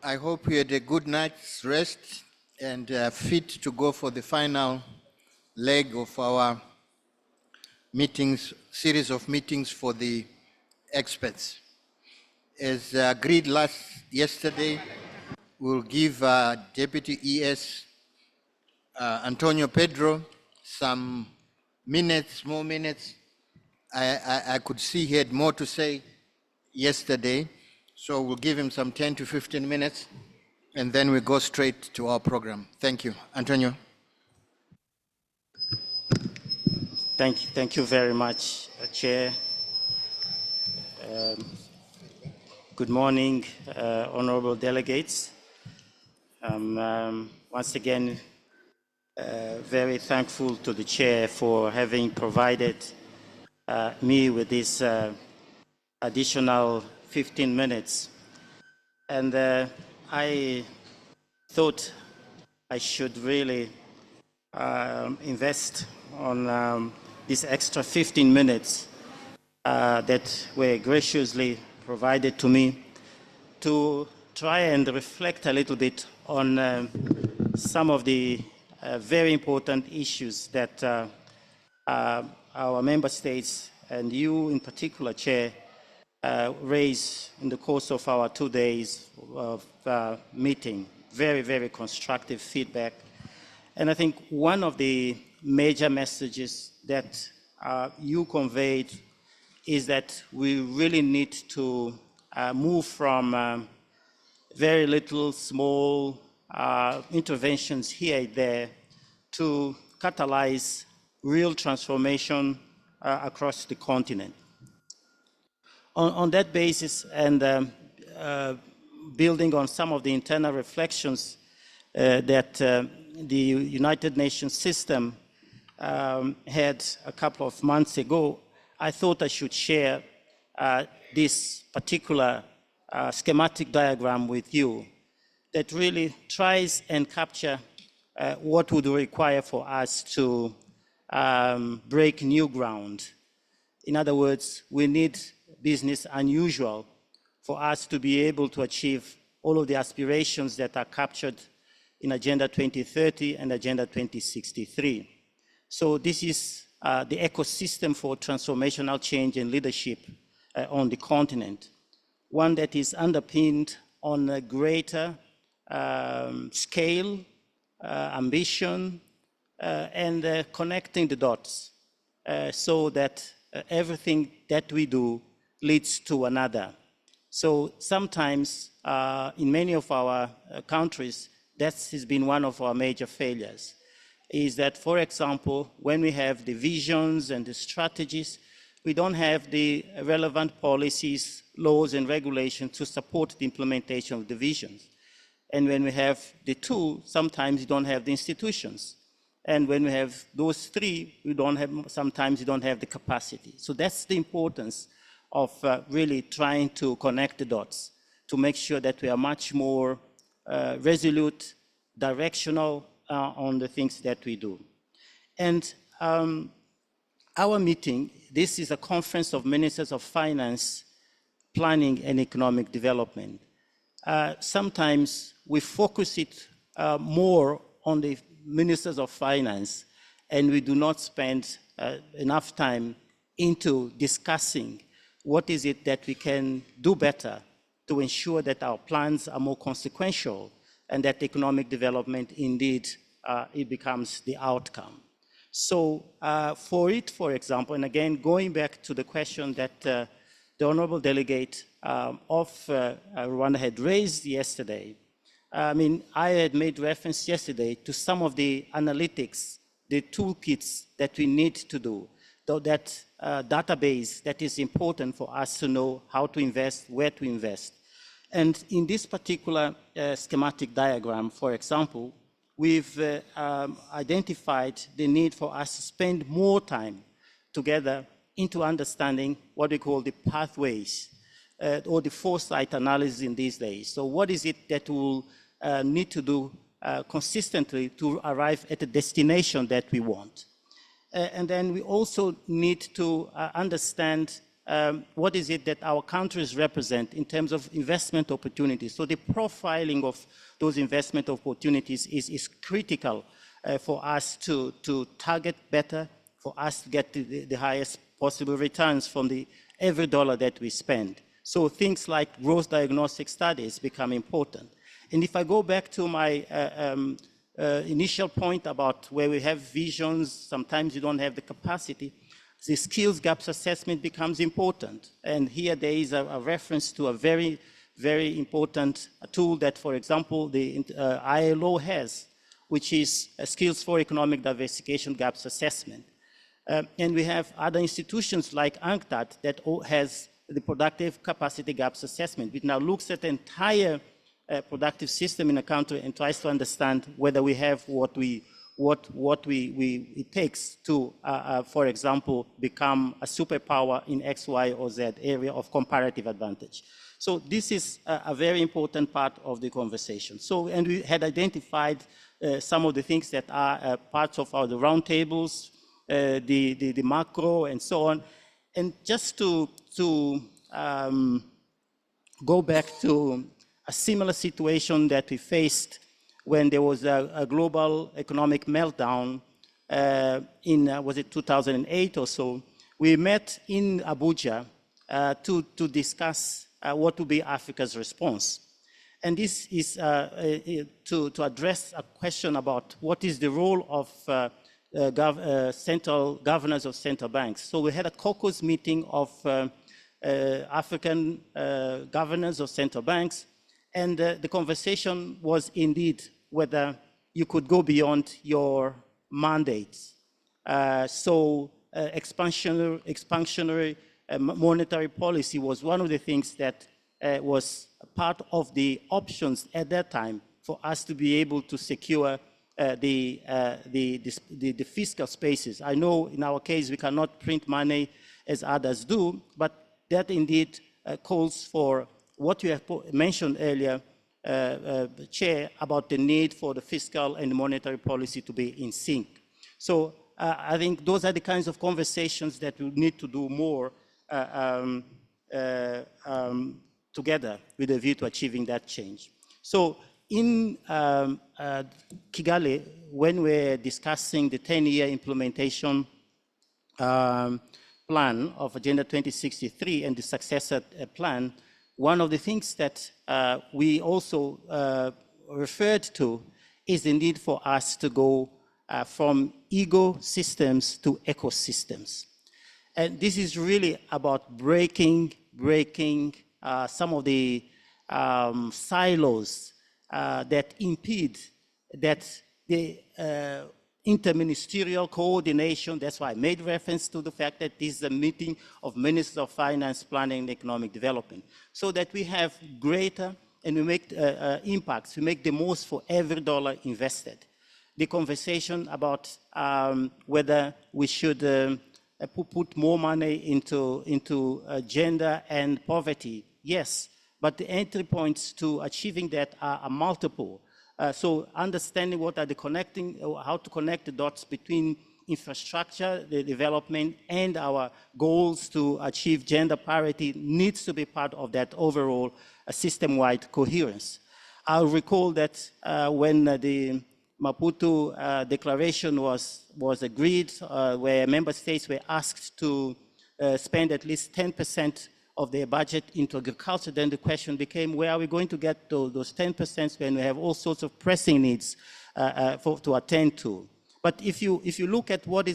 I hope you had a good night's rest and fit to go for the final leg of our meetings, series of meetings for the experts. As agreed yesterday, we'll give Deputy ES Antonio Pedro some more minutes. I could see he had more to say yesterday, so we'll give him some 10 to 15 minutes, and then we go straight to our program. Thank you. Antonio. Thank you very much, Chair. Good morning, honorable delegates. Once again, very thankful to the Chair for having provided me with this additional 15 minutes. And I thought I should really invest on this extra 15 minutes that were graciously provided to me to try and reflect a little bit on some of the very important issues that our member states and you in particular, Chair, raise in the course of our 2 days of meeting. Very, very constructive feedback. And I think one of the major messages that you conveyed is that we really need to move from very little small interventions here and there to catalyze real transformation across the continent. On that basis, and building on some of the internal reflections that the United Nations system had a couple of months ago, I thought I should share this particular schematic diagram with you that really tries and capture what would require for us to break new ground. In other words, we need business unusual for us to be able to achieve all of the aspirations that are captured in Agenda 2030 and Agenda 2063. So this is the ecosystem for transformational change and leadership on the continent, one that is underpinned on a greater scale, ambition, and connecting the dots so that everything that we do leads to another. So sometimes in many of our countries, that has been one of our major failures, is that, for example, when we have the visions and the strategies, we don't have the relevant policies, laws, and regulations to support the implementation of the visions. And when we have the two, sometimes you don't have the institutions. And when we have those three, sometimes you don't have the capacity. So that's the importance of really trying to connect the dots to make sure that we are much more resolute, directional on the things that we do. And our meeting, this is a conference of ministers of finance, planning and economic development. Sometimes we focus it more on the ministers of finance, and we do not spend enough time into discussing what is it that we can do better to ensure that our plans are more consequential and that economic development indeed it becomes the outcome. So for example, and again, going back to the question that the Honorable Delegate of Rwanda had raised yesterday, I mean, I had made reference yesterday to some of the analytics, the toolkits that we need to do, though that database that is important for us to know how to invest, where to invest. And in this particular schematic diagram, for example, we've identified the need for us to spend more time together into understanding what we call the pathways or the foresight analysis in these days. So what is it that we'll need to do consistently to arrive at the destination that we want? And then we also need to understand what is it that our countries represent in terms of investment opportunities. So the profiling of those investment opportunities is critical for us to target better, for us to get the highest possible returns from every dollar that we spend. So things like growth diagnostic studies become important. And if I go back to my initial point about where we have visions, sometimes you don't have the capacity, the skills gaps assessment becomes important. And here there is a reference to a very, very important tool that, for example, the ILO has, which is skills for economic diversification gaps assessment. And we have other institutions like UNCTAD that has the productive capacity gaps assessment, which now looks at the entire productive system in a country and tries to understand whether we have what it takes to, for example, become a superpower in X, Y, or Z area of comparative advantage. So this is a very important part of the conversation. So, and we had identified some of the things that are parts of the roundtables, the macro, and so on. And just to go back to a similar situation that we faced when there was a global economic meltdown was it 2008 or so, we met in Abuja to discuss what would be Africa's response. And this is to address a question about what is the role of central governors of central banks. So we had a caucus meeting of African governors of central banks, and the conversation was indeed whether you could go beyond your mandates. Expansionary monetary policy was one of the things that was part of the options at that time for us to be able to secure the fiscal spaces. I know in our case we cannot print money as others do, but that indeed calls for what you have mentioned earlier, Chair, about the need for the fiscal and monetary policy to be in sync. So I think those are the kinds of conversations that we need to do more together with a view to achieving that change. So in Kigali, when we're discussing the 10-year implementation plan of Agenda 2063 and the successor plan, one of the things that we also referred to is the need for us to go from ecosystems to ecosystems. And this is really about breaking some of the silos that impede that the interministerial coordination. That's why I made reference to the fact that this is a meeting of Ministers of Finance, Planning, and Economic Development, so that we have greater and we make impacts, we make the most for every dollar invested. The conversation about whether we should put more money into gender and poverty, yes, but the entry points to achieving that are multiple. So understanding what are the how to connect the dots between infrastructure, the development, and our goals to achieve gender parity needs to be part of that overall system-wide coherence. I'll recall that when the Maputo Declaration was agreed, where member states were asked to spend at least 10% of their budget into agriculture, then the question became, where are we going to get those 10% when we have all sorts of pressing needs to attend to? But if you look at what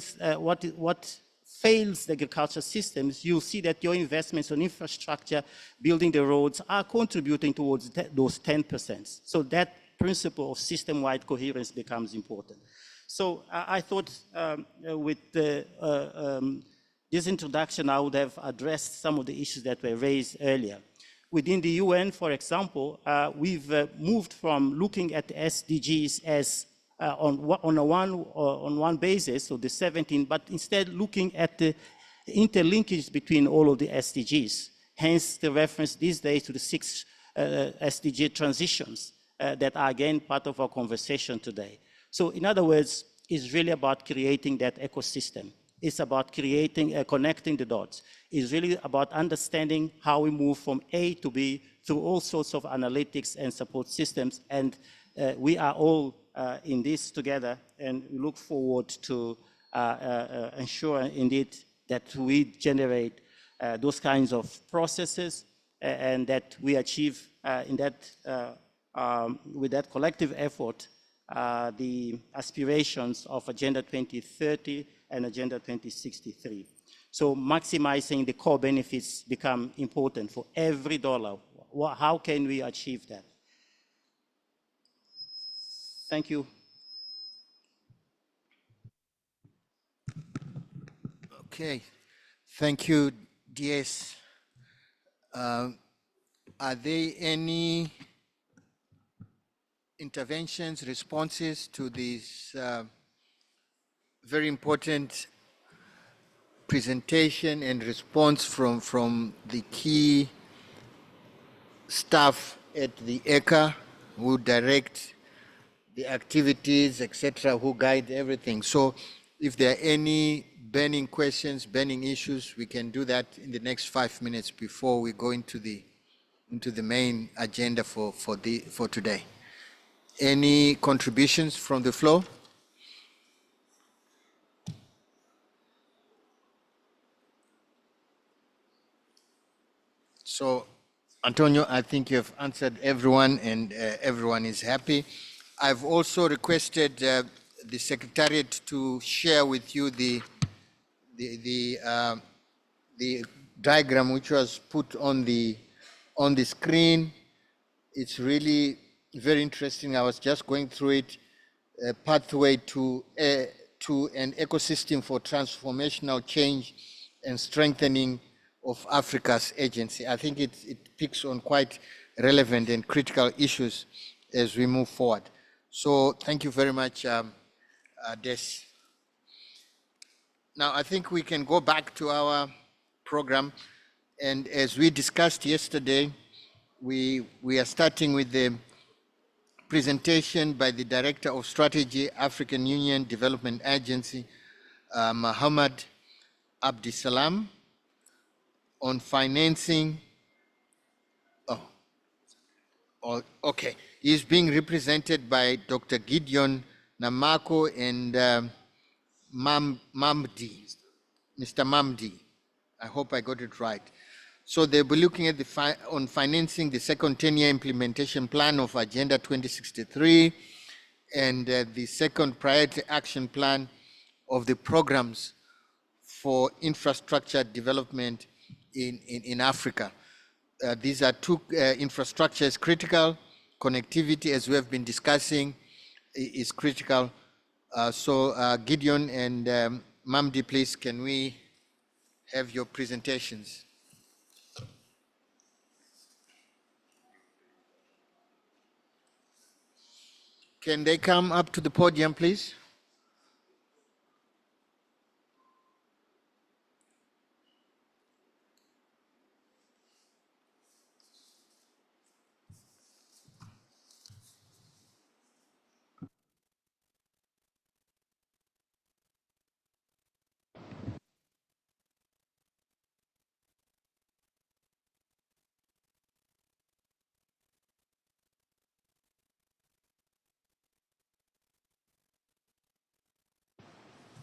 fails the agriculture systems, you'll see that your investments on infrastructure, building the roads, are contributing towards those 10%. So that principle of system-wide coherence becomes important. So I thought with this introduction, I would have addressed some of the issues that were raised earlier. Within the UN, for example, we've moved from looking at the SDGs as on one basis, so the 17, but instead looking at the interlinkage between all of the SDGs. Hence the reference these days to the 6 SDG transitions that are again part of our conversation today. So in other words, it's really about creating that ecosystem. It's about creating, connecting the dots. It's really about understanding how we move from A to B through all sorts of analytics and support systems. And we are all in this together, and we look forward to ensure indeed that we generate those kinds of processes and that we achieve with that collective effort the aspirations of Agenda 2030 and Agenda 2063. So maximizing the core benefits become important for every dollar. How can we achieve that? Thank you. Okay, thank you, DS. Are there any interventions, responses to this very important presentation and response from the key staff at the ECA who direct the activities, etc., who guide everything? So if there are any burning questions, burning issues, we can do that in the next 5 minutes before we go into the main agenda for today. Any contributions from the floor? So, Antonio, I think you have answered everyone, and everyone is happy. I've also requested the Secretariat to share with you the diagram which was put on the screen. It's really very interesting. I was just going through it. A pathway to an ecosystem for transformational change and strengthening of Africa's agency. I think it picks on quite relevant and critical issues as we move forward. So thank you very much, Des. Now I think we can go back to our program. And as we discussed yesterday, we are starting with the presentation by the Director of Strategy, African Union Development Agency, Muhammad Abdisalam, on financing. Okay. He's being represented by Dr. Gideon Namako and Mamdi, Mr. Mamdi. I hope I got it right. So they'll be looking at on financing the second 10-year implementation plan of Agenda 2063 and the second priority action plan of the programs for infrastructure development in Africa. These are two infrastructures critical. Connectivity, as we have been discussing, is critical. So Gideon and Mamdi, please, can we have your presentations? Can they come up to the podium, please?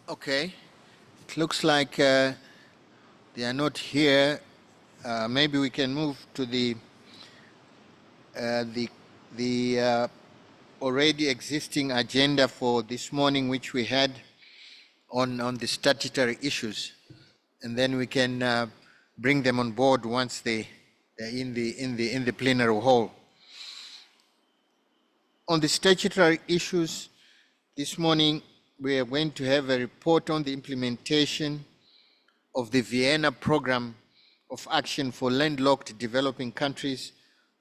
Okay. It looks like they are not here. Maybe we can move to the already existing agenda for this morning, which we had on the statutory issues, and then we can bring them on board once they're in the plenary hall. On the statutory issues this morning, we are going to have a report on the implementation of the Vienna Program of Action for Landlocked Developing Countries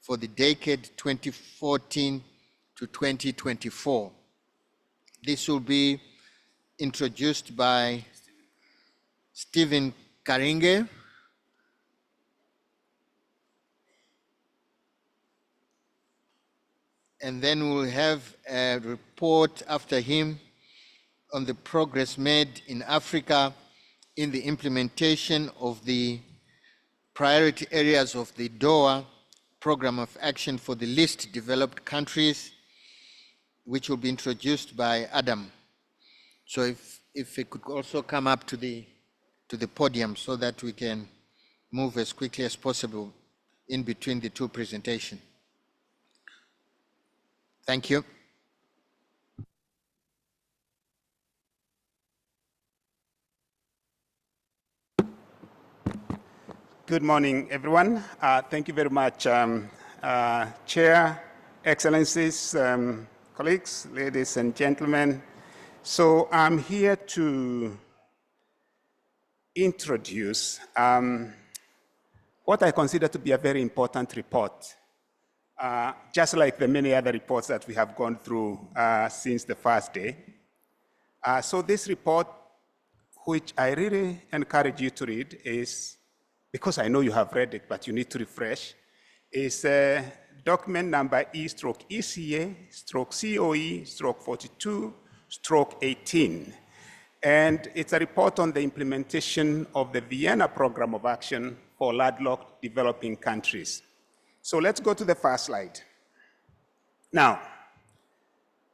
for the decade 2014 to 2024. This will be introduced by Stephen Karinge. And then we'll have a report after him on the progress made in Africa in the implementation of the priority areas of the DOA Program of Action for the Least Developed Countries, which will be introduced by Adam. So if it could also come up to the podium so that we can move as quickly as possible in between the two presentations. Thank you. Good morning, everyone. Thank you very much, Chair, Excellencies, colleagues, ladies and gentlemen. So I'm here to introduce what I consider to be a very important report, just like the many other reports that we have gone through since the first day. So this report, which I really encourage you to read, is, because I know you have read it, but you need to refresh, is document number E/ECA/COE/42/18. And it's a report on the implementation of the Vienna Program of Action for Landlocked Developing Countries. So let's go to the first slide. Now,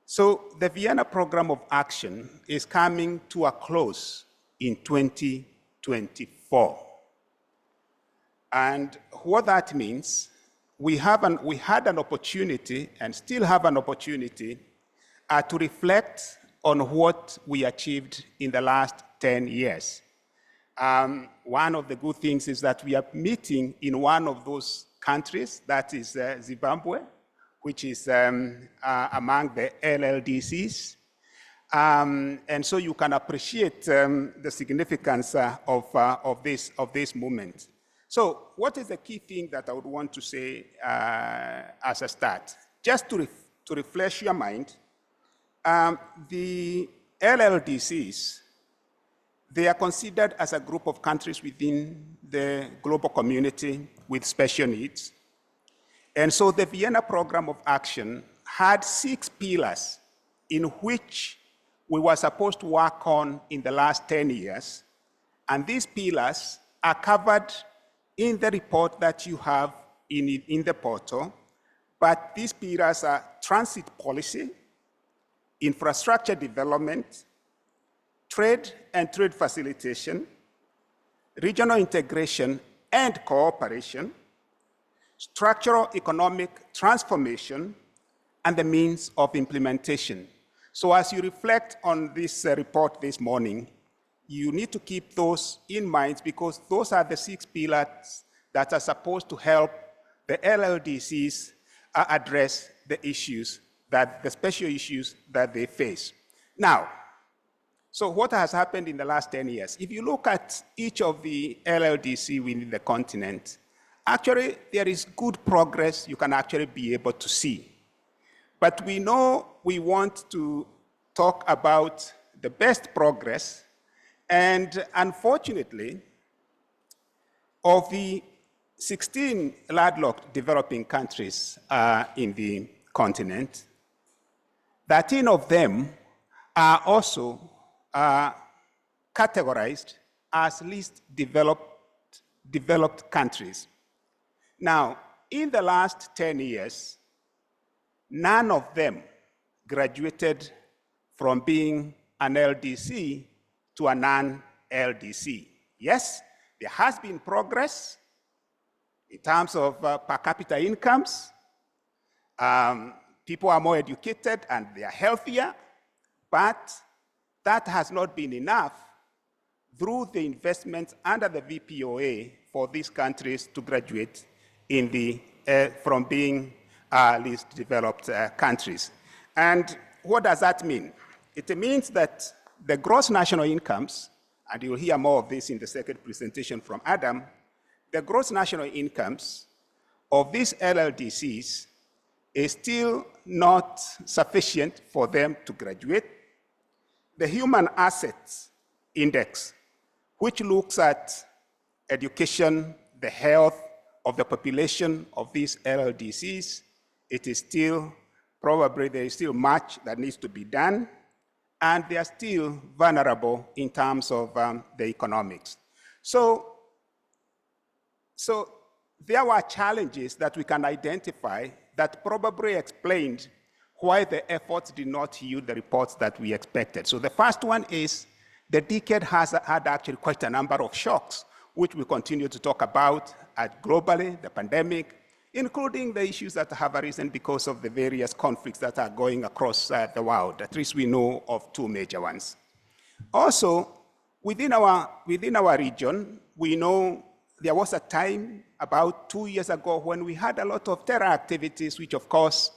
so the Vienna Program of Action is coming to a close in 2024. And what that means, we had an opportunity and still have an opportunity to reflect on what we achieved in the last 10 years. One of the good things is that we are meeting in one of those countries, that is Zimbabwe, which is among the LLDCs. And so you can appreciate the significance of this movement. So what is the key thing that I would want to say as a start? Just to refresh your mind, the LLDCs, they are considered as a group of countries within the global community with special needs. And so the Vienna Program of Action had 6 pillars in which we were supposed to work on in the last 10 years. And these pillars are covered in the report that you have in the portal. But these pillars are transit policy, infrastructure development, trade and trade facilitation, regional integration and cooperation, structural economic transformation, and the means of implementation. So as you reflect on this report this morning, you need to keep those in mind, because those are the 6 pillars that are supposed to help the LLDCs address the issues, the special issues that they face. Now, so what has happened in the last 10 years? If you look at each of the LLDC within the continent, actually there is good progress you can actually be able to see. But we know we want to talk about the best progress. And unfortunately, of the 16 landlocked developing countries in the continent, 13 of them are also categorized as least developed countries. Now, in the last 10 years, none of them graduated from being an LDC to a non-LDC. Yes, there has been progress in terms of per capita incomes. People are more educated and they are healthier, but that has not been enough through the investments under the VPOA for these countries to graduate from being least developed countries. And what does that mean? It means that the gross national incomes, and you'll hear more of this in the second presentation from Adam, the gross national incomes of these LLDCs is still not sufficient for them to graduate. The Human Assets Index, which looks at education, the health of the population of these LLDCs, it is still, probably there is still much that needs to be done. and they are still vulnerable in terms of the economics. So there were challenges that we can identify that probably explained why the efforts did not yield the reports that we expected. So the first one is the decade has had actually quite a number of shocks, which we continue to talk about globally, the pandemic, including the issues that have arisen because of the various conflicts that are going across the world. At least we know of two major ones. Also, within our region, we know there was a time about 2 years ago when we had a lot of terror activities, which of course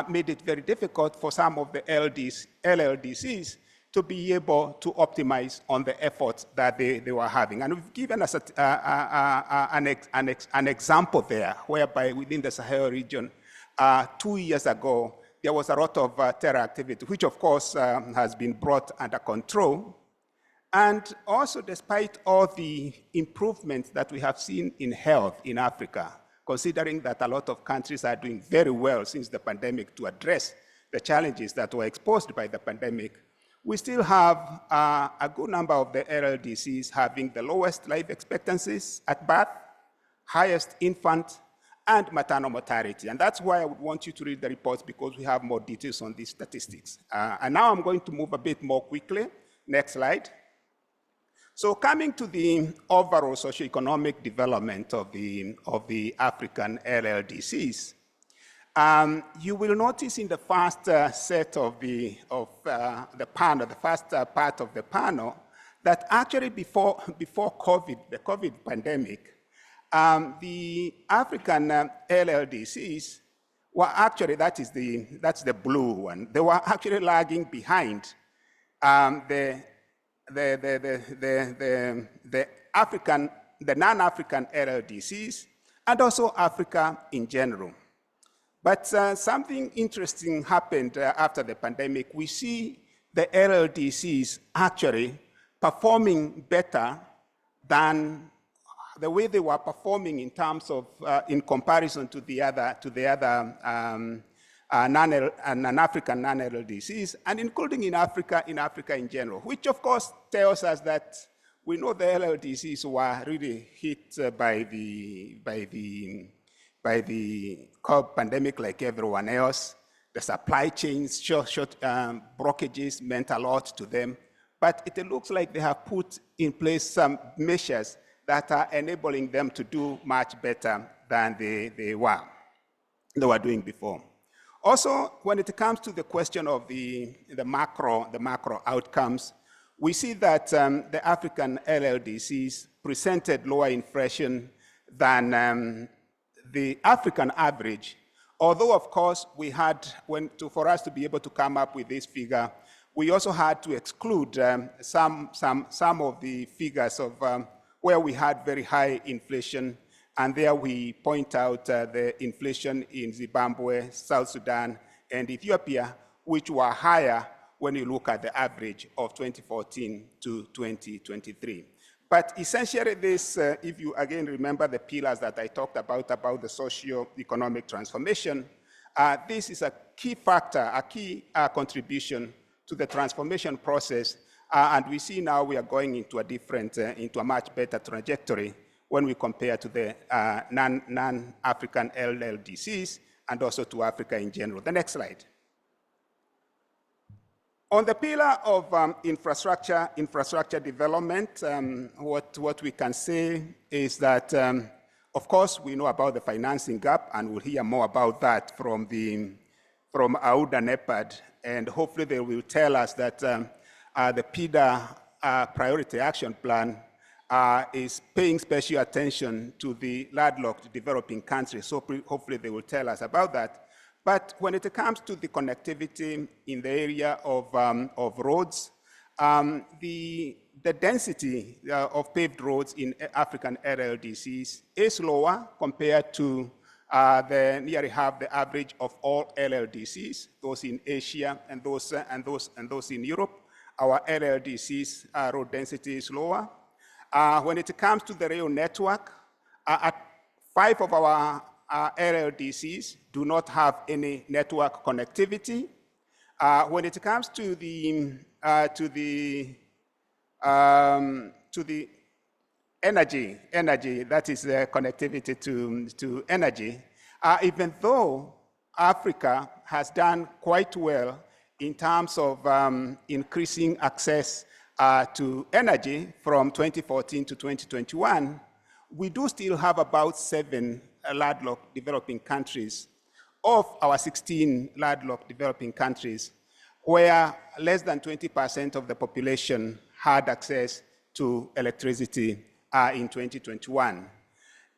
made it very difficult for some of the LLDCs to be able to optimize on the efforts that they were having. And we've given us an example there, whereby within the Sahel region, 2 years ago, there was a lot of terror activity, which of course has been brought under control. And also, despite all the improvements that we have seen in health in Africa, considering that a lot of countries are doing very well since the pandemic to address the challenges that were exposed by the pandemic, we still have a good number of the LLDCs having the lowest life expectancies at birth, highest infant and maternal mortality. And that's why I would want you to read the reports, because we have more details on these statistics. And now I'm going to move a bit more quickly. Next slide. So coming to the overall socioeconomic development of the African LLDCs, you will notice in the first set of the panel, the first part of the panel, that actually before COVID, the COVID pandemic, the African LLDCs were actually, that's the blue one, they were actually lagging behind the non-African LLDCs and also Africa in general. But something interesting happened after the pandemic. We see the LLDCs actually performing better than the way they were performing in terms of, in comparison to the other non-African non-LLDCs, and including in Africa in general, which of course tells us that we know the LLDCs were really hit by the COVID pandemic like everyone else. The supply chains, short brokerages meant a lot to them, but it looks like they have put in place some measures that are enabling them to do much better than they were doing before. Also, when it comes to the question of the macro outcomes, we see that the African LLDCs presented lower inflation than the African average, although of course we had, for us to be able to come up with this figure, we also had to exclude some of the figures of where we had very high inflation, and there we point out the inflation in Zimbabwe, South Sudan, and Ethiopia, which were higher when you look at the average of 2014 to 2023. But essentially this, if you again remember the pillars that I talked about the socio-economic transformation, this is a key factor, a key contribution to the transformation process, and we see now we are going into a much better trajectory when we compare to the non-African LLDCs and also to Africa in general. The next slide. On the pillar of infrastructure development, what we can say is that, of course, we know about the financing gap, and we'll hear more about that from Aouda Nepad, and hopefully they will tell us that the PIDA Priority Action Plan is paying special attention to the landlocked developing countries, so hopefully they will tell us about that. But when it comes to the connectivity in the area of roads, the density of paved roads in African LLDCs is lower compared to nearly half the average of all LLDCs, those in Asia and those in Europe. Our LLDCs road density is lower. When it comes to the rail network, 5 of our LLDCs do not have any network connectivity. When it comes to the to the energy, that is the connectivity to energy, even though Africa has done quite well in terms of increasing access to energy from 2014 to 2021, we do still have about 7 landlocked developing countries of our 16 landlocked developing countries where less than 20% of the population had access to electricity in 2021.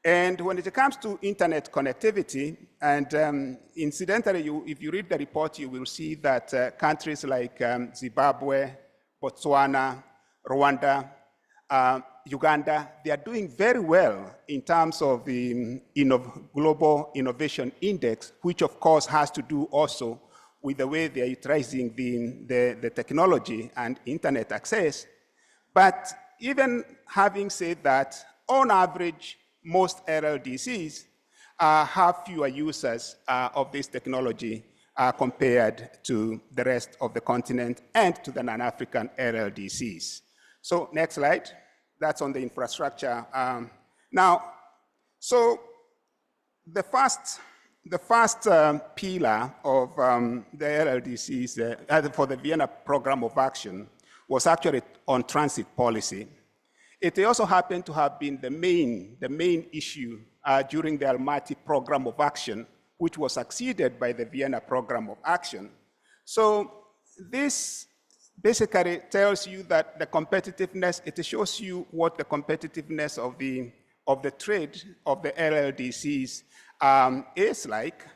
And when it comes to internet connectivity, and incidentally, if you read the report, you will see that countries like Zimbabwe, Botswana, Rwanda, Uganda, they are doing very well in terms of the Global Innovation Index, which of course has to do also with the way they are utilizing the technology and internet access. But even having said that, on average, most LLDCs have fewer users of this technology compared to the rest of the continent and to the non-African LLDCs. So next slide, that's on the infrastructure. So the first pillar of the LLDCs for the Vienna Program of Action was actually on transit policy. It also happened to have been the main issue during the Almaty Program of Action, which was succeeded by the Vienna Program of Action. So this basically tells you that the competitiveness, it shows you what the competitiveness of the trade of the LLDCs is like.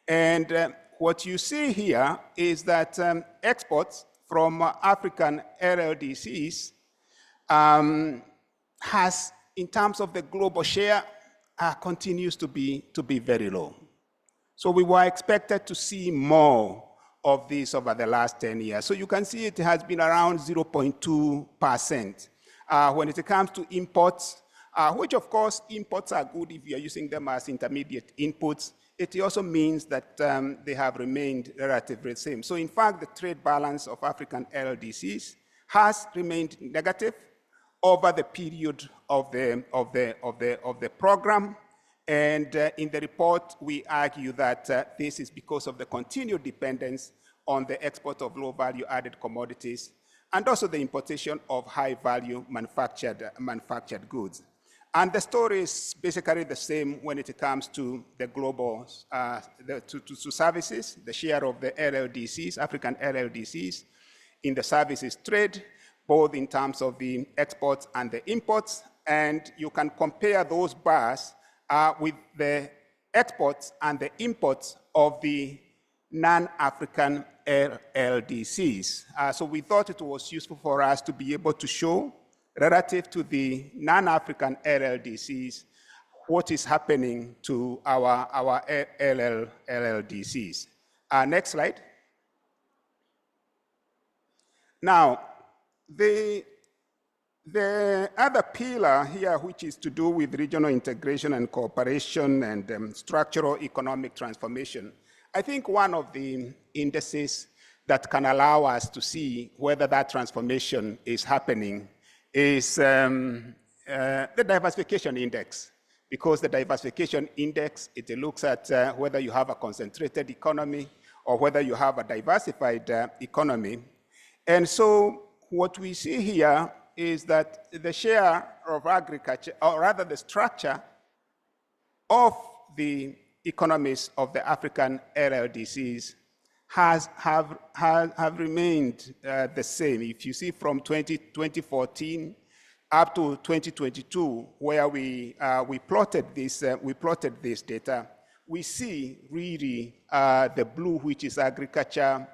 And what you see here is that exports from African LLDCs has, in terms of the global share, continues to be very low. So we were expected to see more of this over the last 10 years. So you can see it has been around 0.2%. When it comes to imports, which of course imports are good if you're using them as intermediate inputs, it also means that they have remained relatively the same. So in fact, the trade balance of African LDCs has remained negative over the period of the program. And in the report, we argue that this is because of the continued dependence on the export of low-value added commodities and also the importation of high-value manufactured goods. And the story is basically the same when it comes to the global to services, the share of the LLDCs, African LLDCs, in the services trade, both in terms of the exports and the imports. And you can compare those bars with the exports and the imports of the non-African LLDCs. So we thought it was useful for us to be able to show, relative to the non-African LLDCs, what is happening to our LLDCs. Next slide. Now, the other pillar here, which is to do with regional integration and cooperation and structural economic transformation, I think one of the indices that can allow us to see whether that transformation is happening is the diversification index. Because the diversification index, it looks at whether you have a concentrated economy or whether you have a diversified economy. And so what we see here is that the share of agriculture, or rather the structure of the economies of the African LLDCs have remained the same. If you see from 2014 up to 2022, where we plotted this data, we see really the blue, which is agriculture,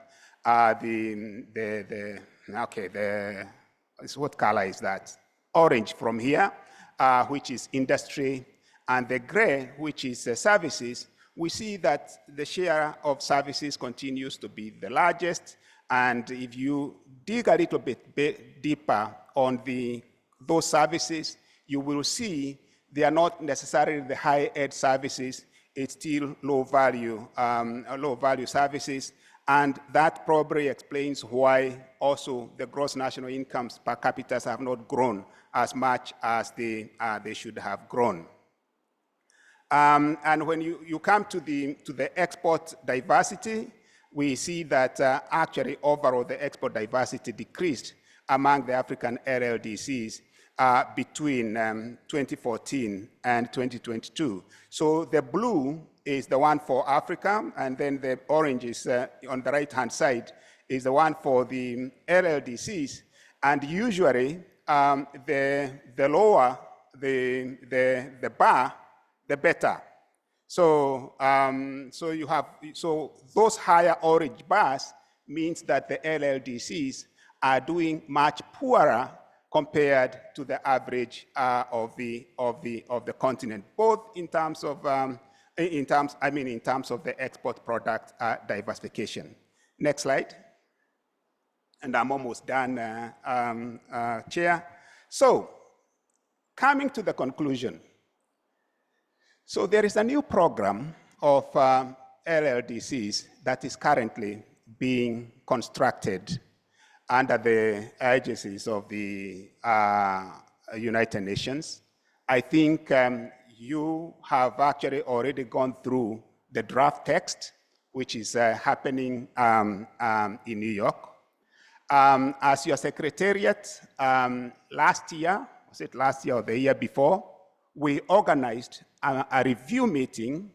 what color is that? Orange from here, which is industry, and the gray, which is services. We see that the share of services continues to be the largest, and if you dig a little bit deeper on those services, you will see they are not necessarily the high-end services. It's still low-value services, And that probably explains why also the gross national incomes per capita have not grown as much as they should have grown. And when you come to the export diversity, we see that actually overall the export diversity decreased among the African LLDCs between 2014 and 2022. So the blue is the one for Africa, and then the orange is on the right-hand side is the one for the LLDCs. And usually, the lower the bar, the better. So, so those higher orange bars means that the LLDCs are doing much poorer compared to the average of the continent, both in terms of in terms of the export product diversification. Next slide. And I'm almost done, Chair. So, coming to the conclusion. So there is a new program of LLDCs that is currently being constructed under the agencies of the United Nations. I think you have actually already gone through the draft text, which is happening in New York. As your secretariat, last year, was it last year or the year before, we organized a review meeting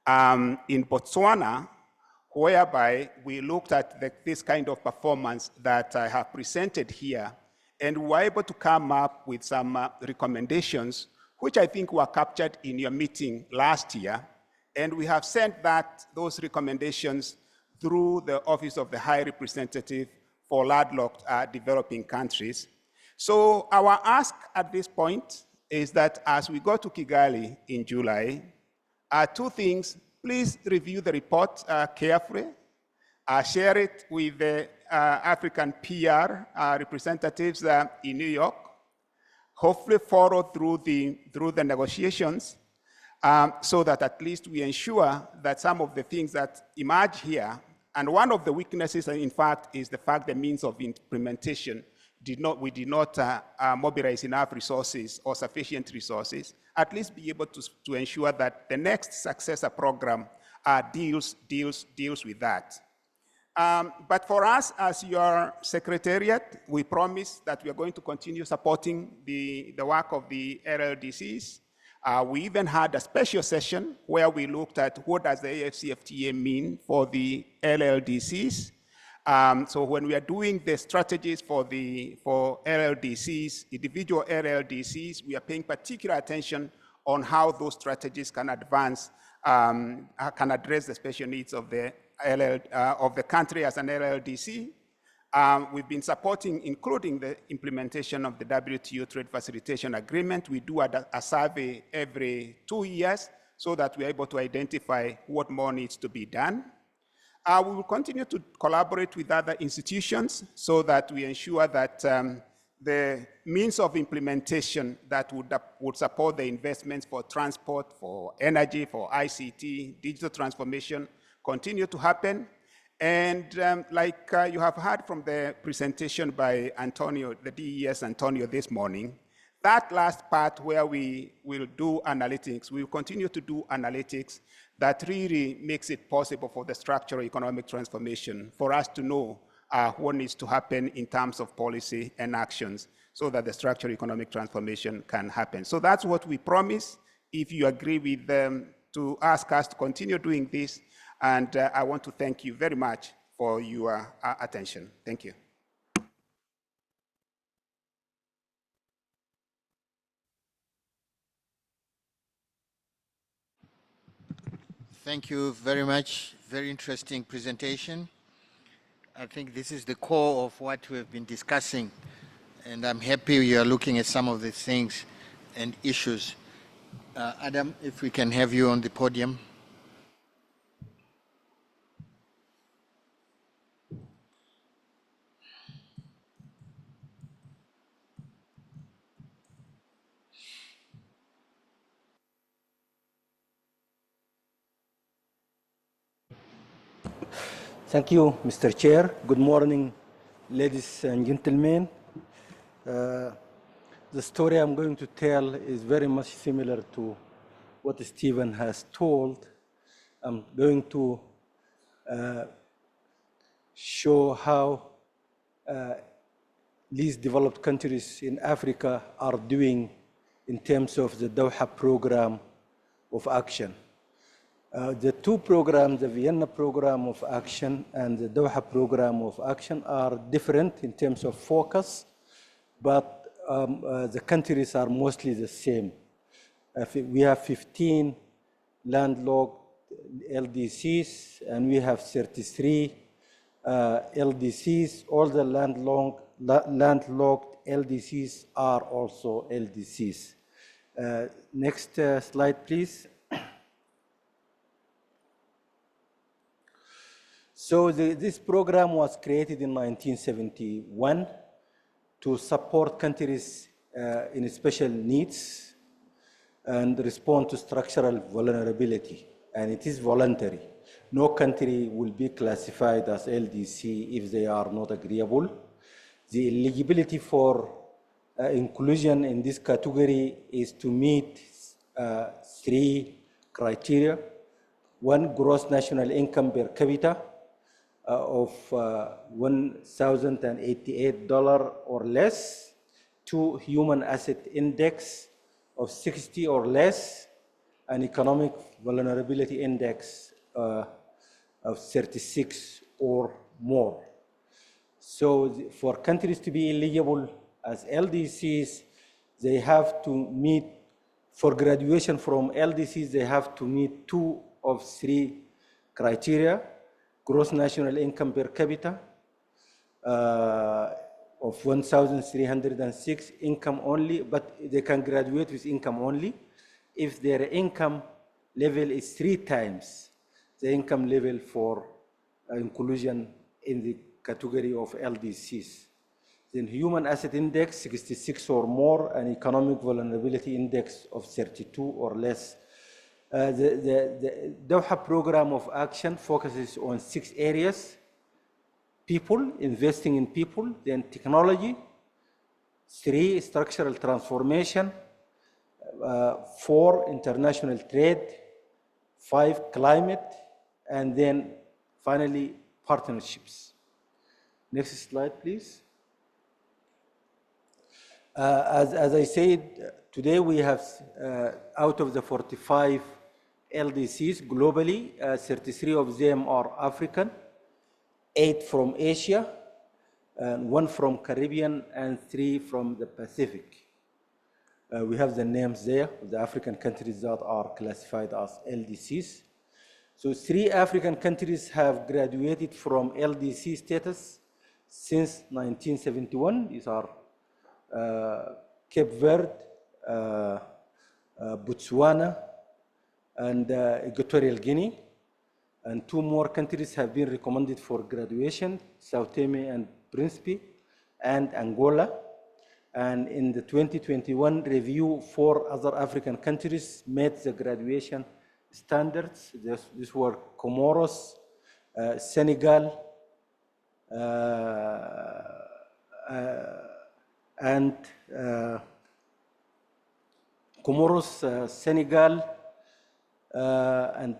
in Botswana, whereby we looked at this kind of performance that I have presented here, and we were able to come up with some recommendations, which I think were captured in your meeting last year, and we have sent those recommendations through the Office of the High Representative for landlocked developing countries. So our ask at this point is that as we go to Kigali in July, two things: please review the report carefully, share it with the African PR representatives in New York, hopefully follow through the negotiations so that at least we ensure that some of the things that emerge here, and one of the weaknesses, in fact, is the fact the means of implementation we did not mobilize enough resources or sufficient resources, at least be able to ensure that the next successor program deals with that. But for us, as your secretariat, we promise that we are going to continue supporting the work of the LLDCs. We even had a special session where we looked at what does the AFCFTA mean for the LLDCs. So when we are doing the strategies for LLDCs, individual LLDCs, we are paying particular attention on how those strategies can advance, can address the special needs of the country as an LLDC. We've been supporting, including the implementation of the WTO Trade Facilitation Agreement. We do a survey every 2 years so that we're able to identify what more needs to be done. We will continue to collaborate with other institutions so that we ensure that the means of implementation that would support the investments for transport, for energy, for ICT, digital transformation, continue to happen. And like you have heard from the presentation by Antonio, the DES Antonio this morning, that last part where we will do analytics, we will continue to do analytics that really makes it possible for the structural economic transformation for us to know what needs to happen in terms of policy and actions so that the structural economic transformation can happen. So that's what we promise. If you agree with them to ask us to continue doing this, and I want to thank you very much for your attention. Thank you. Thank you very much. Very interesting presentation. I think this is the core of what we've been discussing, and I'm happy you are looking at some of the things and issues. Adam, if we can have you on the podium. Thank you, Mr. Chair. Good morning, ladies and gentlemen. The story I'm going to tell is very much similar to what Stephen has told. I'm going to show how least developed countries in Africa are doing in terms of the Doha program of action. The two programs, the Vienna program of action and the Doha program of action, are different in terms of focus, but the countries are mostly the same. We have 15 landlocked LDCs, and we have 33 LDCs. All the landlocked LDCs are also LDCs. Next slide, please. So this program was created in 1971 to support countries in special needs and respond to structural vulnerability. And it is voluntary. No country will be classified as LDC if they are not agreeable. The eligibility for inclusion in this category is to meet 3 criteria. 1, gross national income per capita of $1,088 or less. 2, human asset index of 60 or less, an economic vulnerability index of 36 or more. So for countries to be eligible as LDCs, they have to meet, for graduation from LDCs, they have to meet 2 of 3 criteria: gross national income per capita of 1,306, income only, but they can graduate with income only if their income level is 3 times the income level for inclusion in the category of LDCs. Then human asset index 66 or more, and economic vulnerability index of 32 or less. The Doha program of action focuses on 6 areas: people, investing in people; then technology; 3, structural transformation; 4, international trade; 5, climate; and then finally, partnerships. Next slide, please. As I said, today we have, out of the 45 LDCs globally, 33 of them are African, 8 from Asia, and 1 from Caribbean, and 3 from the Pacific. We have the names there, the African countries that are classified as LDCs. So 3 African countries have graduated from LDC status since 1971. These are Cape Verde, Botswana, and Equatorial Guinea. And 2 more countries have been recommended for graduation: Sao Tome and Principe and Angola. And in the 2021 review, 4 other African countries met the graduation standards. These were Comoros, Senegal, and Comoros, Senegal, and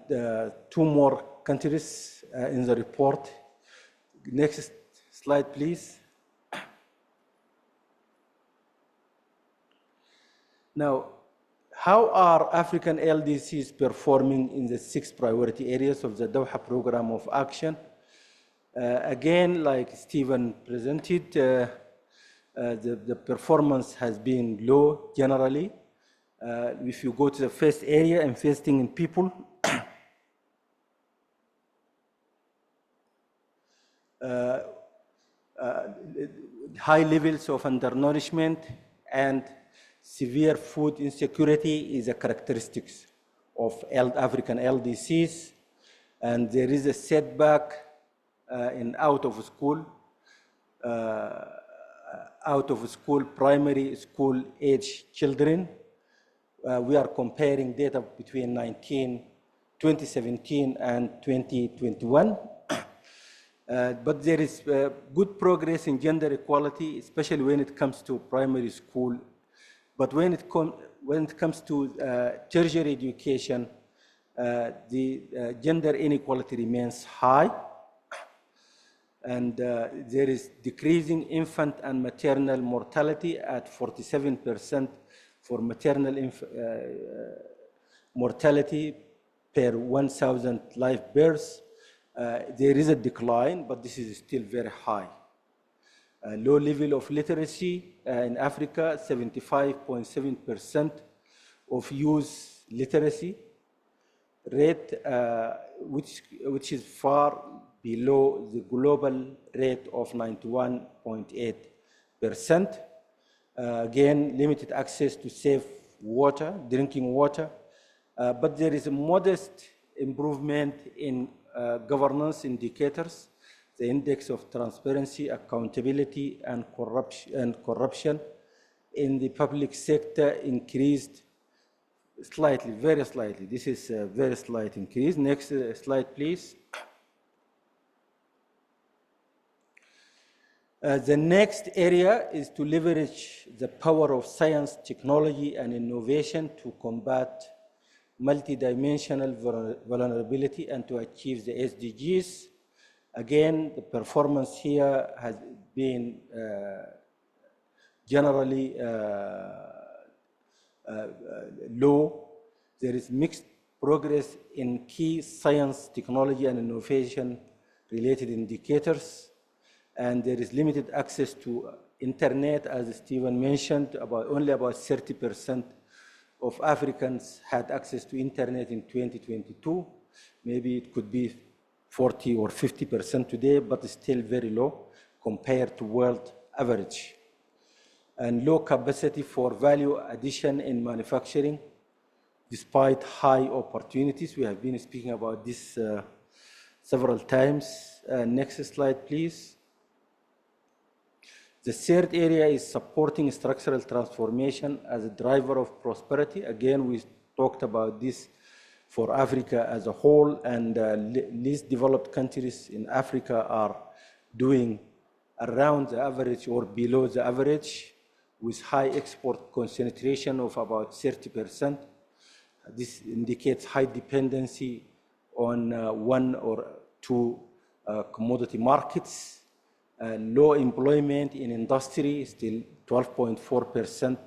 2 more countries in the report. Next slide, please. Now, how are African LDCs performing in the 6 priority areas of the Doha program of action? Again, like Stephen presented, the performance has been low generally. If you go to the first area, investing in people, high levels of undernourishment and severe food insecurity is a characteristics of African LDCs, and there is a setback in out of school primary school age children. We are comparing data between 2017 and 2021. But there is good progress in gender equality, especially when it comes to primary school. But when it comes to tertiary education, the gender inequality remains high, and there is decreasing infant and maternal mortality at 47% for maternal mortality per 1,000 live births. There is a decline, but this is still very high. Low level of literacy in Africa, 75.7% of youth literacy rate, which is far below the global rate of 91.8%. Again, limited access to safe water, drinking water, but there is a modest improvement in governance indicators. The index of transparency, accountability, and corruption in the public sector increased slightly, very slightly. This is a very slight increase. Next slide, please. The next area is to leverage the power of science, technology, and innovation to combat multidimensional vulnerability and to achieve the SDGs. Again, the performance here has been generally low. There is mixed progress in key science, technology, and innovation related indicators. And there is limited access to internet, as Stephen mentioned. Only about 30% of Africans had access to internet in 2022. Maybe it could be 40 or 50% today, but still very low compared to world average. And low capacity for value addition in manufacturing, despite high opportunities. We have been speaking about this several times. Next slide, please. The third area is supporting structural transformation as a driver of prosperity. Again, we talked about this for Africa as a whole, and least developed countries in Africa are doing around the average or below the average, with high export concentration of about 30%. This indicates high dependency on one or two commodity markets. Low employment in industry, still 12.4%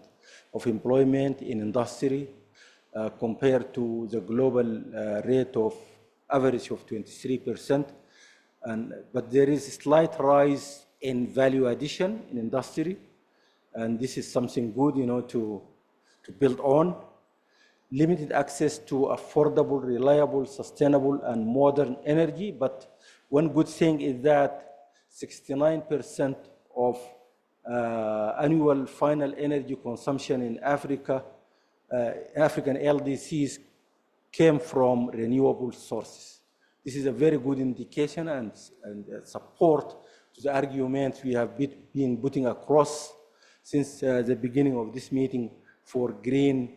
of employment in industry, compared to the global rate of average of 23%. But there is a slight rise in value addition in industry, and this is something good, to build on. Limited access to affordable, reliable, sustainable, and modern energy. But one good thing is that 69% of annual final energy consumption in Africa, African LDCs, came from renewable sources. This is a very good indication and support to the arguments we have been putting across since the beginning of this meeting for green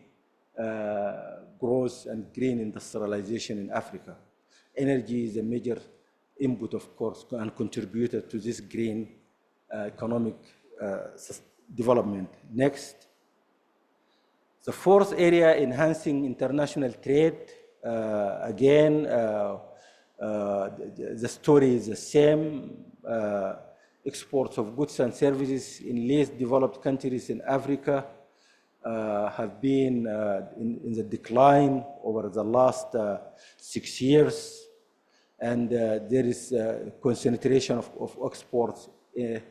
growth and green industrialization in Africa. Energy is a major input, of course, and contributor to this green economic development. Next. The fourth area, enhancing international trade. Again, the story is the same. Exports of goods and services in least developed countries in Africa have been in the decline over the last 6 years. And there is concentration of exports, and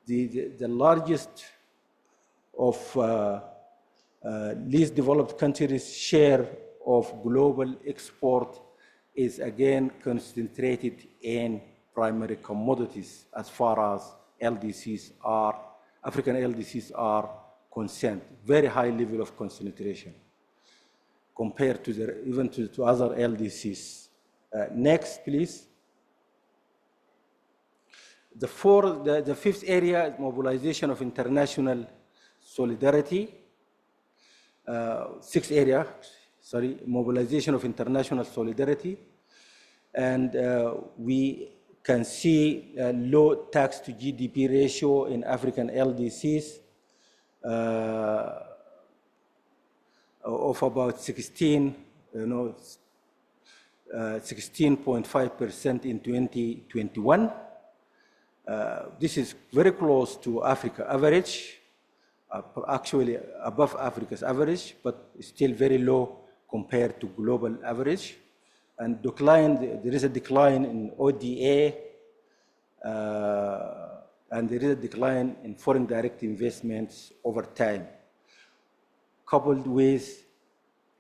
the largest of least developed countries' share of global export is again concentrated in primary commodities as far as LDCs are, African LDCs are concerned. Very high level of concentration compared to even to other LDCs. Next, please. The fifth area is mobilization of international solidarity. Sixth area, mobilization of international solidarity. And we can see a low tax to GDP ratio in African LDCs of about 16.5% in 2021. This is very close to Africa average, actually above Africa's average, but still very low compared to global average. And there is a decline in ODA, and there is a decline in foreign direct investments over time, coupled with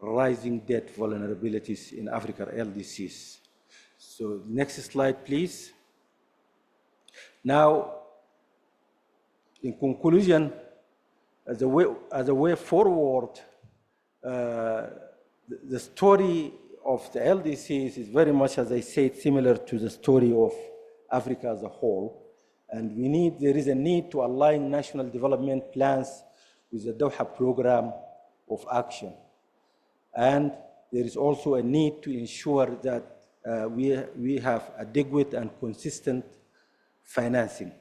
rising debt vulnerabilities in African LDCs. So next slide, please. Now, in conclusion, as a way forward, the story of the LDCs is very much, as I said, similar to the story of Africa as a whole. And there is a need to align national development plans with the Doha program of action. And there is also a need to ensure that we have adequate and consistent financing.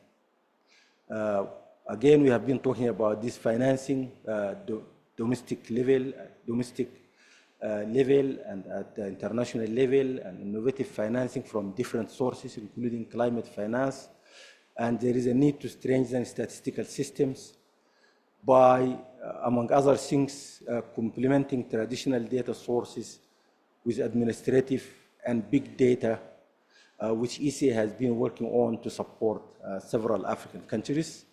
Again, we have been talking about this financing, domestic level, and at the international level, and innovative financing from different sources, including climate finance. And there is a need to strengthen statistical systems by, among other things, complementing traditional data sources with administrative and big data, which ECA has been working on to support several African countries.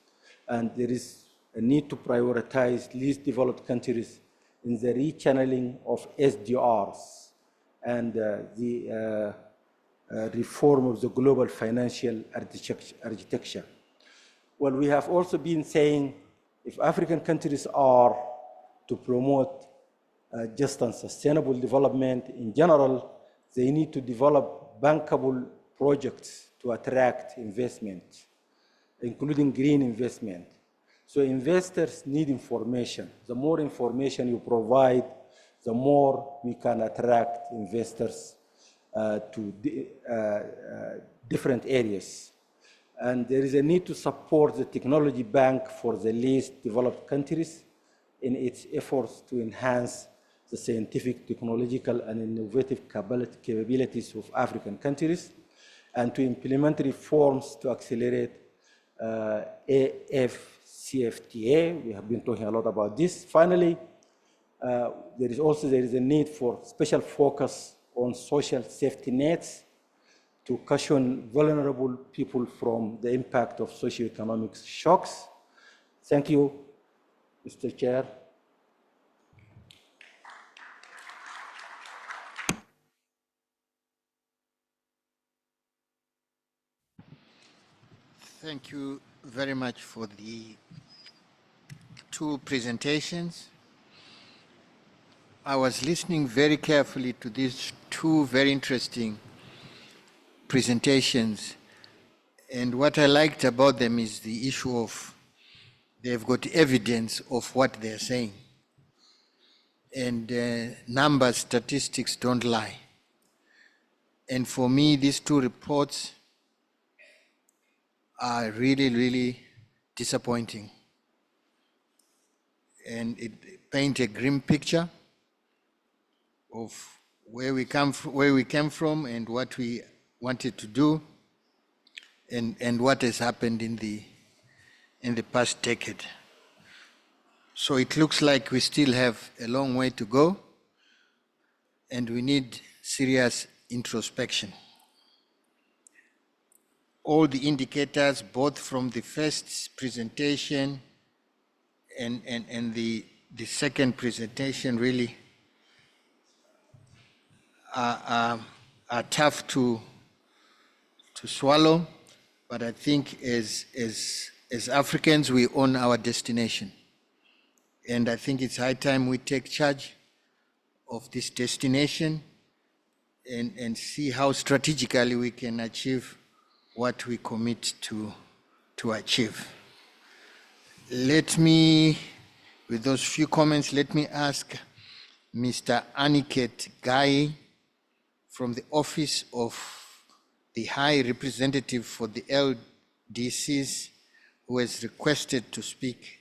And there is a need to prioritize least developed countries in the rechanneling of SDRs and the reform of the global financial architecture. Well, we have also been saying if African countries are to promote just and sustainable development in general, they need to develop bankable projects to attract investment, including green investment. So investors need information. The more information you provide, the more we can attract investors to different areas. And there is a need to support the technology bank for the least developed countries in its efforts to enhance the scientific, technological, and innovative capabilities of African countries, and to implement reforms to accelerate AFCFTA. We have been talking a lot about this. Finally, there is a need for special focus on social safety nets to cushion vulnerable people from the impact of socioeconomic shocks. Thank you, Mr. Chair. Thank you very much for the two presentations. I was listening very carefully to these two very interesting presentations, and what I liked about them is the issue of they've got evidence of what they're saying, and numbers, statistics don't lie. And for me, these two reports are really, really disappointing, and it paints a grim picture of where we came from and what we wanted to do, and what has happened in the past decade. So it looks like we still have a long way to go, and we need serious introspection. All the indicators, both from the first presentation and the second presentation, really are tough to swallow. But I think as Africans, we own our destination. And I think it's high time we take charge of this destination and see how strategically we can achieve what we commit to achieve. Let me, with those few comments, let me ask Mr. Aniket Gai from the Office of the High Representative for the LDCs, who has requested to speak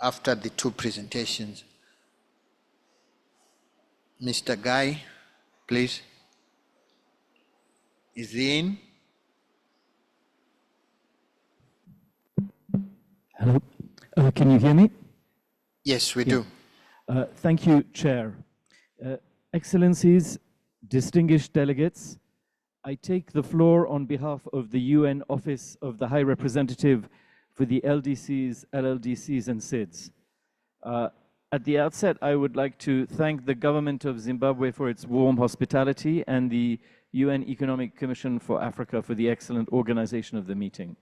after the two presentations. Mr. Guy, please. Is he in? Hello. Can you hear me? Yes, we do. Thank you, Chair. Excellencies, distinguished delegates, I take the floor on behalf of the UN Office of the High Representative for the LDCs, LLDCs, and SIDS. At the outset, I would like to thank the government of Zimbabwe for its warm hospitality and the UN Economic Commission for Africa for the excellent organization of the meeting.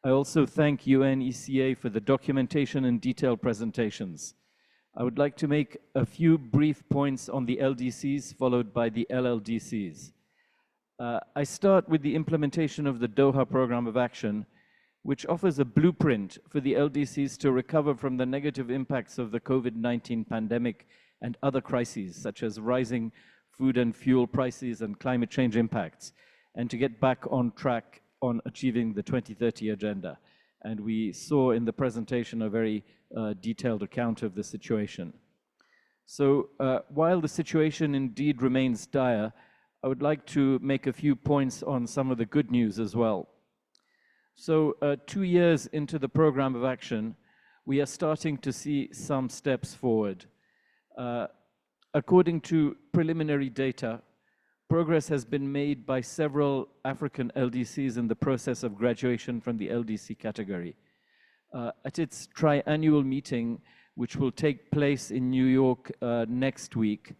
I also thank UNECA for the documentation and detailed presentations. I would like to make a few brief points on the LDCs, followed by the LLDCs. I start with the implementation of the Doha Program of Action, which offers a blueprint for the LDCs to recover from the negative impacts of the COVID-19 pandemic and other crises, such as rising food and fuel prices and climate change impacts, and to get back on track on achieving the 2030 agenda. And we saw in the presentation a very detailed account of the situation. So while the situation indeed remains dire, I would like to make a few points on some of the good news as well. So 2 years into the program of action, we are starting to see some steps forward. According to preliminary data, progress has been made by several African LDCs in the process of graduation from the LDC category. At its triannual meeting, which will take place in New York next week,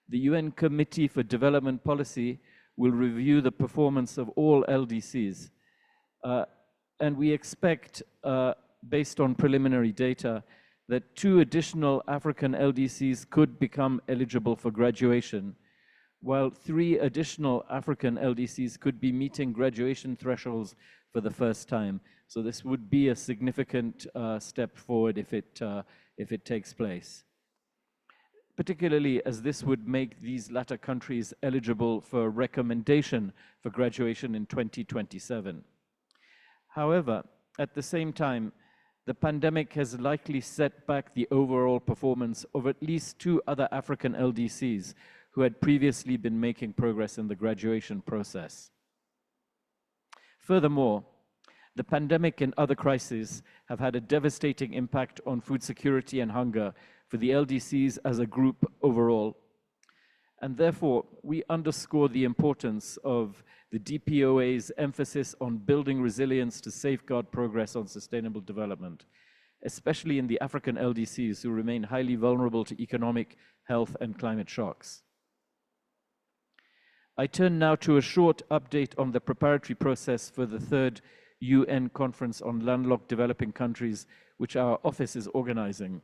the UN Committee for Development Policy will review the performance of all LDCs. And we expect, based on preliminary data, that 2 additional African LDCs could become eligible for graduation, while 3 additional African LDCs could be meeting graduation thresholds for the first time. So this would be a significant step forward if it takes place, particularly as this would make these latter countries eligible for recommendation for graduation in 2027. However, at the same time, the pandemic has likely set back the overall performance of at least 2 other African LDCs who had previously been making progress in the graduation process. Furthermore, the pandemic and other crises have had a devastating impact on food security and hunger for the LDCs as a group overall. And therefore, we underscore the importance of the DPOA's emphasis on building resilience to safeguard progress on sustainable development, especially in the African LDCs who remain highly vulnerable to economic, health, and climate shocks. I turn now to a short update on the preparatory process for the 3rd UN Conference on Landlocked Developing Countries, which our office is organizing.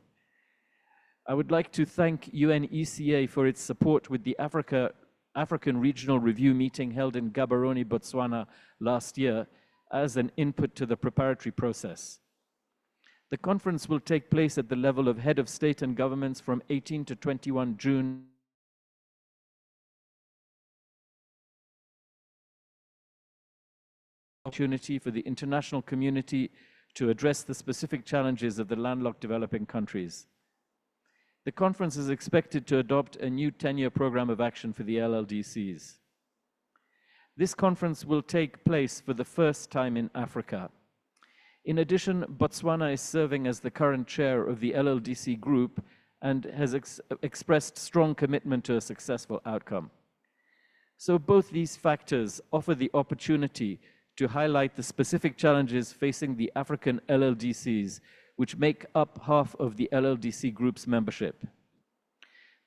I would like to thank UNECA for its support with the African Regional Review meeting held in Gaborone, Botswana last year as an input to the preparatory process. The conference will take place at the level of head of state and governments from 18 to 21 June. Opportunity for the international community to address the specific challenges of the landlocked developing countries. The conference is expected to adopt a new 10-year program of action for the LLDCs. This conference will take place for the first time in Africa. In addition, Botswana is serving as the current chair of the LLDC group and has expressed strong commitment to a successful outcome. So both these factors offer the opportunity to highlight the specific challenges facing the African LLDCs, which make up half of the LLDC group's membership.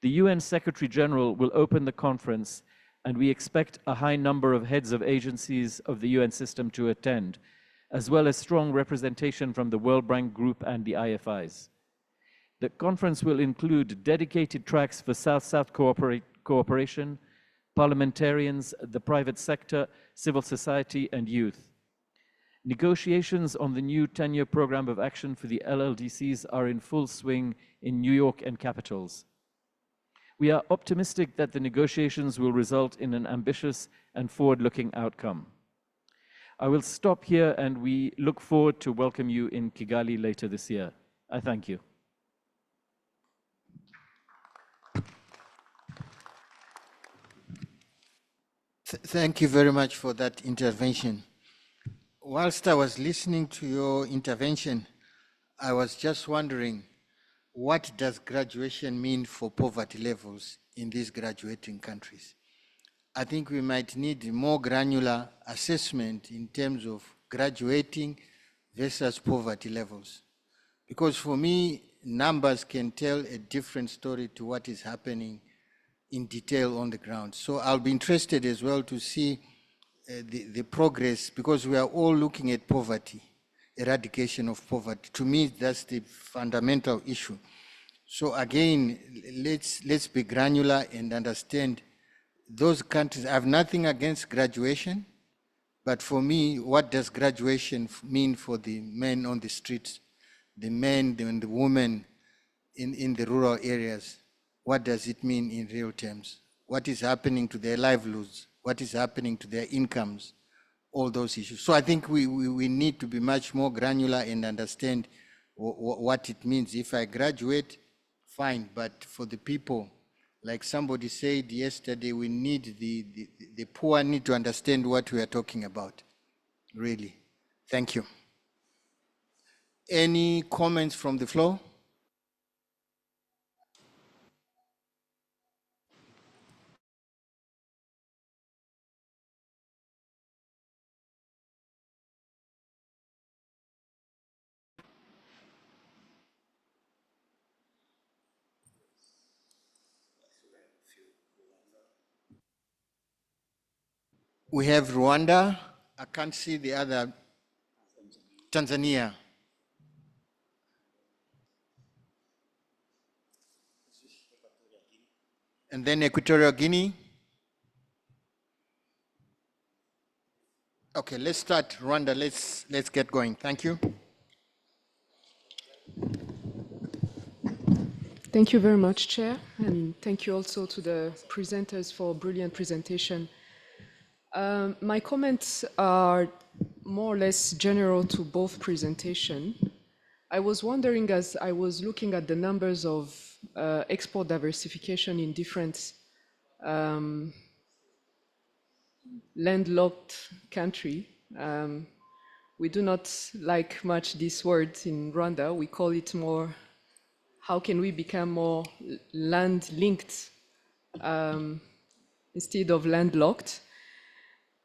The UN Secretary General will open the conference, and we expect a high number of heads of agencies of the UN system to attend, as well as strong representation from the World Bank Group and the IFIs. The conference will include dedicated tracks for South-South cooperation, parliamentarians, the private sector, civil society, and youth. Negotiations on the new 10-year program of action for the LLDCs are in full swing in New York and capitals. We are optimistic that the negotiations will result in an ambitious and forward-looking outcome. I will stop here, and we look forward to welcome you in Kigali later this year. I thank you. Thank you very much for that intervention. Whilst I was listening to your intervention, I was just wondering, what does graduation mean for poverty levels in these graduating countries? I think we might need more granular assessment in terms of graduating versus poverty levels. Because for me, numbers can tell a different story to what is happening in detail on the ground. So I'll be interested as well to see the progress, because we are all looking at poverty, eradication of poverty. To me, that's the fundamental issue. So again, let's be granular and understand those countries. I have nothing against graduation, but for me, what does graduation mean for the men on the streets, the men and the women in the rural areas? What does it mean in real terms? What is happening to their livelihoods? What is happening to their incomes? All those issues. So I think we need to be much more granular and understand what it means. If I graduate, fine, but for the people, like somebody said yesterday, we need the poor need to understand what we are talking about, really. Thank you. Any comments from the floor? We have Rwanda. I can't see the other. Tanzania. And then Equatorial Guinea. Okay, let's start Rwanda. Let's get going. Thank you. Thank you very much, Chair, and thank you also to the presenters for a brilliant presentation. My comments are more or less general to both presentations. I was wondering, as I was looking at the numbers of export diversification in different landlocked country. We do not like much this word in Rwanda. We call it more, how can we become more land-linked instead of landlocked?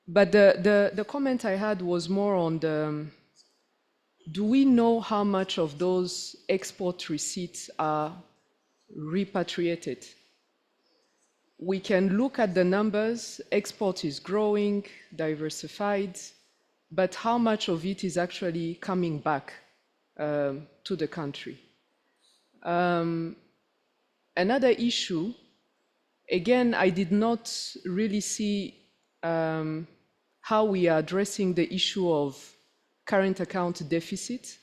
But the comment I had was more on the, do we know how much of those export receipts are repatriated? We can look at the numbers, export is growing, diversified, but how much of it is actually coming back to the country? Another issue, again, I did not really see how we are addressing the issue of current account deficit.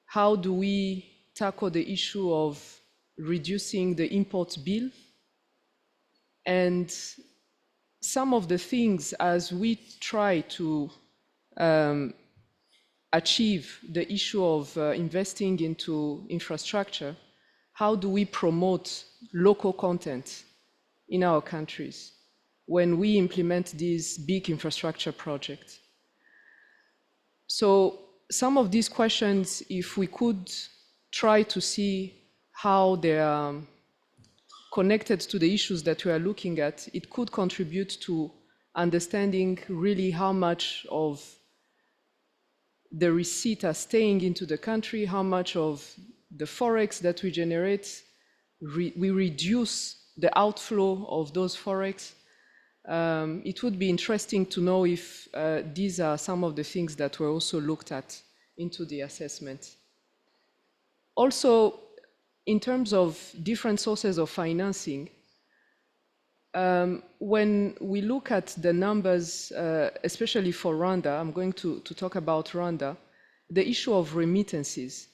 How do we tackle the issue of reducing the import bill? And some of the things, as we try to achieve the issue of investing into infrastructure, how do we promote local content in our countries when we implement these big infrastructure projects? So some of these questions, if we could try to see how they are connected to the issues that we are looking at, it could contribute to understanding really how much of the receipt are staying into the country, how much of the forex that we generate, we reduce the outflow of those forex. It would be interesting to know if these are some of the things that were also looked at into the assessment. Also, in terms of different sources of financing, when we look at the numbers, especially for Rwanda, I'm going to talk about Rwanda, the issue of remittances.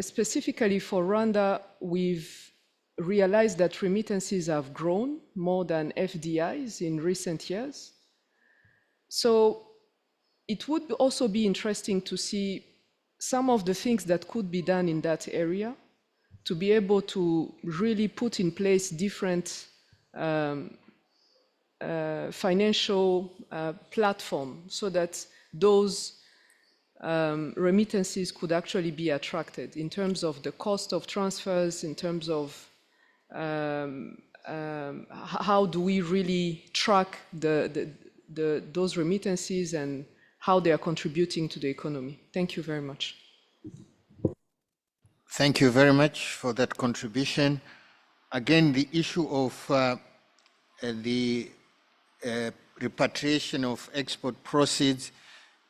Specifically for Rwanda, we've realized that remittances have grown more than FDIs in recent years. So it would also be interesting to see some of the things that could be done in that area to be able to really put in place different financial platform so that those remittances could actually be attracted in terms of the cost of transfers, in terms of how do we really track those remittances and how they are contributing to the economy. Thank you very much. Thank you very much for that contribution. Again, the issue of the repatriation of export proceeds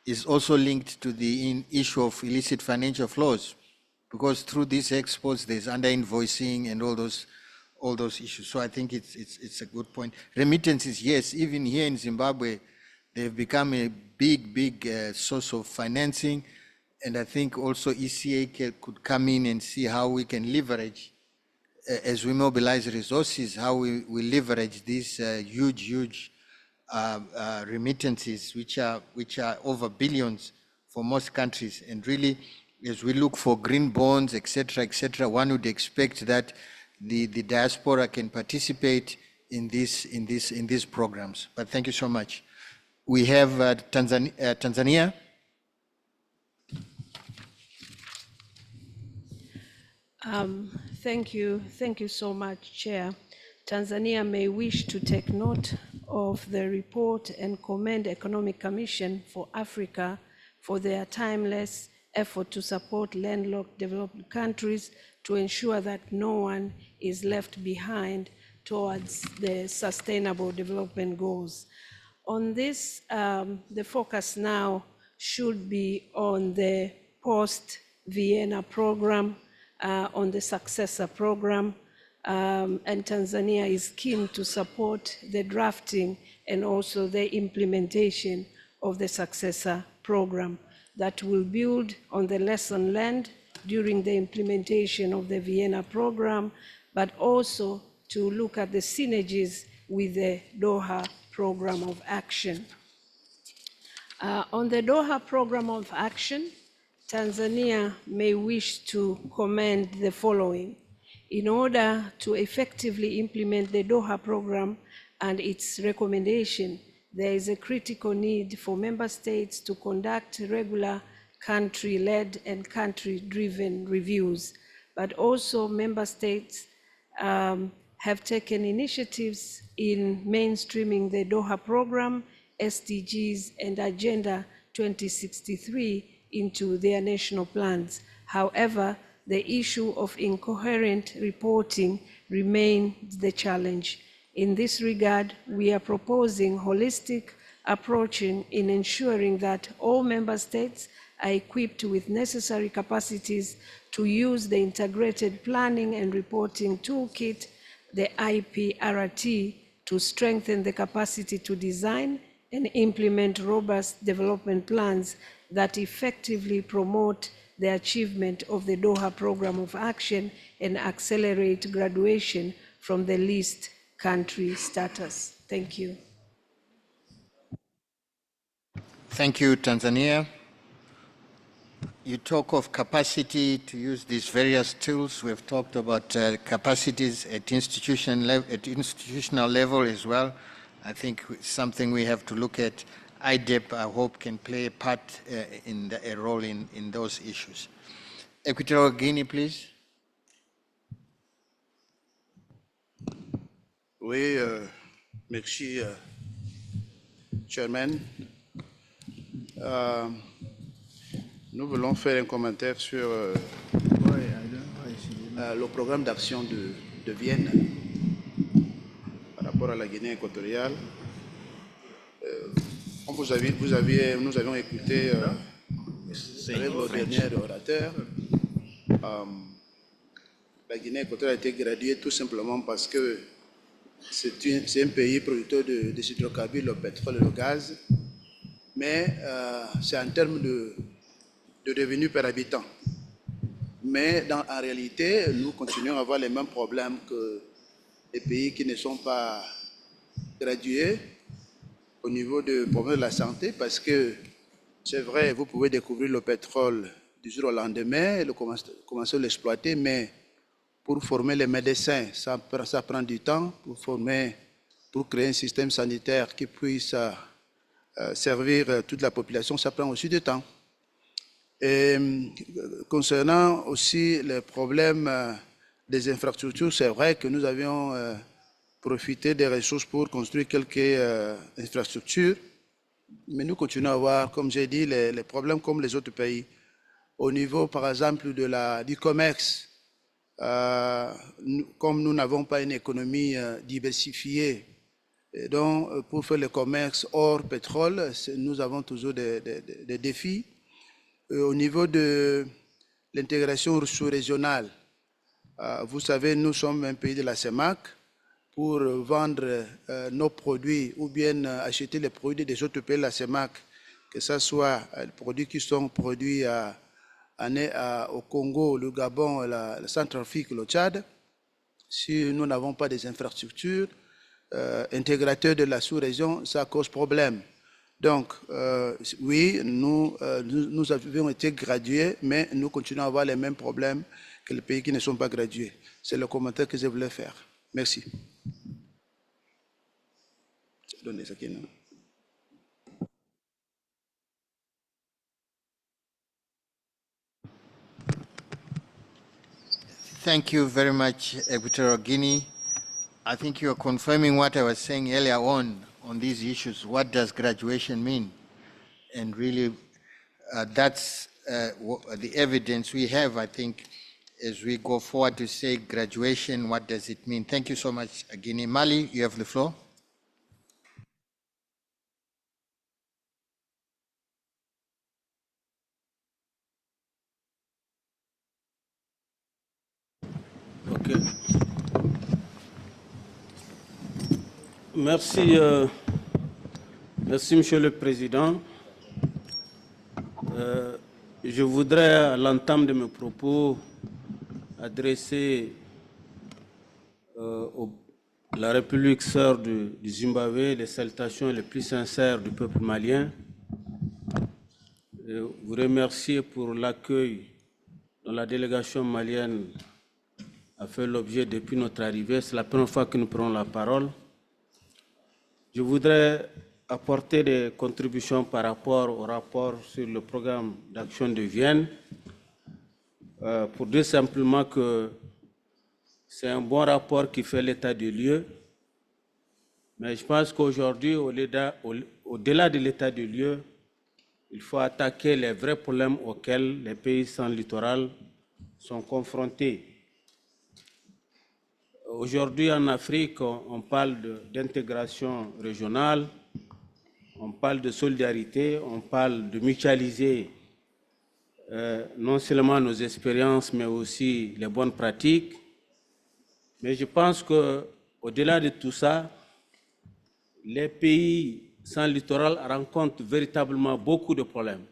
is also linked to the issue of illicit financial flows, because through these exports there's under-invoicing and all those issues. So I think it's a good point. Remittances, yes, even here in Zimbabwe, they've become a big source of financing, and I think also ECA could come in and see how we can leverage, as we mobilize resources, how we leverage these huge remittances, which are over billions for most countries. And really, as we look for green bonds, etc., one would expect that the diaspora can participate in these programs. But thank you so much. We have Tanzania. Thank you so much, Chair. Tanzania may wish to take note of the report and commend Economic Commission for Africa for their timeless effort to support landlocked developed countries to ensure that no one is left behind towards the sustainable development goals. On this, the focus now should be on the post-Vienna program, on the successor program, and Tanzania is keen to support the drafting and also the implementation of the successor program that will build on the lesson learned during the implementation of the Vienna program, but also to look at the synergies with the Doha program of action. On the Doha program of action, Tanzania may wish to commend the following. In order to effectively implement the Doha program and its recommendation, there is a critical need for member states to conduct regular country-led and country-driven reviews, but also member states have taken initiatives in mainstreaming the Doha program, SDGs, and Agenda 2063 into their national plans. However, the issue of incoherent reporting remains the challenge. In this regard, we are proposing holistic approaching in ensuring that all member states are equipped with necessary capacities to use the integrated planning and reporting toolkit, the IPRT, to strengthen the capacity to design and implement robust development plans that effectively promote the achievement of the Doha program of action and accelerate graduation from the least country status. Thank you. Thank you, Tanzania. You talk of capacity to use these various tools. We've talked about capacities at institutional level as well. I think it's something we have to look at. IDEP, I hope, can play a part a role in those issues. Equatorial Guinea, please. Oui, merci, Chairman. Nous voulons faire un commentaire sur le programme d'action de Vienne par rapport à la Guinée équatoriale. Nous avions écouté avec le dernier orateur. La Guinée équatoriale a été graduée tout simplement parce que c'est un pays producteur de hydrocarbures, le pétrole et le gaz, mais c'est en termes de revenus par habitant. Mais en réalité, nous continuons à avoir les mêmes problèmes que les pays qui ne sont pas gradués au niveau du problème de la santé, parce que c'est vrai, vous pouvez découvrir le pétrole du jour au lendemain et commencer à l'exploiter, mais pour former les médecins, ça prend du temps. Pour créer un système sanitaire qui puisse servir toute la population, ça prend aussi du temps. Et concernant aussi les problèmes des infrastructures, c'est vrai que nous avions profité des ressources pour construire quelques infrastructures, mais nous continuons à avoir, comme j'ai dit, les problèmes comme les autres pays. Au niveau, par exemple, du commerce, comme nous n'avons pas une économie diversifiée, et donc pour faire le commerce hors pétrole, nous avons toujours des défis. Au niveau de l'intégration sous-régionale, vous savez, nous sommes un pays de la CEMAC. Pour vendre nos produits ou bien acheter les produits des autres pays de la CEMAC, que ce soit les produits qui sont produits au Congo, le Gabon, la Centrafrique, le Tchad, si nous n'avons pas des infrastructures intégrateurs de la sous-région, ça cause problème. Donc, oui, nous avions été gradués, mais nous continuons à avoir les mêmes problèmes que les pays qui ne sont pas gradués. C'est le commentaire que je voulais faire. Merci. Thank you very much, Equatorial Guinea. I think you're confirming what I was saying earlier on these issues. What does graduation mean? And really, that's the evidence we have, I think, as we go forward to say graduation, what does it mean? Thank you so much, Guinea. Mali, you have the floor. Ok. Merci, merci, Monsieur le Président. Je voudrais, à l'entame de mes propos, adresser la République sœur du Zimbabwe les salutations les plus sincères du peuple malien. Vous remercier pour l'accueil dont la délégation malienne a fait l'objet depuis notre arrivée. C'est la première fois que nous prenons la parole. Je voudrais apporter des contributions par rapport au rapport sur le programme d'action de Vienne pour dire simplement que c'est un bon rapport qui fait l'état des lieux. Mais je pense qu'aujourd'hui, au-delà de l'état des lieux, il faut attaquer les vrais problèmes auxquels les pays sans littoral sont confrontés. Aujourd'hui, en Afrique, on parle d'intégration régionale, on parle de solidarité, on parle de mutualiser non seulement nos expériences, mais aussi les bonnes pratiques. Mais je pense qu'au-delà de tout ça, les pays sans littoral rencontrent véritablement beaucoup de problèmes.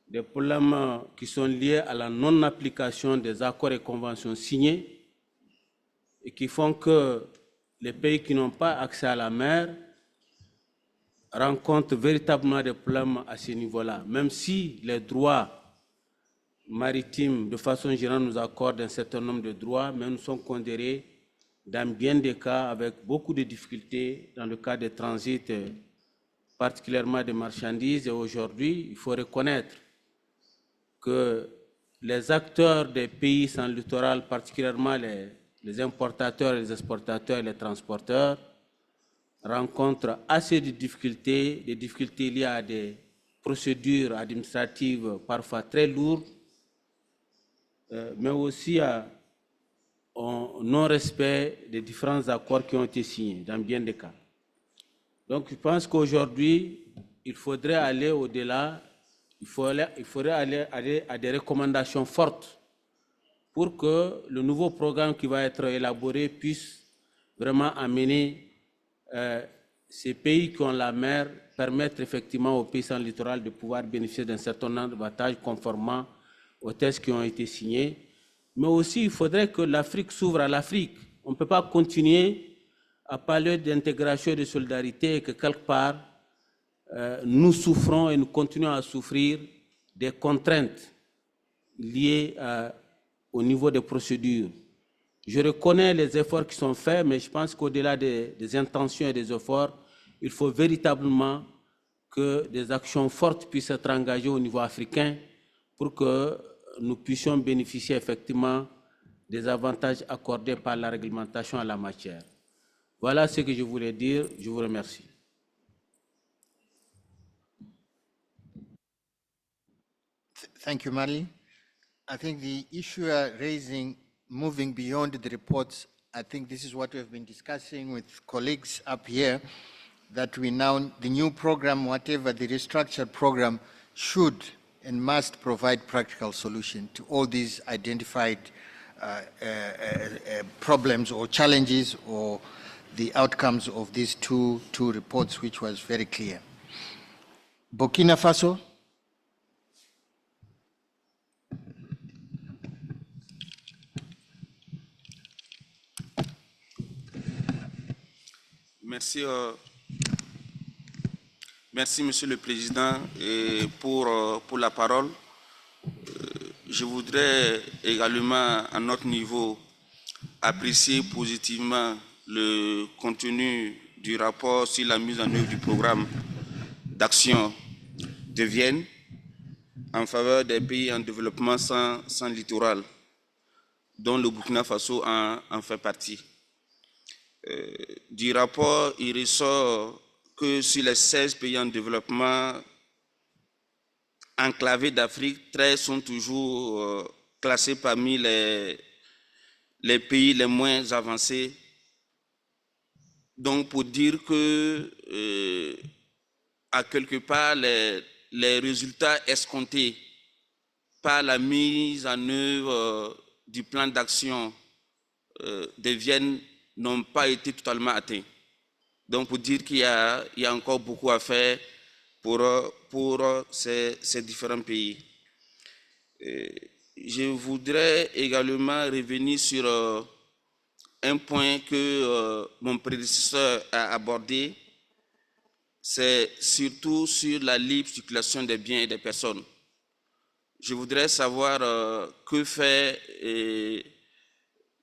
Des problèmes qui sont liés à la non-application des accords et conventions signés, et qui font que les pays qui n'ont pas accès à la mer rencontrent véritablement des problèmes à ce niveau-là. Même si les droits maritimes, de façon générale, nous accordent un certain nombre de droits, mais nous sommes condamnés dans bien des cas avec beaucoup de difficultés dans le cas des transits, particulièrement des marchandises. Et aujourd'hui, il faut reconnaître que les acteurs des pays sans littoral, particulièrement les importateurs, les exportateurs et les transporteurs, rencontrent assez de difficultés liées à des procédures administratives parfois très lourdes, mais aussi au non-respect des différents accords qui ont été signés dans bien des cas. Donc je pense qu'aujourd'hui, il faudrait aller au-delà, il faudrait aller à des recommandations fortes pour que le nouveau programme qui va être élaboré puisse vraiment amener ces pays qui ont la mer, permettre effectivement aux pays sans littoral de pouvoir bénéficier d'un certain nombre d'avantages conformément aux textes qui ont été signés. Mais aussi, il faudrait que l'Afrique s'ouvre à l'Afrique. On ne peut pas continuer à parler d'intégration et de solidarité et que quelque part, nous souffrons et nous continuons à souffrir des contraintes liées au niveau des procédures. Je reconnais les efforts qui sont faits, mais je pense qu'au-delà des intentions et des efforts, il faut véritablement que des actions fortes puissent être engagées au niveau africain pour que nous puissions bénéficier effectivement des avantages accordés par la réglementation en la matière. Voilà ce que je voulais dire. Je vous remercie. Thank you, Mali. I think the issue you are raising, moving beyond the reports, I think this is what we have been discussing with colleagues up here, that we now, the new program, whatever the restructured program, should and must provide practical solution to all these identified problems or challenges or the outcomes of these two reports, which was very clear. Burkina Faso. Merci, merci Monsieur le Président pour la parole. Je voudrais également à notre niveau apprécier positivement le contenu du rapport sur la mise en œuvre du programme d'action de Vienne en faveur des pays en développement sans littoral, dont le Burkina Faso en fait partie. Du rapport, il ressort que sur les 16 pays en développement enclavés d'Afrique, 13 sont toujours classés parmi les pays les moins avancés. Donc, pour dire que, à quelque part, les résultats escomptés par la mise en œuvre du plan d'action de Vienne n'ont pas été totalement atteints. Donc, pour dire qu'il y a encore beaucoup à faire pour ces différents pays. Je voudrais également revenir sur un point que mon prédécesseur a abordé, c'est surtout sur la libre circulation des biens et des personnes. Je voudrais savoir que fait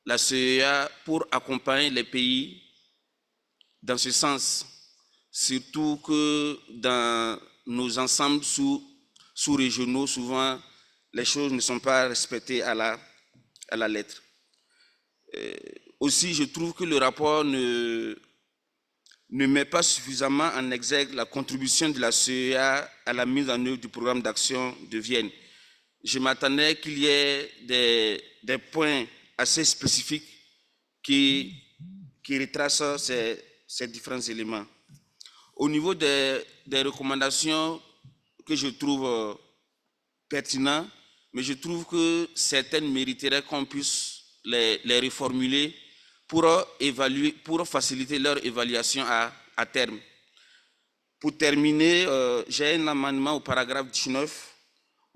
la CEA pour accompagner les pays dans ce sens, surtout que dans nos ensembles sous-régionaux, souvent, les choses ne sont pas respectées à la lettre. Aussi, je trouve que le rapport ne met pas suffisamment en exergue la contribution de la CEA à la mise en œuvre du programme d'action de Vienne. Je m'attendais qu'il y ait des points assez spécifiques qui retracent ces différents éléments. Au niveau des recommandations que je trouve pertinentes, mais je trouve que certaines mériteraient qu'on puisse les reformuler pour faciliter leur évaluation à terme. Pour terminer, j'ai un amendement au paragraphe 19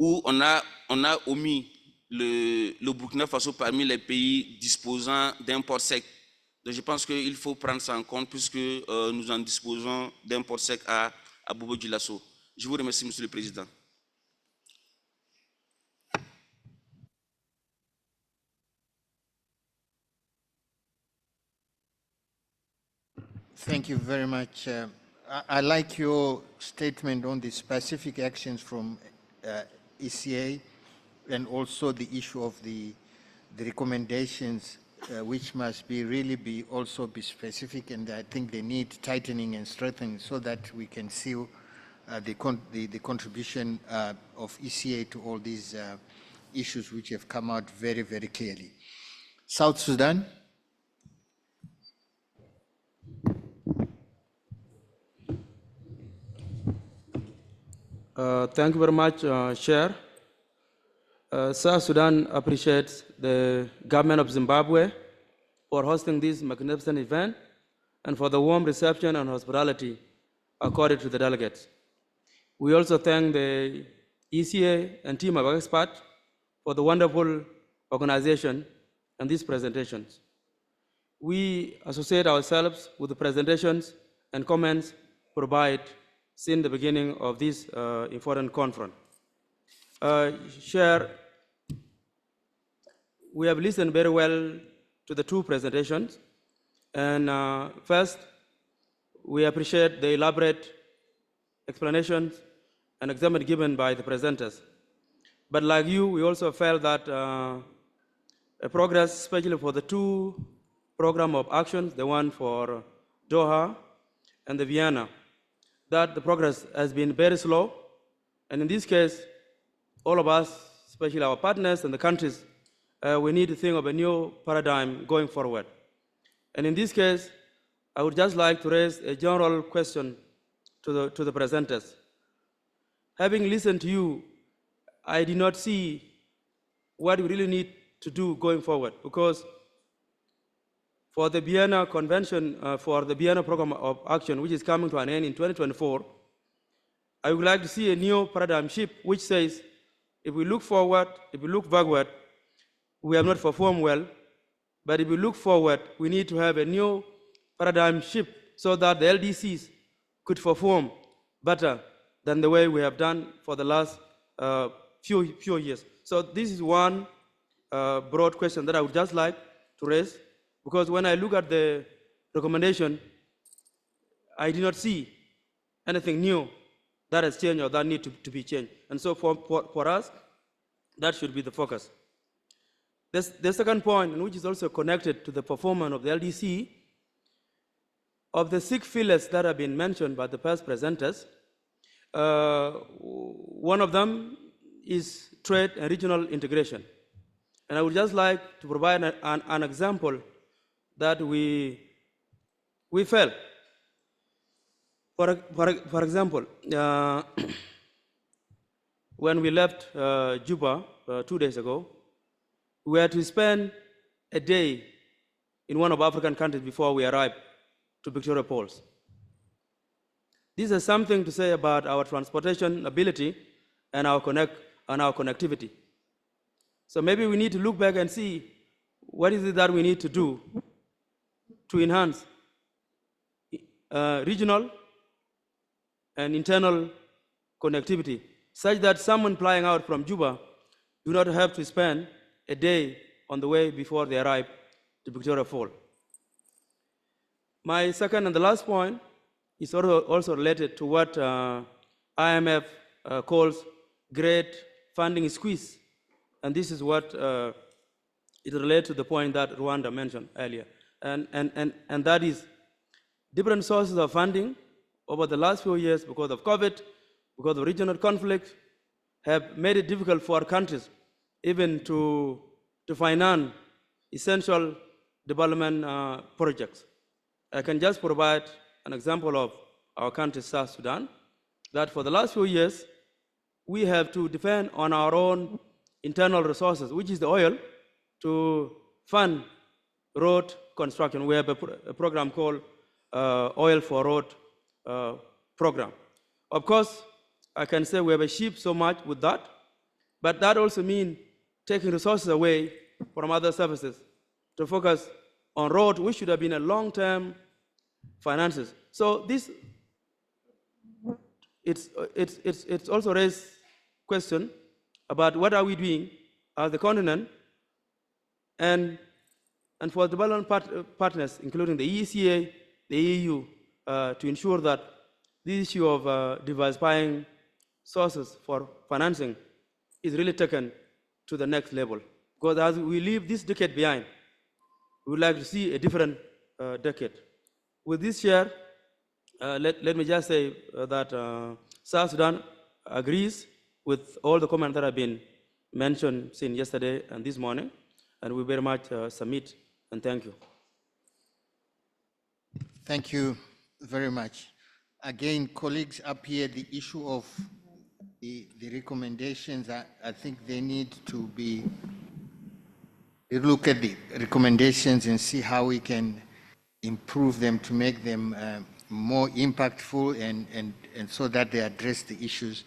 où on a omis le Burkina Faso parmi les pays disposant d'un port sec. Donc je pense qu'il faut prendre ça en compte puisque nous en disposons d'un port sec à Bobo-Dioulasso. Je vous remercie, Monsieur le Président. Thank you very much. I like your statement on the specific actions from ECA and also the issue of the recommendations which must be also be specific, and I think they need tightening and strengthening so that we can see the contribution of ECA to all these issues which have come out very, very clearly. South Sudan. Thank you very much, Chair. South Sudan appreciates the government of Zimbabwe for hosting this magnificent event and for the warm reception and hospitality accorded to the delegates. We also thank the ECA and team of experts for the wonderful organization and these presentations. We associate ourselves with the presentations and comments provided since the beginning of this important conference. Chair, we have listened very well to the two presentations. And first, we appreciate the elaborate explanations and examples given by the presenters. But like you, we also felt that a progress, especially for the two program of actions, the one for Doha and the Vienna, that the progress has been very slow. And in this case, all of us, especially our partners and the countries, we need to think of a new paradigm going forward. And in this case, I would just like to raise a general question to the presenters. Having listened to you, I did not see what we really need to do going forward, because for the Vienna Convention, for the Vienna Program of Action, which is coming to an end in 2024, I would like to see a new paradigm shift, which says, if we look forward, if we look backward, we have not performed well. But if we look forward, we need to have a new paradigm shift so that the LDCs could perform better than the way we have done for the last few years. So this is one broad question that I would just like to raise, because when I look at the recommendation, I did not see anything new that has changed or that needs to be changed. And so for us, that should be the focus. The second point, and which is also connected to the performance of the LDC, of the 6 pillars that have been mentioned by the past presenters, one of them is trade and regional integration. And I would just like to provide an example that we felt. For example, when we left Juba 2 days ago, we had to spend a day in one of African countries before we arrived to Victoria Falls. This is something to say about our transportation ability and our connectivity. So maybe we need to look back and see what is it that we need to do to enhance regional and internal connectivity, such that someone flying out from Juba do not have to spend a day on the way before they arrive to Victoria Falls. My second and the last point is also related to what IMF calls great funding squeeze. And this is what it relates to the point that Rwanda mentioned earlier. And that is different sources of funding over the last few years, because of COVID, because of regional conflict, have made it difficult for our countries even to finance essential development projects. I can just provide an example of our country, South Sudan, that for the last few years, we have to depend on our own internal resources, which is the oil, to fund road construction. We have a program called Oil for Road program. Of course, I can say we have achieved so much with that, but that also means taking resources away from other services to focus on road, which should have been a long-term finances. So this, it's also raised question about what are we doing as the continent and for development partners, including the ECA, the EU, to ensure that the issue of diversifying sources for financing is really taken to the next level. Because as we leave this decade behind, we would like to see a different decade. With this year, let me just say that South Sudan agrees with all the comments that have been mentioned since yesterday and this morning, and we very much submit and thank you. Thank you very much. Again, colleagues up here, the issue of the recommendations, I think they need to be, look at the recommendations and see how we can improve them to make them more impactful and so that they address the issues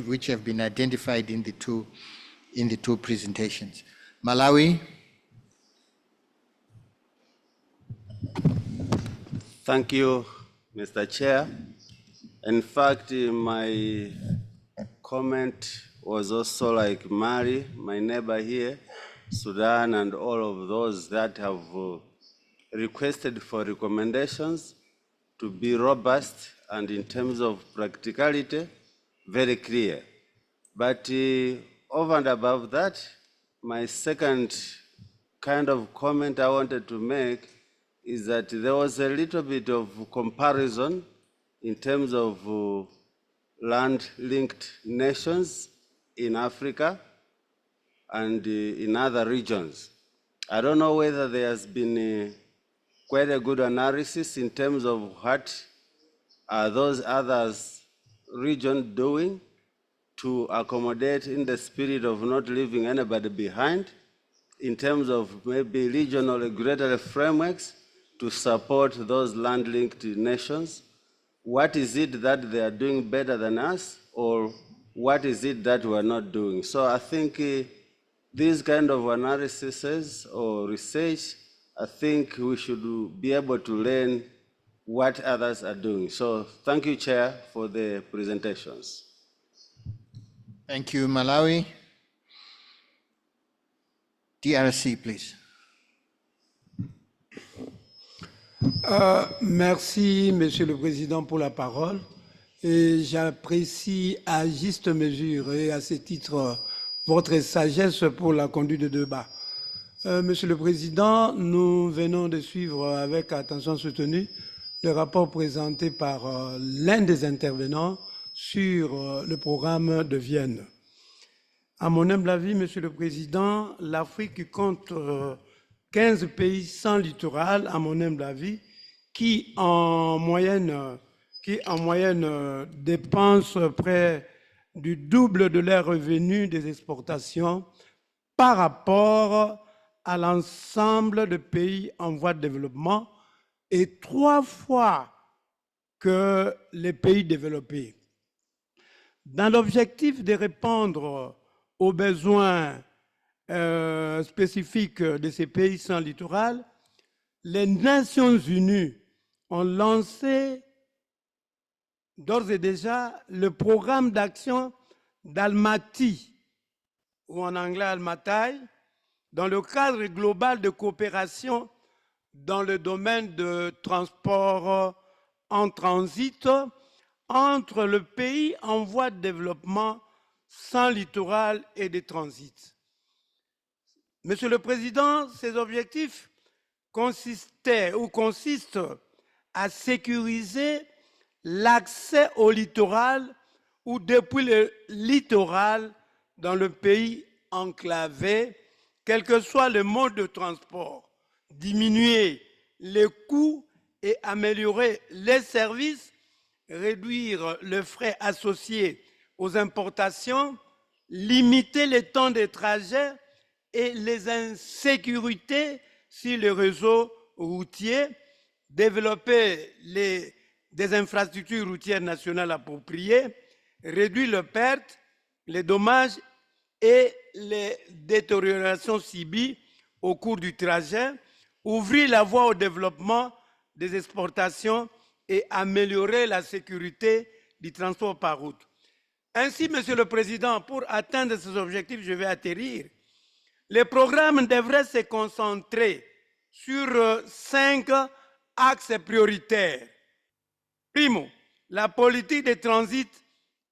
which have been identified in the two presentations. Malawi. Thank you, Mr. Chair. In fact, my comment was also like Mali, my neighbor here, Sudan, and all of those that have requested for recommendations to be robust and in terms of practicality, very clear. But over and above that, my second kind of comment I wanted to make is that there was a little bit of comparison in terms of land-linked nations in Africa and in other regions. I don't know whether there has been quite a good analysis in terms of what are those others regions doing to accommodate in the spirit of not leaving anybody behind in terms of maybe regional regulatory frameworks to support those land-linked nations. What is it that they are doing better than us, or what is it that we are not doing? So I think these kind of analyses or research, I think we should be able to learn what others are doing. So thank you, Chair, for the presentations. Thank you, Malawi. DRC, please. Merci, Monsieur le Président, pour la parole. Et j'apprécie à juste mesure et à ce titre votre sagesse pour la conduite de débat. Monsieur le Président, nous venons de suivre avec attention soutenue le rapport présenté par l'un des intervenants sur le programme de Vienne. À mon humble avis, Monsieur le Président, l'Afrique compte 15 pays sans littoral, à mon humble avis, qui en moyenne dépensent près du double de leurs revenus des exportations par rapport à l'ensemble des pays en voie de développement et 3 fois que les pays développés. Dans l'objectif de répondre aux besoins spécifiques de ces pays sans littoral, les Nations Unies ont lancé d'ores et déjà le programme d'action d'Almaty, ou en anglais Almaty, dans le cadre global de coopération dans le domaine de transport en transit entre le pays en voie de développement sans littoral et de transit. Monsieur le Président, ces objectifs consistent à sécuriser l'accès au littoral ou depuis le littoral dans le pays enclavé, quel que soit le mode de transport, diminuer les coûts et améliorer les services, réduire les frais associés aux importations, limiter les temps de trajet et les insécurités sur les réseaux routiers, développer des infrastructures routières nationales appropriées, réduire les pertes, les dommages et les détériorations subies au cours du trajet, ouvrir la voie au développement des exportations et améliorer la sécurité du transport par route. Ainsi, Monsieur le Président, pour atteindre ces objectifs, je vais atterrir. Les programmes devraient se concentrer sur 5 axes prioritaires. Primo, la politique de transit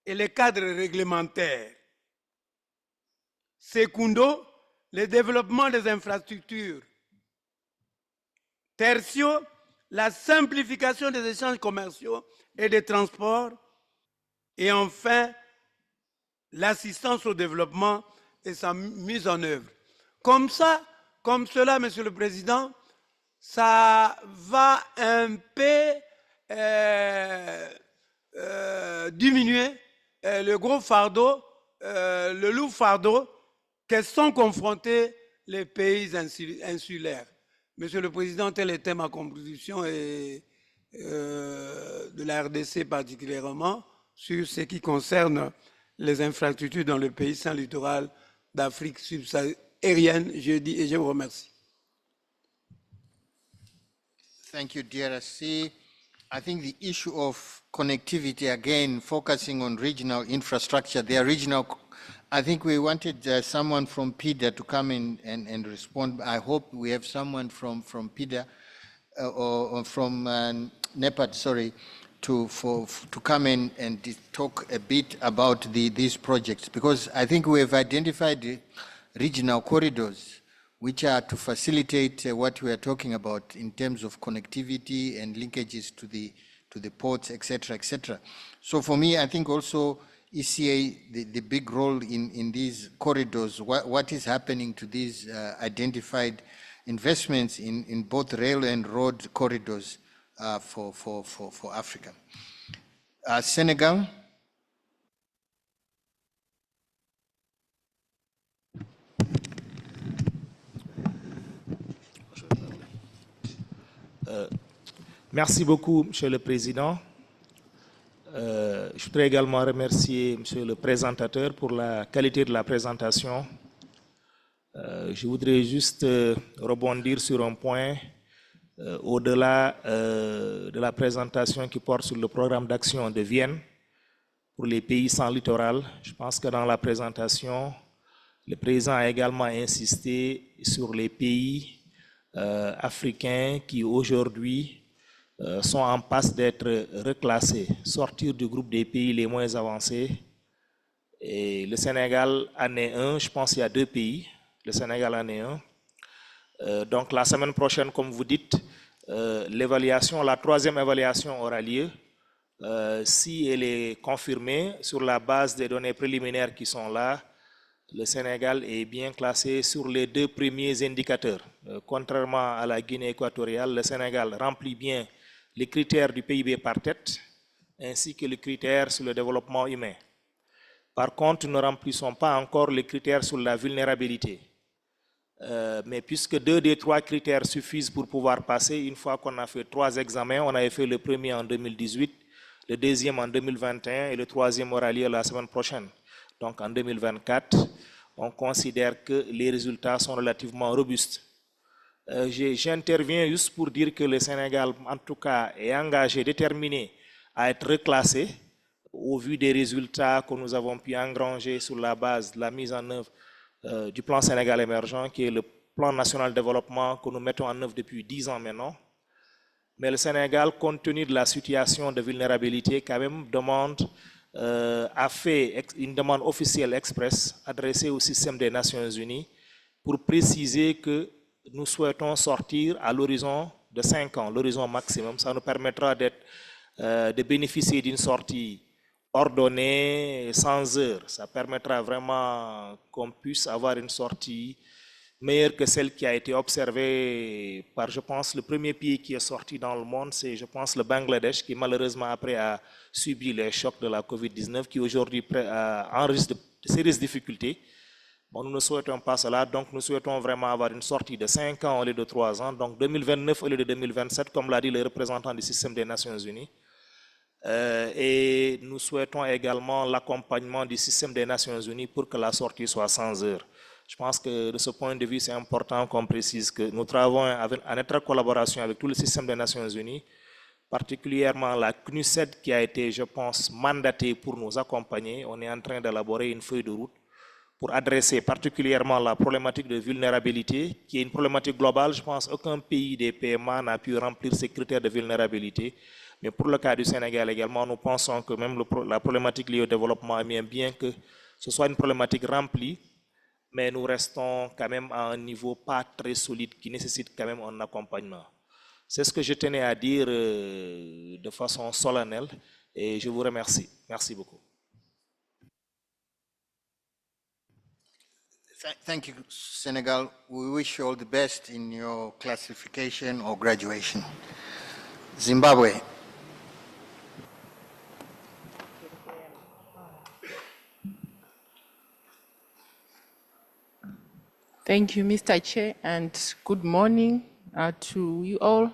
et les cadres réglementaires. Secundo, le développement des infrastructures. Tertio, la simplification des échanges commerciaux et des transports. Et enfin, l'assistance au développement et sa mise en œuvre. Comme cela, Monsieur le Président, ça va un peu diminuer le gros fardeau, le lourd fardeau que sont confrontés les pays insulaires. Monsieur le Président, telle était ma contribution et de la RDC particulièrement, sur ce qui concerne les infrastructures dans le pays sans littoral d'Afrique subsaharienne, je dis et je vous remercie. Thank you, DRC. I think the issue of connectivity, again, focusing on regional infrastructure, I think we wanted someone from PIDA to come in and respond. I hope we have someone from PIDA or from NEPAD, sorry, to come in and talk a bit about these projects, because I think we have identified the regional corridors which are to facilitate what we are talking about in terms of connectivity and linkages to the ports, et cetera. So for me, I think also ECA, the big role in these corridors, what is happening to these identified investments in both rail and road corridors for Africa. Senegal. Merci beaucoup, Monsieur le Président. Je voudrais également remercier Monsieur le présentateur pour la qualité de la présentation. Je voudrais juste rebondir sur un point au-delà de la présentation qui porte sur le programme d'action de Vienne pour les pays sans littoral. Je pense que dans la présentation, le président a également insisté sur les pays africains qui aujourd'hui sont en passe d'être reclassés, sortir du groupe des pays les moins avancés. Et le Sénégal en est un, je pense qu'il y a 2 pays, le Sénégal en est un. Donc la semaine prochaine, comme vous dites, l'évaluation, la 3e évaluation aura lieu. Si elle est confirmée sur la base des données préliminaires qui sont là, le Sénégal est bien classé sur les 2 premiers indicateurs. Contrairement à la Guinée équatoriale, le Sénégal remplit bien les critères du PIB par tête, ainsi que les critères sur le développement humain. Par contre, nous ne remplissons pas encore les critères sur la vulnérabilité. Mais puisque 2 des 3 critères suffisent pour pouvoir passer, une fois qu'on a fait 3 examens, on avait fait le premier en 2018, le deuxième en 2021 et le 3e aura lieu la semaine prochaine. Donc en 2024, on considère que les résultats sont relativement robustes. J'interviens juste pour dire que le Sénégal, en tout cas, est engagé, déterminé à être reclassé au vu des résultats que nous avons pu engranger sur la base de la mise en œuvre du plan Sénégal émergent, qui est le plan national de développement que nous mettons en œuvre depuis 10 ans maintenant. Mais le Sénégal, compte tenu de la situation de vulnérabilité, quand même a fait une demande officielle express adressée au système des Nations Unies pour préciser que nous souhaitons sortir à l'horizon de 5 ans, l'horizon maximum. Ça nous permettra de bénéficier d'une sortie ordonnée, sans heures. Ça permettra vraiment qu'on puisse avoir une sortie meilleure que celle qui a été observée par, je pense, le premier pays qui est sorti dans le monde, c'est, je pense, le Bangladesh, qui malheureusement après a subi les chocs de la COVID-19, qui aujourd'hui enregistre de sérieuses difficultés. Bon, nous ne souhaitons pas cela, donc nous souhaitons vraiment avoir une sortie de 5 ans au lieu de 3 ans, donc 2029 au lieu de 2027, comme l'a dit le représentant du système des Nations Unies. Et nous souhaitons également l'accompagnement du système des Nations Unies pour que la sortie soit sans heures. Je pense que de ce point de vue, c'est important qu'on précise que nous travaillons en étroite collaboration avec tout le système des Nations Unies, particulièrement la CNUSED qui a été, je pense, mandatée pour nous accompagner. On est en train d'élaborer une feuille de route pour adresser particulièrement la problématique de vulnérabilité, qui est une problématique globale. Je pense qu'aucun pays des PMA n'a pu remplir ces critères de vulnérabilité. Mais pour le cas du Sénégal également, nous pensons que même la problématique liée au développement, bien que ce soit une problématique remplie, mais nous restons quand même à un niveau pas très solide qui nécessite quand même un accompagnement. C'est ce que je tenais à dire de façon solennelle et je vous remercie. Merci beaucoup. Thank you, Senegal. We wish you all the best in your classification or graduation. Zimbabwe. Thank you, Mr. Chair, and good morning to you all.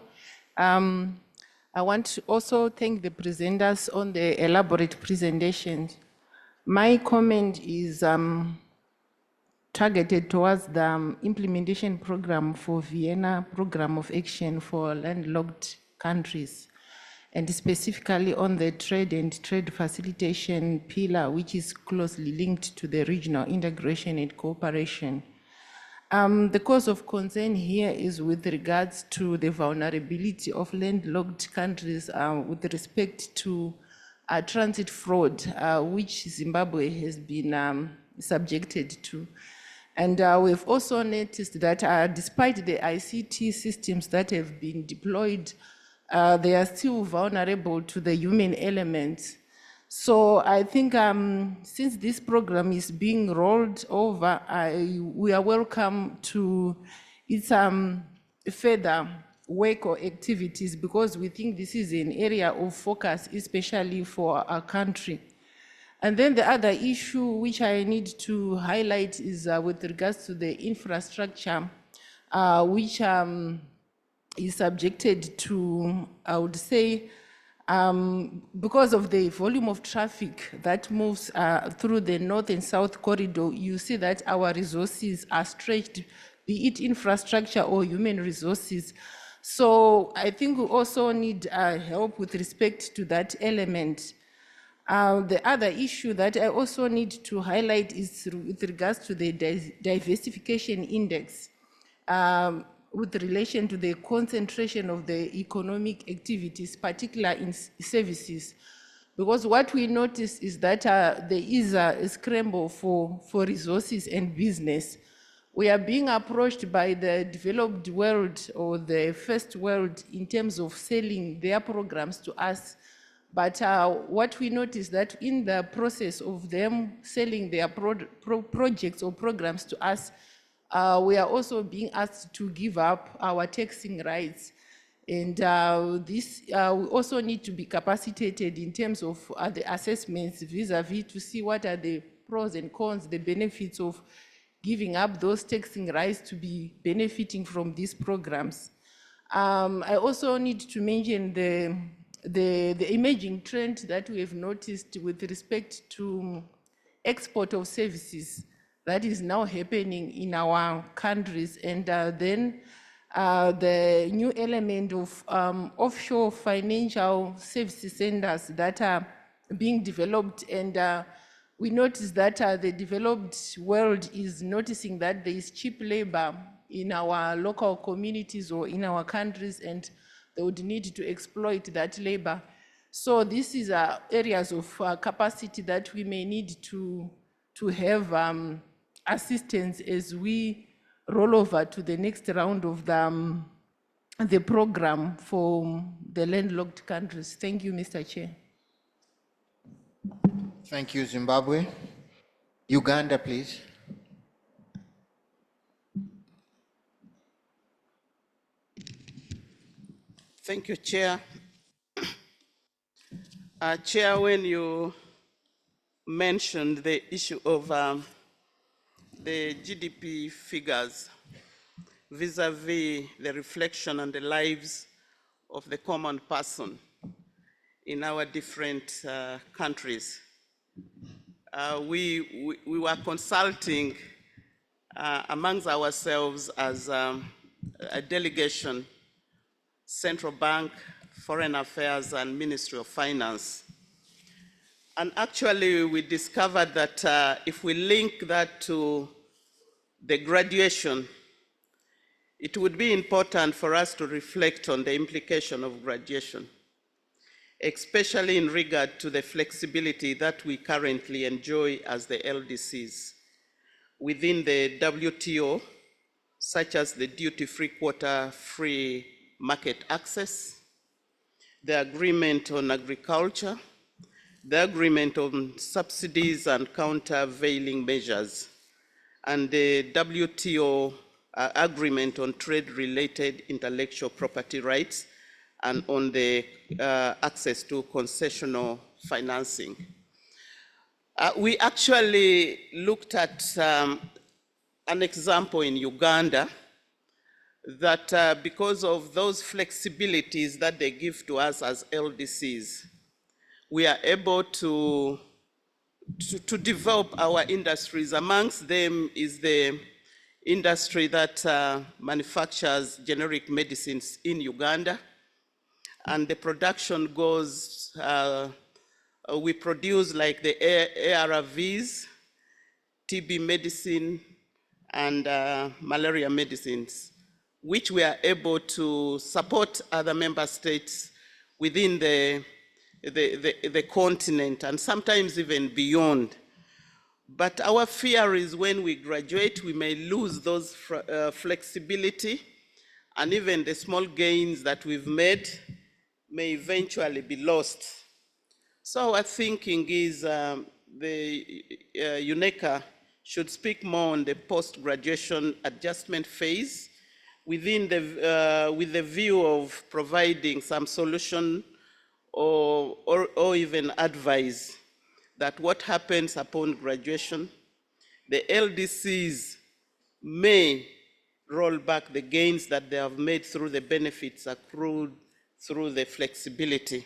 I want to also thank the presenters on the elaborate presentations. My comment is targeted towards the implementation program for Vienna Program of Action for Landlocked Countries, and specifically on the trade and trade facilitation pillar, which is closely linked to the regional integration and cooperation. The cause of concern here is with regards to the vulnerability of landlocked countries with respect to transit fraud, which Zimbabwe has been subjected to. And we've also noticed that despite the ICT systems that have been deployed, they are still vulnerable to the human elements. So I think since this program is being rolled over, we are welcome to its further work or activities, because we think this is an area of focus, especially for our country. And then the other issue which I need to highlight is with regards to the infrastructure, which is subjected to, I would say, because of the volume of traffic that moves through the north and south corridor, you see that our resources are stretched, be it infrastructure or human resources. So I think we also need help with respect to that element. The other issue that I also need to highlight is with regards to the diversification index. With relation to the concentration of the economic activities, particularly in services. Because what we notice is that there is a scramble for resources and business. We are being approached by the developed world or the first world in terms of selling their programs to us. But what we notice that in the process of them selling their projects or programs to us, we are also being asked to give up our taxing rights. And this we also need to be capacitated in terms of the assessments vis-a-vis to see what are the pros and cons, the benefits of giving up those taxing rights to be benefiting from these programs. I also need to mention the emerging trend that we have noticed with respect to export of services that is now happening in our countries, and then the new element of offshore financial services centers that are being developed. And we notice that the developed world is noticing that there is cheap labor in our local communities or in our countries, and they would need to exploit that labor. So this is areas of capacity that we may need to have assistance as we roll over to the next round of the program for the landlocked countries. Thank you, Mr. Chair. Thank you, Zimbabwe. Uganda, please. Thank you, Chair. Chair, when you mentioned the issue of the GDP figures vis-a-vis the reflection on the lives of the common person in our different countries, we were consulting amongst ourselves as a delegation, Central Bank, Foreign Affairs, and Ministry of Finance. And actually, we discovered that if we link that to the graduation, it would be important for us to reflect on the implication of graduation, especially in regard to the flexibility that we currently enjoy as the LDCs within the WTO, such as the duty-free quota-free market access, the agreement on agriculture, the agreement on subsidies and countervailing measures, and the WTO agreement on trade-related intellectual property rights, and on the access to concessional financing. We actually looked at an example in Uganda that because of those flexibilities that they give to us as LDCs, we are able to develop our industries. Amongst them is the industry that manufactures generic medicines in Uganda. And the production goes, we produce like the ARVs, TB medicine, and malaria medicines, which we are able to support other member states within the continent and sometimes even beyond. But our fear is when we graduate, we may lose those flexibility, and even the small gains that we've made may eventually be lost. So our thinking is the UNECA should speak more on the post-graduation adjustment phase with the view of providing some solution or even advice that what happens upon graduation, the LDCs may roll back the gains that they have made through the benefits accrued through the flexibility.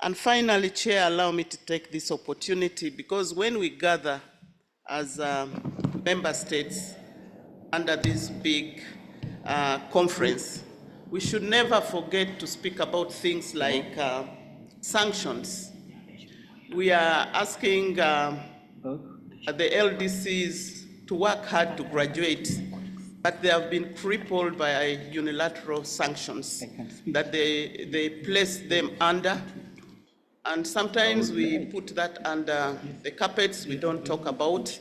And finally, Chair, allow me to take this opportunity, because when we gather as member states under this big conference, we should never forget to speak about things like sanctions. We are asking the LDCs to work hard to graduate, but they have been crippled by unilateral sanctions that they place them under. And sometimes we put that under the carpets, we don't talk about.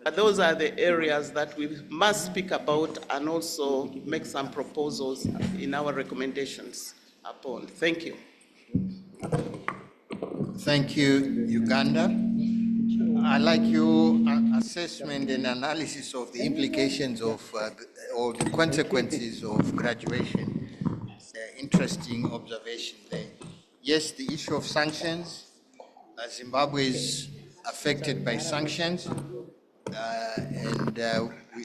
But those are the areas that we must speak about and also make some proposals in our recommendations upon. Thank you. Thank you, Uganda. I like your assessment and analysis of the implications of or the consequences of graduation. Interesting observation there. Yes, the issue of sanctions. Zimbabwe is affected by sanctions, and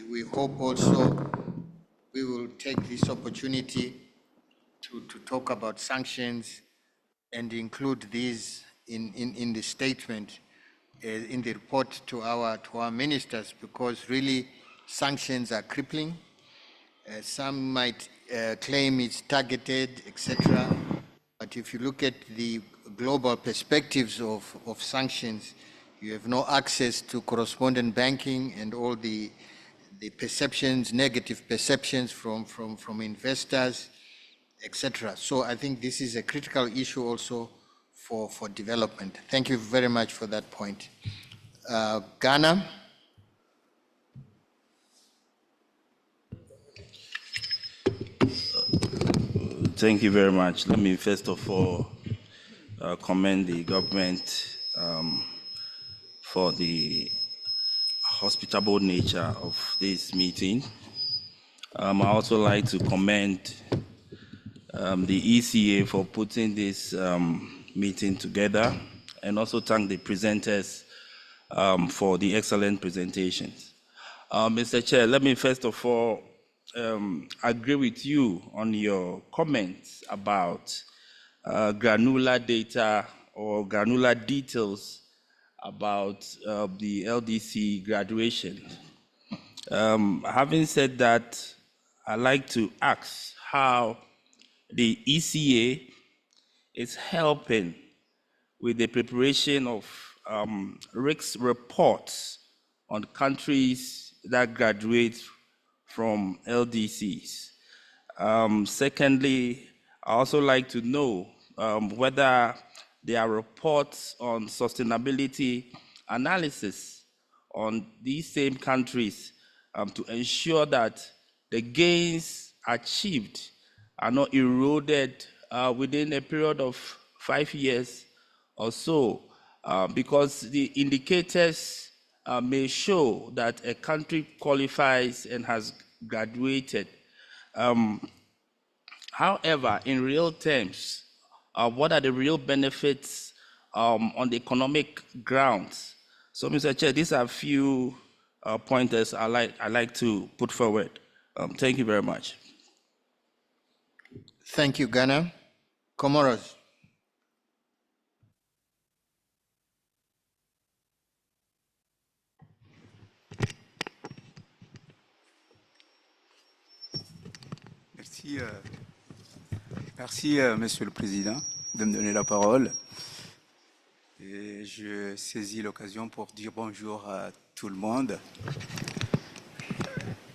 we hope also we will take this opportunity to talk about sanctions and include these in the statement, in the report to our ministers, because really sanctions are crippling. Some might claim it's targeted, etc. But if you look at the global perspectives of sanctions, you have no access to correspondent banking and all the perceptions, negative perceptions from investors, etc. So I think this is a critical issue also for development. Thank you very much for that point. Ghana. Thank you very much. Let me first of all commend the government for the hospitable nature of this meeting. I also like to commend the ECA for putting this meeting together, and also thank the presenters for the excellent presentations. Mr. Chair, let me first of all agree with you on your comments about granular data or granular details about the LDC graduation. Having said that, I'd like to ask how the ECA is helping with the preparation of risk reports on countries that graduate from LDCs. Secondly, I also like to know whether there are reports on sustainability analysis on these same countries to ensure that the gains achieved are not eroded within a period of 5 years or so, because the indicators may show that a country qualifies and has graduated. However, in real terms, what are the real benefits on the economic grounds? So, Mr. Chair, these are a few pointers I like to put forward. Thank you very much. Thank you, Ghana. Comoros. Merci, merci Monsieur le Président, de me donner la parole. Et je saisis l'occasion pour dire bonjour à tout le monde.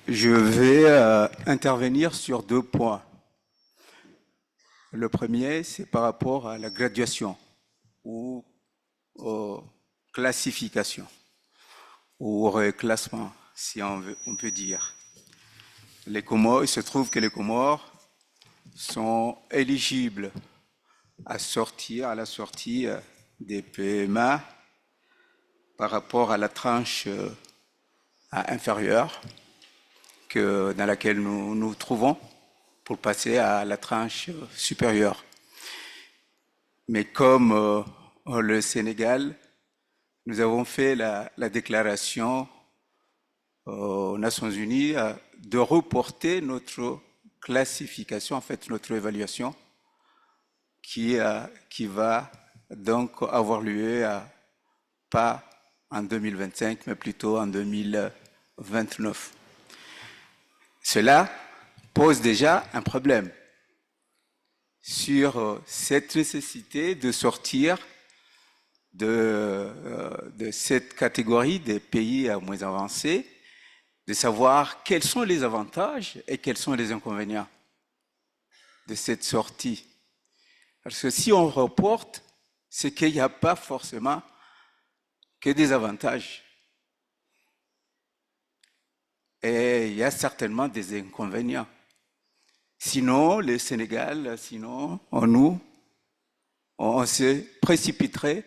Je vais intervenir sur 2 points. Le premier, c'est par rapport à la graduation ou aux classifications ou au reclassement, si on peut dire. Les Comores, il se trouve que les Comores sont éligibles à la sortie des PMA par rapport à la tranche inférieure dans laquelle nous nous trouvons pour passer à la tranche supérieure. Mais comme le Sénégal, nous avons fait la déclaration aux Nations Unies de reporter notre classification, en fait notre évaluation, qui va donc avoir lieu pas en 2025, mais plutôt en 2029. Cela pose déjà un problème sur cette nécessité de sortir de cette catégorie des pays moins avancés, de savoir quels sont les avantages et quels sont les inconvénients de cette sortie. Parce que si on reporte, c'est qu'il n'y a pas forcément que des avantages. Et il y a certainement des inconvénients. Sinon, le Sénégal, on se précipiterait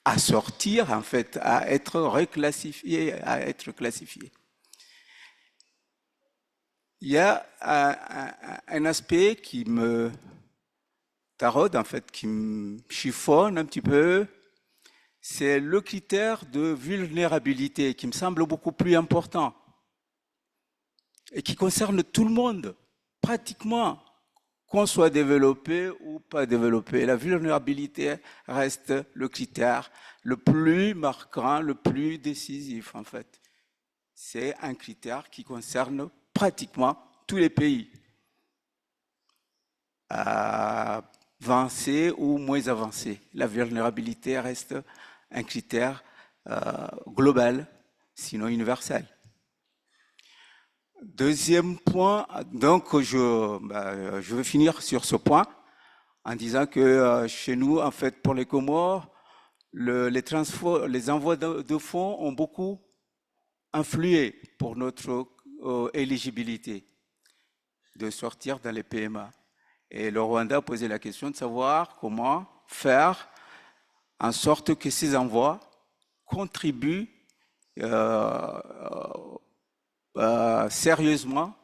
à sortir, en fait, à être reclassifié, à être classifié. Il y a un aspect qui me taraude, en fait, qui me chiffonne un petit peu, c'est le critère de vulnérabilité qui me semble beaucoup plus important et qui concerne tout le monde, pratiquement, qu'on soit développé ou pas développé. La vulnérabilité reste le critère le plus marquant, le plus décisif, en fait. C'est un critère qui concerne pratiquement tous les pays, avancés ou moins avancés. La vulnérabilité reste un critère global, sinon universel. Deuxième point, donc je vais finir sur ce point en disant que chez nous, en fait, pour les Comores, les envois de fonds ont beaucoup influé pour notre éligibilité de sortir dans les PMA. Et le Rwanda a posé la question de savoir comment faire en sorte que ces envois contribuent sérieusement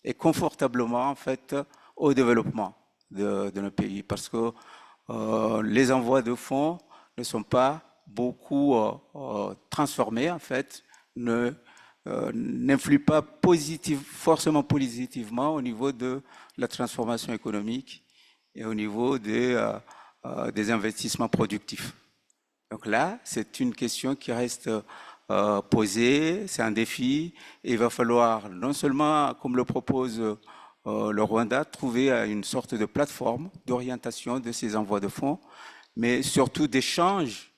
et confortablement, en fait, au développement de nos pays. Parce que les envois de fonds ne sont pas beaucoup transformés, en fait, n'influent pas forcément positivement au niveau de la transformation économique et au niveau des investissements productifs. Donc là, c'est une question qui reste posée, c'est un défi, et il va falloir non seulement, comme le propose le Rwanda, trouver une sorte de plateforme d'orientation de ces envois de fonds, mais surtout d'échange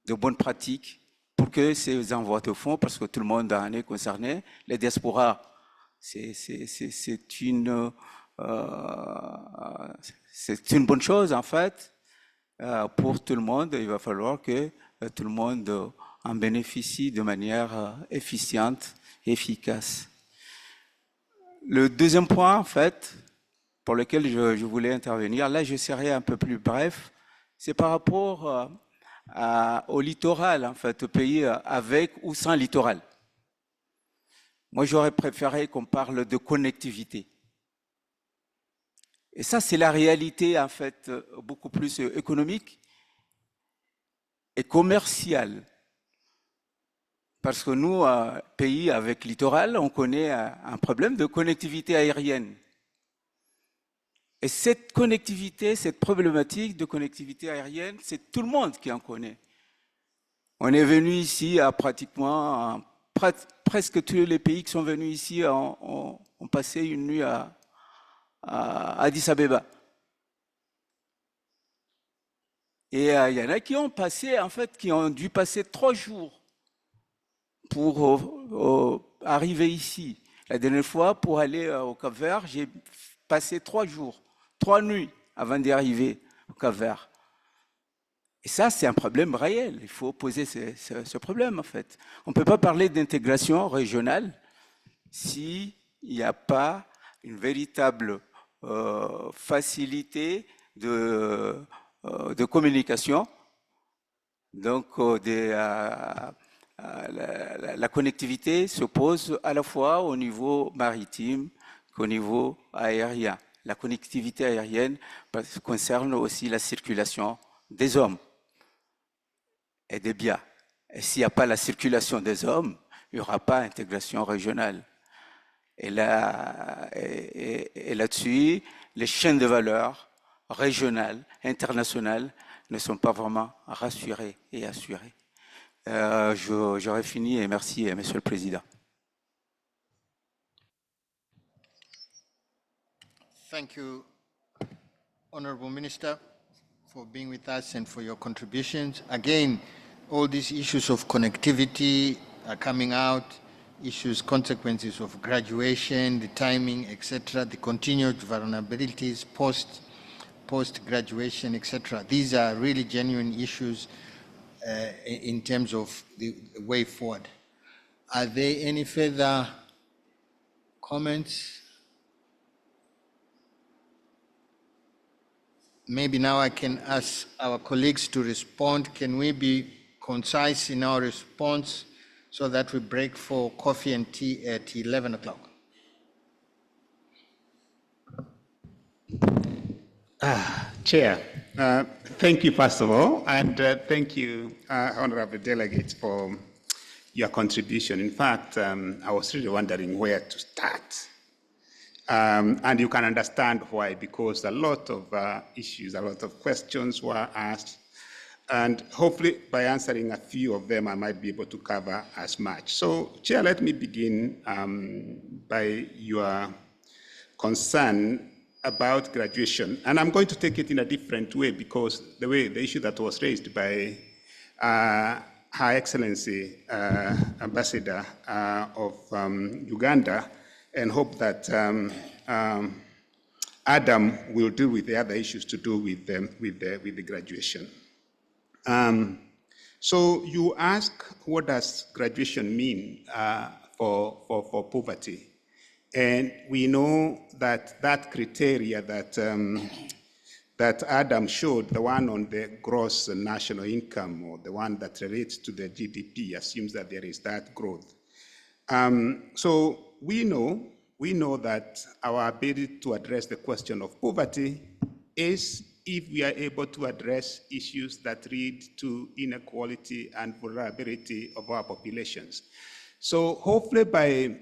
de bonnes pratiques pour que ces envois de fonds, parce que tout le monde en est concerné, les diasporas, c'est une bonne chose en fait pour tout le monde. Il va falloir que tout le monde en bénéficie de manière efficiente et efficace. Le deuxième point, en fait, pour lequel je voulais intervenir, là je serai un peu plus bref, c'est par rapport au littoral, en fait, au pays avec ou sans littoral. Moi, j'aurais préféré qu'on parle de connectivité. Et ça, c'est la réalité, en fait, beaucoup plus économique et commerciale. Parce que nous, pays avec littoral, on connaît un problème de connectivité aérienne. Et cette connectivité, cette problématique de connectivité aérienne, c'est tout le monde qui en connaît. On est venu ici à pratiquement, presque tous les pays qui sont venus ici ont passé une nuit à Addis Abeba. Et il y en a qui ont passé, en fait, qui ont dû passer 3 jours pour arriver ici. La dernière fois, pour aller au Cap-Vert, j'ai passé 3 jours, 3 nuits avant d'y arriver au Cap-Vert. Et ça, c'est un problème réel. Il faut poser ce problème, en fait. On ne peut pas parler d'intégration régionale s'il n'y a pas une véritable facilité de communication. Donc, la connectivité se pose à la fois au niveau maritime qu'au niveau aérien. La connectivité aérienne concerne aussi la circulation des hommes et des biens. Et s'il n'y a pas la circulation des hommes, il n'y aura pas d'intégration régionale. Et là-dessus, les chaînes de valeur régionales, internationales, ne sont pas vraiment rassurées et assurées. J'aurais fini et merci, Monsieur le Président. Thank you, Honorable Minister, for being with us and for your contributions. Again, all these issues of connectivity are coming out, issues, consequences of graduation, the timing, etc., the continued vulnerabilities post-graduation, etc. These are really genuine issues in terms of the way forward. Are there any further comments? Maybe now I can ask our colleagues to respond. Can we be concise in our response so that we break for coffee and tea at 11 o'clock? Chair, thank you, first of all, and thank you, honorable delegates, for your contribution. In fact, I was really wondering where to start. And you can understand why, because a lot of issues, a lot of questions were asked, and hopefully by answering a few of them, I might be able to cover as much. So, Chair, let me begin by your concern about graduation. And I'm going to take it in a different way, because the issue that was raised by Her Excellency Ambassador of Uganda, and hope that Adam will deal with the other issues to do with the graduation. So you ask, what does graduation mean for poverty? And we know that that criteria that Adam showed, the one on the gross national income, or the one that relates to the GDP, assumes that there is that growth. So we know that our ability to address the question of poverty is if we are able to address issues that lead to inequality and vulnerability of our populations. So hopefully by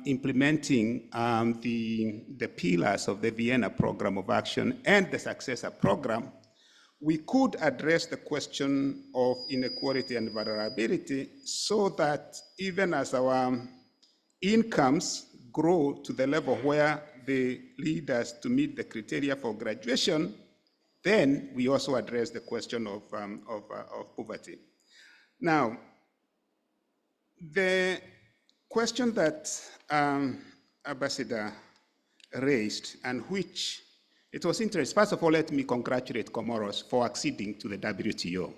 implementing the pillars of the Vienna Program of Action and the successor program, we could address the question of inequality and vulnerability so that even as our incomes grow to the level where they lead us to meet the criteria for graduation, then we also address the question of poverty. Now, the question that Ambassador raised, and which it was interesting. First of all, let me congratulate Comoros for acceding to the WTO.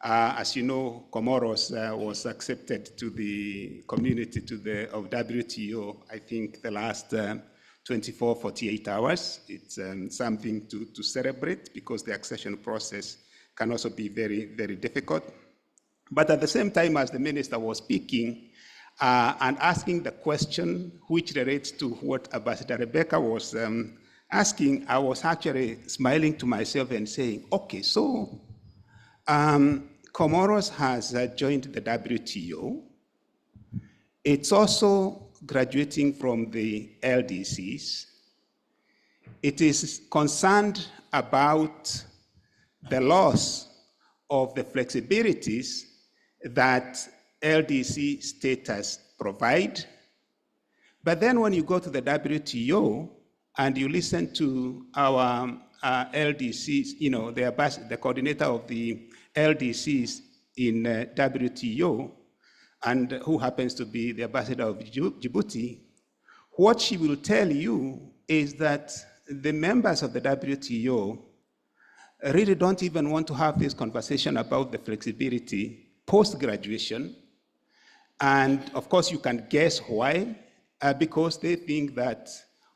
As you know, Comoros was accepted to the community of WTO, I think, the last 24, 48 hours. It's something to celebrate, because the accession process can also be very, very difficult. But at the same time as the minister was speaking and asking the question which relates to what Ambassador Rebecca was asking, I was actually smiling to myself and saying, okay, so Comoros has joined the WTO. It's also graduating from the LDCs. It is concerned about the loss of the flexibilities that LDC status provide. But then when you go to the WTO and you listen to our LDCs, you know, the coordinator of the LDCs in WTO, and who happens to be the ambassador of Djibouti, what she will tell you is that the members of the WTO really don't even want to have this conversation about the flexibility post-graduation. And of course, you can guess why, because they think that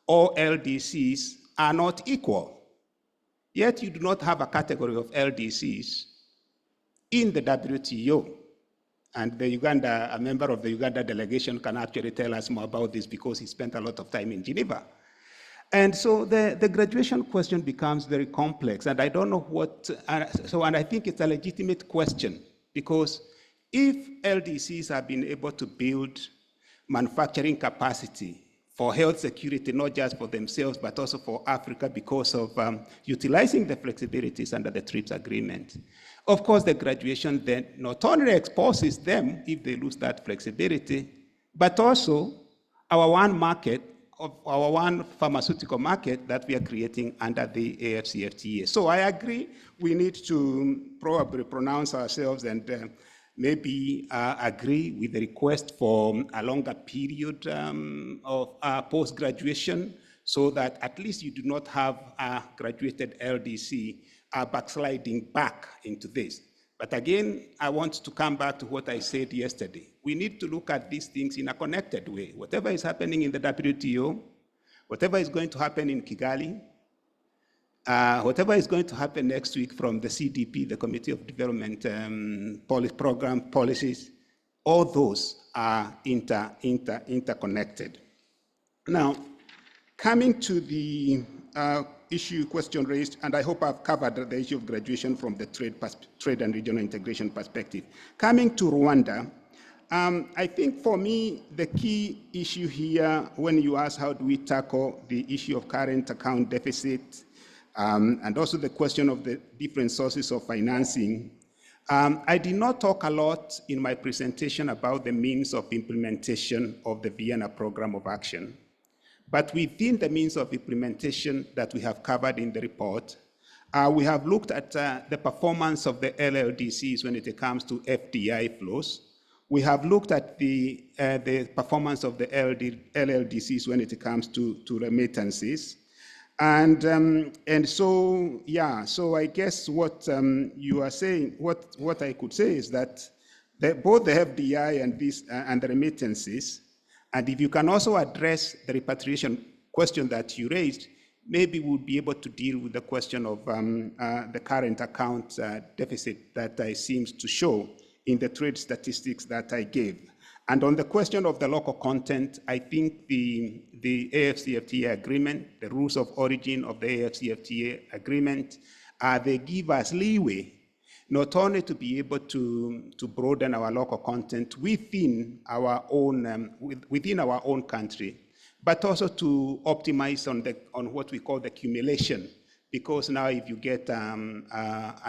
all LDCs are not equal. Yet you do not have a category of LDCs in the WTO. And a member of the Uganda delegation can actually tell us more about this because he spent a lot of time in Geneva. And so the graduation question becomes very complex, and I don't know what, and I think it's a legitimate question, because if LDCs have been able to build manufacturing capacity for health security, not just for themselves, but also for Africa because of utilizing the flexibilities under the TRIPS agreement, of course, the graduation then not only exposes them if they lose that flexibility, but also our one market, our one pharmaceutical market that we are creating under the AFCFTA. So I agree we need to probably pronounce ourselves and maybe agree with the request for a longer period of post-graduation so that at least you do not have a graduated LDC backsliding back into this. But again, I want to come back to what I said yesterday. We need to look at these things in a connected way. Whatever is happening in the WTO, whatever is going to happen in Kigali, whatever is going to happen next week from the CDP, the Committee of Development Program Policies, all those are interconnected. Now, coming to the question raised, and I hope I've covered the issue of graduation from the trade and regional integration perspective. Coming to Rwanda, I think for me, the key issue here, when you ask how do we tackle the issue of current account deficit, and also the question of the different sources of financing, I did not talk a lot in my presentation about the means of implementation of the Vienna Program of Action. But within the means of implementation that we have covered in the report, we have looked at the performance of the LLDCs when it comes to FDI flows. We have looked at the performance of the LLDCs when it comes to remittances. And so, yeah, so I guess what you are saying, what I could say is that both the FDI and the remittances, and if you can also address the repatriation question that you raised, maybe we'll be able to deal with the question of the current account deficit that seems to show in the trade statistics that I gave. And on the question of the local content, I think the AFCFTA agreement, the rules of origin of the AFCFTA agreement, they give us leeway not only to be able to broaden our local content within our own country, but also to optimize on what we call the accumulation. Because now if you get an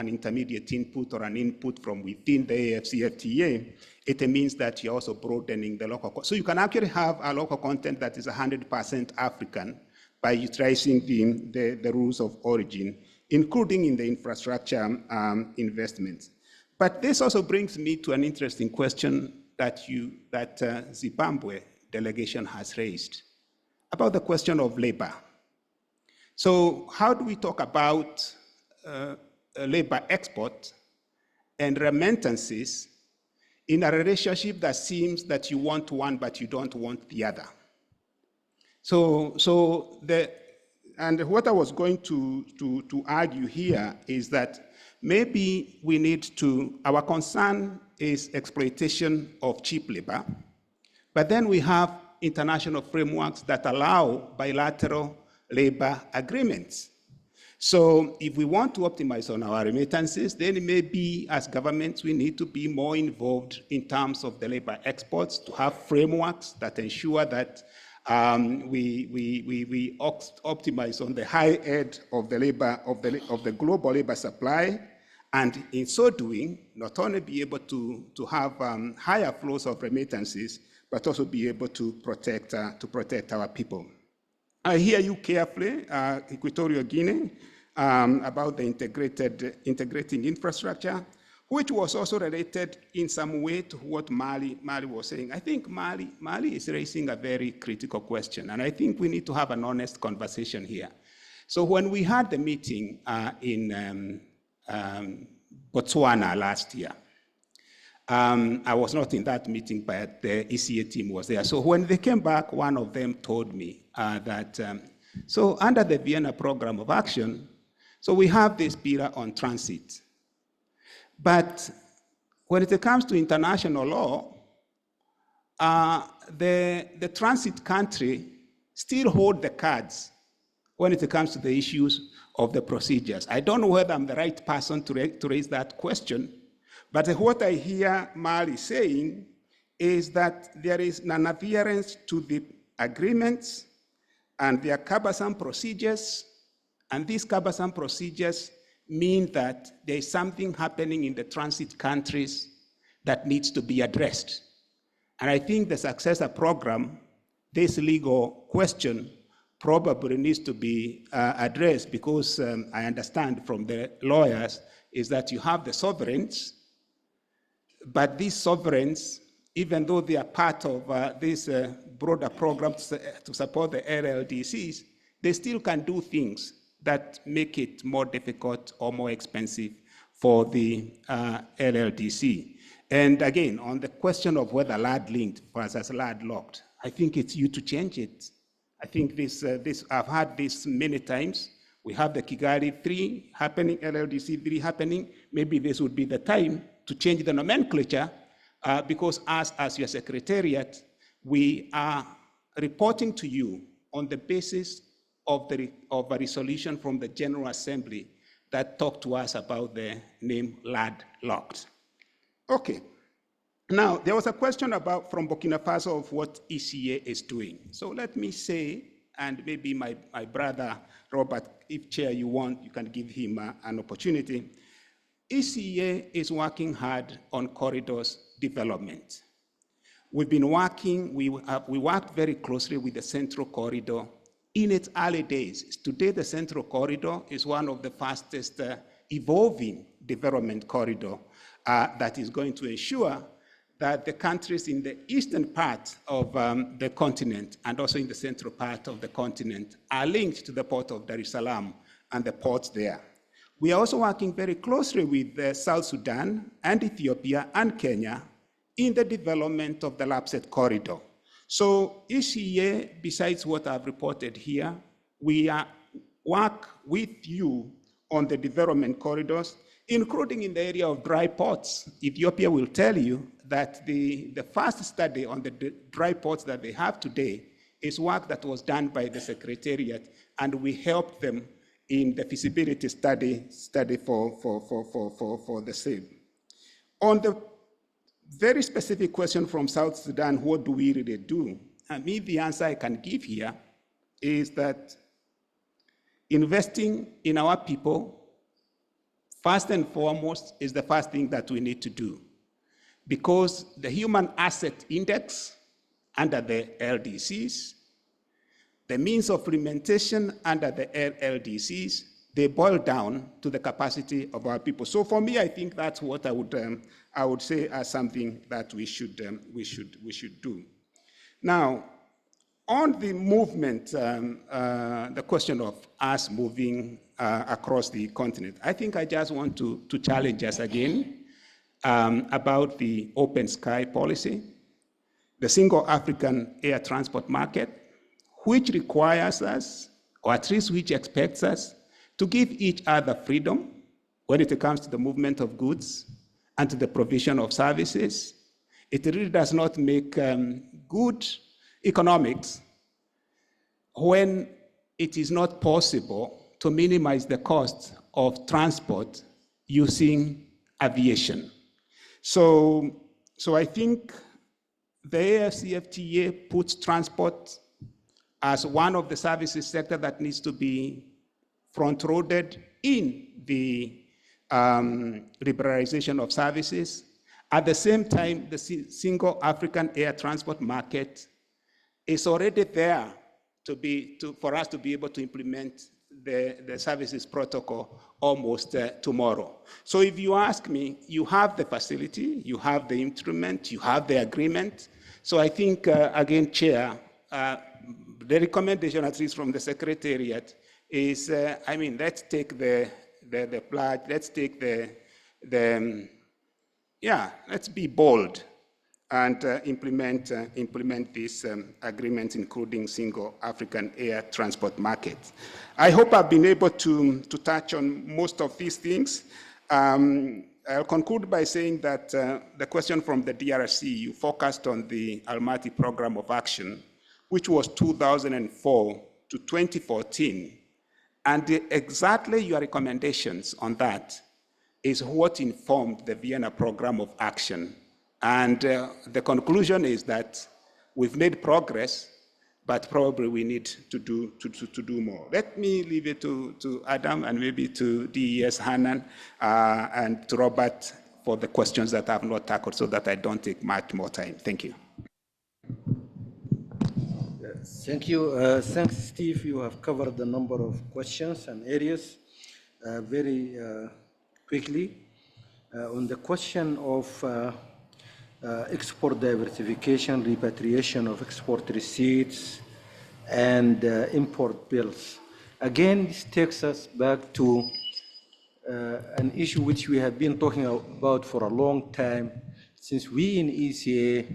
intermediate input or an input from within the AFCFTA, it means that you're also broadening the local content. So you can actually have a local content that is 100% African by utilizing the rules of origin, including in the infrastructure investments. But this also brings me to an interesting question that Zimbabwe delegation has raised about the question of labor. So how do we talk about labor export and remittances in a relationship that seems that you want one but you don't want the other? And what I was going to argue here is that maybe we need to, our concern is exploitation of cheap labor, but then we have international frameworks that allow bilateral labor agreements. So if we want to optimize on our remittances, then maybe as governments, we need to be more involved in terms of the labor exports, to have frameworks that ensure that We optimize on the high end of the labor of the global labor supply, and in so doing, not only be able to have higher flows of remittances, but also be able to protect our people. I hear you carefully, Equatorial Guinea, about the integrating infrastructure, which was also related in some way to what Mali was saying. I think Mali is raising a very critical question, and I think we need to have an honest conversation here. So when we had the meeting in Botswana last year, I was not in that meeting, but the ECA team was there. So when they came back, one of them told me that, so under the Vienna Program of Action, so we have this pillar on transit. But when it comes to international law, the transit country still hold the cards when it comes to the issues of the procedures. I don't know whether I'm the right person to raise that question, but what I hear Mali saying is that there is an adherence to the agreements and their cumbersome procedures, and these cumbersome procedures mean that there is something happening in the transit countries that needs to be addressed. And I think the successor program, this legal question, probably needs to be addressed, because I understand from the lawyers is that you have the sovereigns, but these sovereigns, even though they are part of this broader program to support the LLDCs, they still can do things that make it more difficult or more expensive for the LLDC. And again, on the question of whether land-linked versus land-locked, I think it's you to change it. I think I've had this many times. We have the Kigali 3 happening, LLDC 3 happening. Maybe this would be the time to change the nomenclature, because as your secretariat, we are reporting to you on the basis of a resolution from the General Assembly that talked to us about the name landlocked. Okay. Now, there was a question from Burkina Faso of what ECA is doing. So let me say, and maybe my brother Robert, if chair you want, you can give him an opportunity. ECA is working hard on corridors development. We've been working, we worked very closely with the Central Corridor in its early days. Today, the Central Corridor is one of the fastest evolving development corridor that is going to ensure that the countries in the eastern part of the continent and also in the central part of the continent are linked to the port of Dar es Salaam and the ports there. We are also working very closely with South Sudan and Ethiopia and Kenya in the development of the Lapset Corridor. So ECA, besides what I've reported here, we work with you on the development corridors, including in the area of dry ports. Ethiopia will tell you that the first study on the dry ports that they have today is work that was done by the Secretariat, and we helped them in the feasibility study for the same. On the very specific question from South Sudan, what do we really do? I mean, the answer I can give here is that investing in our people, first and foremost, is the first thing that we need to do, because the human asset index under the LDCs, the means of implementation under the LDCs, they boil down to the capacity of our people. So for me, I think that's what I would say as something that we should do. Now, on the movement, the question of us moving across the continent, I think I just want to challenge us again about the open sky policy, the single African air transport market, which requires us, or at least which expects us, to give each other freedom when it comes to the movement of goods and to the provision of services. It really does not make good economics when it is not possible to minimize the cost of transport using aviation. So I think the AFCFTA puts transport as one of the services sector that needs to be front-loaded in the liberalization of services. At the same time, the single African air transport market is already there for us to be able to implement the services protocol almost tomorrow. So if you ask me, you have the facility, you have the instrument, you have the agreement. So I think, again, Chair, the recommendation, at least from the Secretariat, is, let's take the pledge, let's take let's be bold and implement these agreements, including single African air transport market. I hope I've been able to touch on most of these things. I'll conclude by saying that the question from the DRC, you focused on the Almaty Program of Action, which was 2004 to 2014. And exactly your recommendations on that is what informed the Vienna Program of Action. And the conclusion is that we've made progress, but probably we need to do more. Let me leave it to Adam and maybe to DES Hanan and to Robert for the questions that I have not tackled so that I don't take much more time. Thank you. Thank you. Thanks, Steve. You have covered a number of questions and areas very quickly. On the question of export diversification, repatriation of export receipts, and import bills. Again, this takes us back to an issue which we have been talking about for a long time, since we in ECA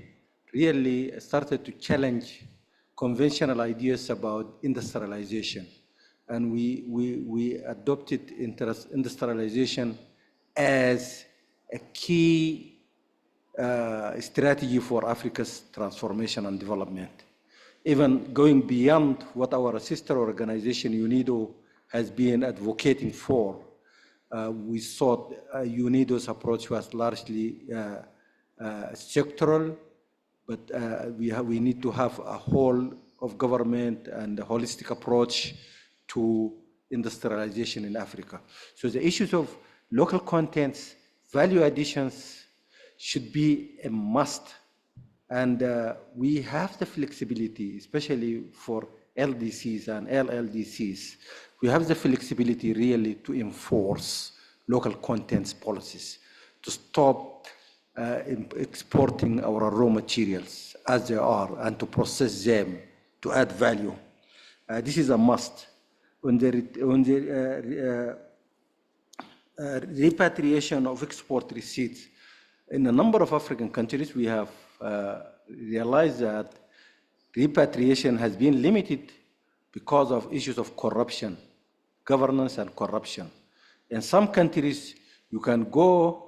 really started to challenge conventional ideas about industrialization. And we adopted industrialization as a key strategy for Africa's transformation and development. Even going beyond what our sister organization, UNIDO, has been advocating for, we thought UNIDO's approach was largely sectoral, but we need to have a whole of government and a holistic approach to industrialization in Africa. So the issues of local contents, value additions should be a must. And we have the flexibility, especially for LDCs and LLDCs. We have the flexibility really to enforce local contents policies, to stop exporting our raw materials as they are and to process them to add value. This is a must. On the repatriation of export receipts, in a number of African countries, we have realized that repatriation has been limited because of issues of corruption, governance and corruption. In some countries, you can go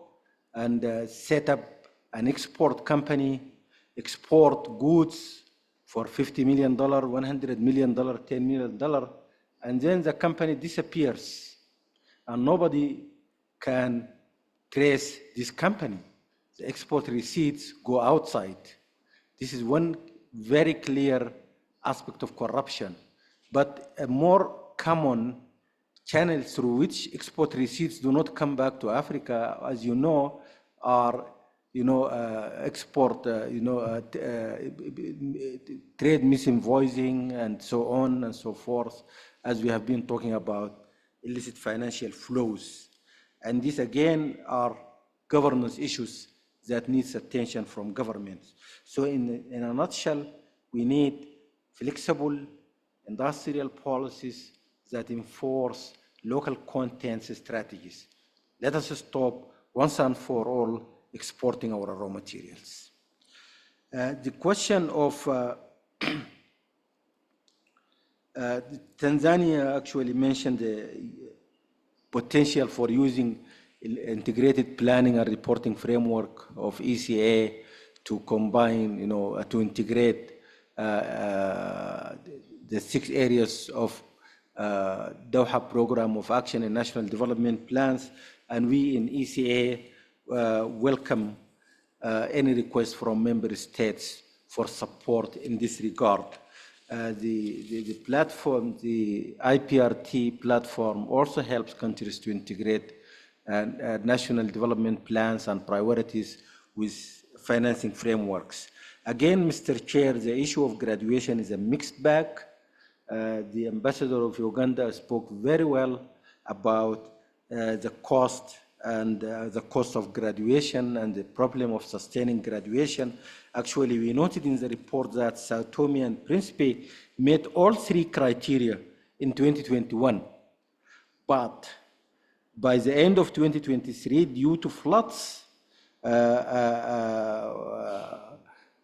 and set up an export company, export goods for $50 million, $100 million, $10 million, and then the company disappears and nobody can trace this company. The export receipts go outside. This is one very clear aspect of corruption. But a more common channel through which export receipts do not come back to Africa, as you know, are export, trade misinvoicing and so on and so forth, as we have been talking about illicit financial flows. And these again are governance issues that needs attention from governments. So in a nutshell, we need flexible industrial policies that enforce local content strategies. Let us stop once and for all exporting our raw materials. The question of Tanzania actually mentioned the potential for using integrated planning and reporting framework of ECA to combine, to integrate the 6 areas of Doha Program of Action and National Development Plans. And we in ECA welcome any request from member states for support in this regard. The platform, the IPRT platform, also helps countries to integrate national development plans and priorities with financing frameworks. Again, Mr. Chair, the issue of graduation is a mixed bag. The ambassador of Uganda spoke very well about the cost and the cost of graduation and the problem of sustaining graduation. Actually, we noted in the report that Sao Tome and Principe met all three criteria in 2021. But by the end of 2023, due to floods,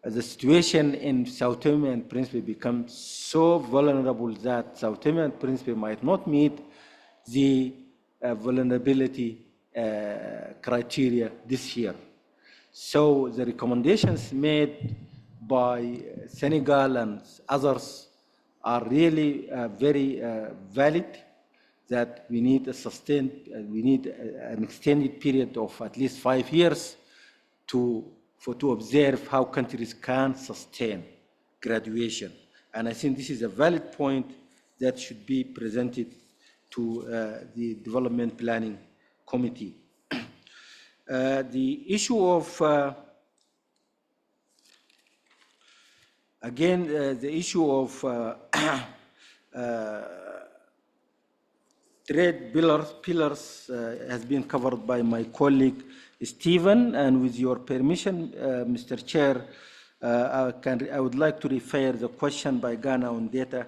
the situation in Sao Tome and Principe becomes so vulnerable that Sao Tome and Principe might not meet the vulnerability criteria this year. So the recommendations made by Senegal and others are really very valid, that we need a sustained, we need an extended period of at least 5 years to observe how countries can sustain graduation. And I think this is a valid point that should be presented to the Development Planning Committee. The issue of, again, the issue of trade pillars has been covered by my colleague Stephen, and with your permission, Mr. Chair, I would like to refer the question by Ghana on data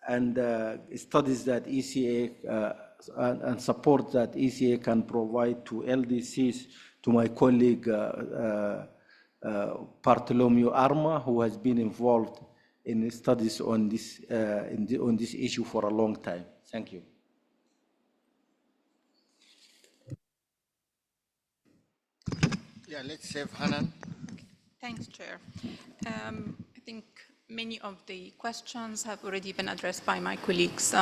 and studies that ECA and support that ECA can provide to LDCs to my colleague Bartolomeo Arma, who has been involved in studies on this, on this issue for a long time. Thank you. Yeah, let's have Hanan. Thanks, Chair. I think many of the questions have already been addressed by my colleagues,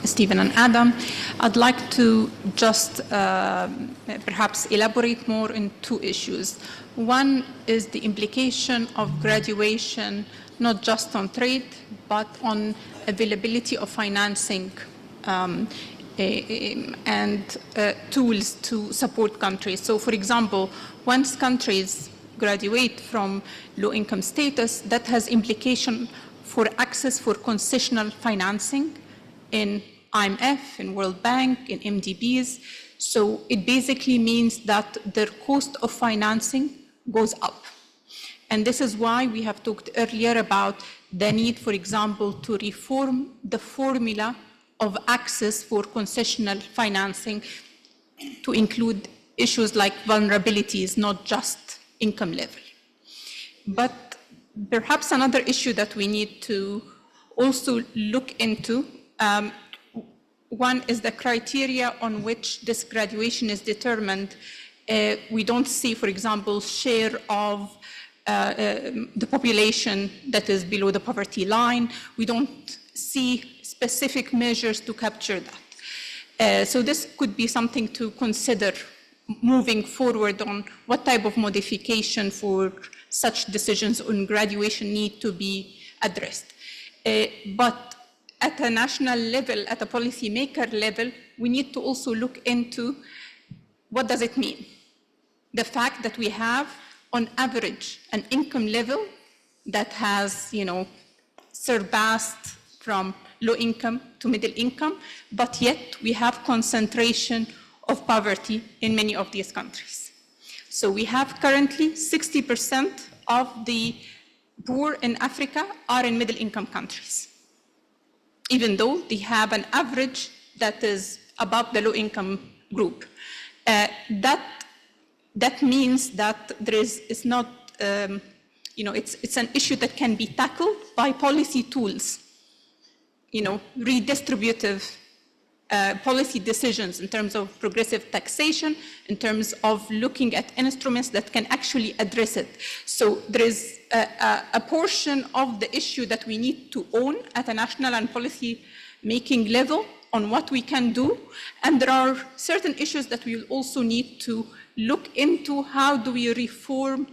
Stephen and Adam. I'd like to just perhaps elaborate more in two issues. One is the implication of graduation, not just on trade, but on availability of financing and tools to support countries. So, for example, once countries graduate from low-income status, that has implication for access for concessional financing in IMF, in World Bank, in MDBs. So it basically means that their cost of financing goes up. And this is why we have talked earlier about the need, for example, to reform the formula of access for concessional financing to include issues like vulnerabilities, not just income level. But perhaps another issue that we need to also look into, one is the criteria on which this graduation is determined. We don't see, for example, share of the population that is below the poverty line. We don't see specific measures to capture that. So this could be something to consider moving forward on what type of modification for such decisions on graduation need to be addressed. But at a national level, at a policymaker level, we need to also look into what does it mean? The fact that we have, on average, an income level that has, surpassed from low income to middle income, but yet we have concentration of poverty in many of these countries. So we have currently 60% of the poor in Africa are in middle income countries, even though they have an average that is above the low income group. That means that there is, it's not, it's an issue that can be tackled by policy tools, redistributive policy decisions in terms of progressive taxation, in terms of looking at instruments that can actually address it. So there is a portion of the issue that we need to own at a national and policy making level on what we can do. And there are certain issues that we will also need to look into. How do we reform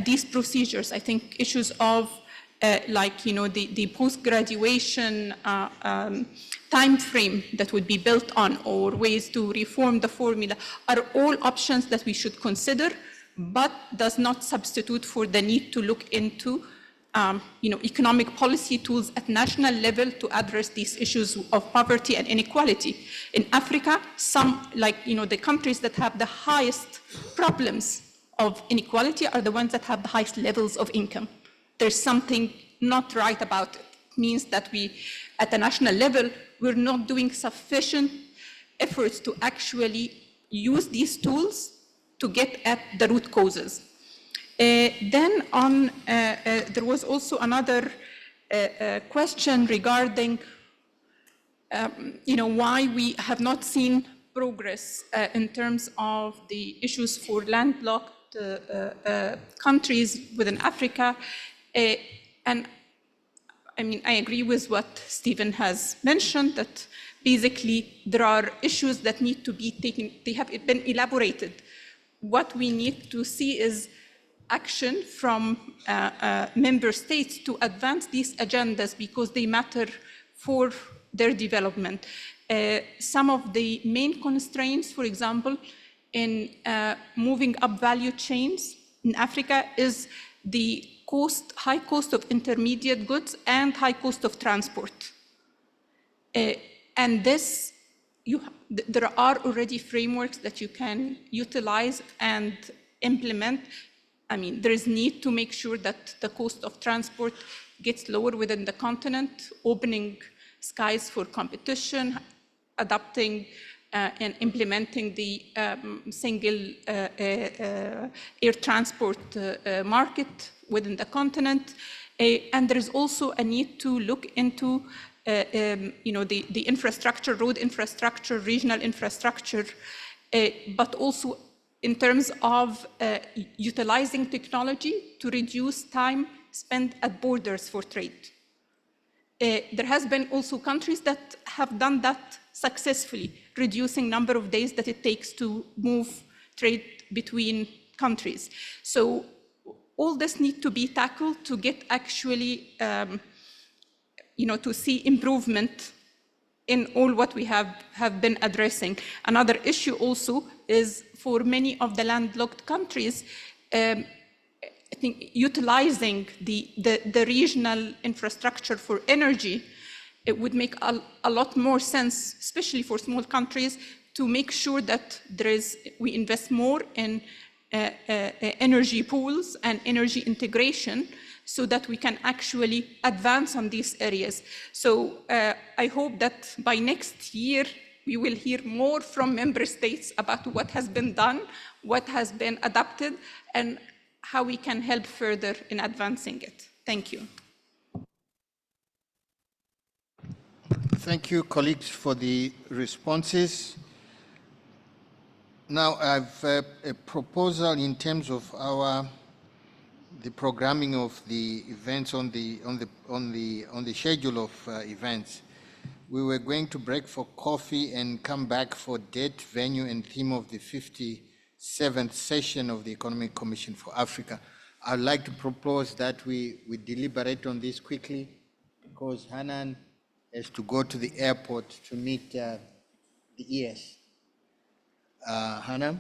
these procedures? I think issues of like the post-graduation time frame that would be built on, or ways to reform the formula, are all options that we should consider, but does not substitute for the need to look into economic policy tools at national level to address these issues of poverty and inequality. In Africa, the countries that have the highest problems of inequality are the ones that have the highest levels of income. There's something not right about it. It means that we, at the national level, we're not doing sufficient efforts to actually use these tools to get at the root causes. Then there was also another question regarding why we have not seen progress in terms of the issues for landlocked countries within Africa. And I mean, I agree with what Stephen has mentioned, that basically there are issues that need to be taken, they have been elaborated. What we need to see is action from member states to advance these agendas because they matter for their development. Some of the main constraints, for example, in moving up value chains in Africa is the high cost of intermediate goods and high cost of transport. And this, there are already frameworks that you can utilize and implement. I mean, there is need to make sure that the cost of transport gets lower within the continent, opening skies for competition, adopting and implementing the single air transport market within the continent. And there is also a need to look into the infrastructure, road infrastructure, regional infrastructure, but also in terms of utilizing technology to reduce time spent at borders for trade. There has been also countries that have done that successfully, reducing number of days that it takes to move trade between countries. So all this needs to be tackled to get actually, to see improvement in all what we have been addressing. Another issue also is for many of the landlocked countries, I think utilizing the regional infrastructure for energy, it would make a lot more sense, especially for small countries, to make sure that we invest more in energy pools and energy integration so that we can actually advance on these areas. So I hope that by next year, we will hear more from member states about what has been done, what has been adopted, and how we can help further in advancing it. Thank you. Thank you, colleagues, for the responses. Now, I've a proposal in terms of the programming of the events on the schedule of events. We were going to break for coffee and come back for date, venue, and theme of the 57th session of the Economic Commission for Africa. I'd like to propose that we deliberate on this quickly because Hanan has to go to the airport to meet the ES. Hanan?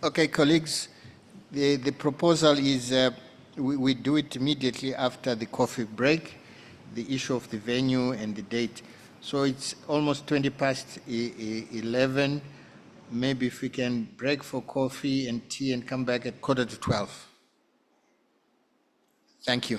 Okay, colleagues, the proposal is we do it immediately after the coffee break, the issue of the venue and the date. So it's almost 20 past 11. Maybe if we can break for coffee and tea and come back at 11:45. Thank you.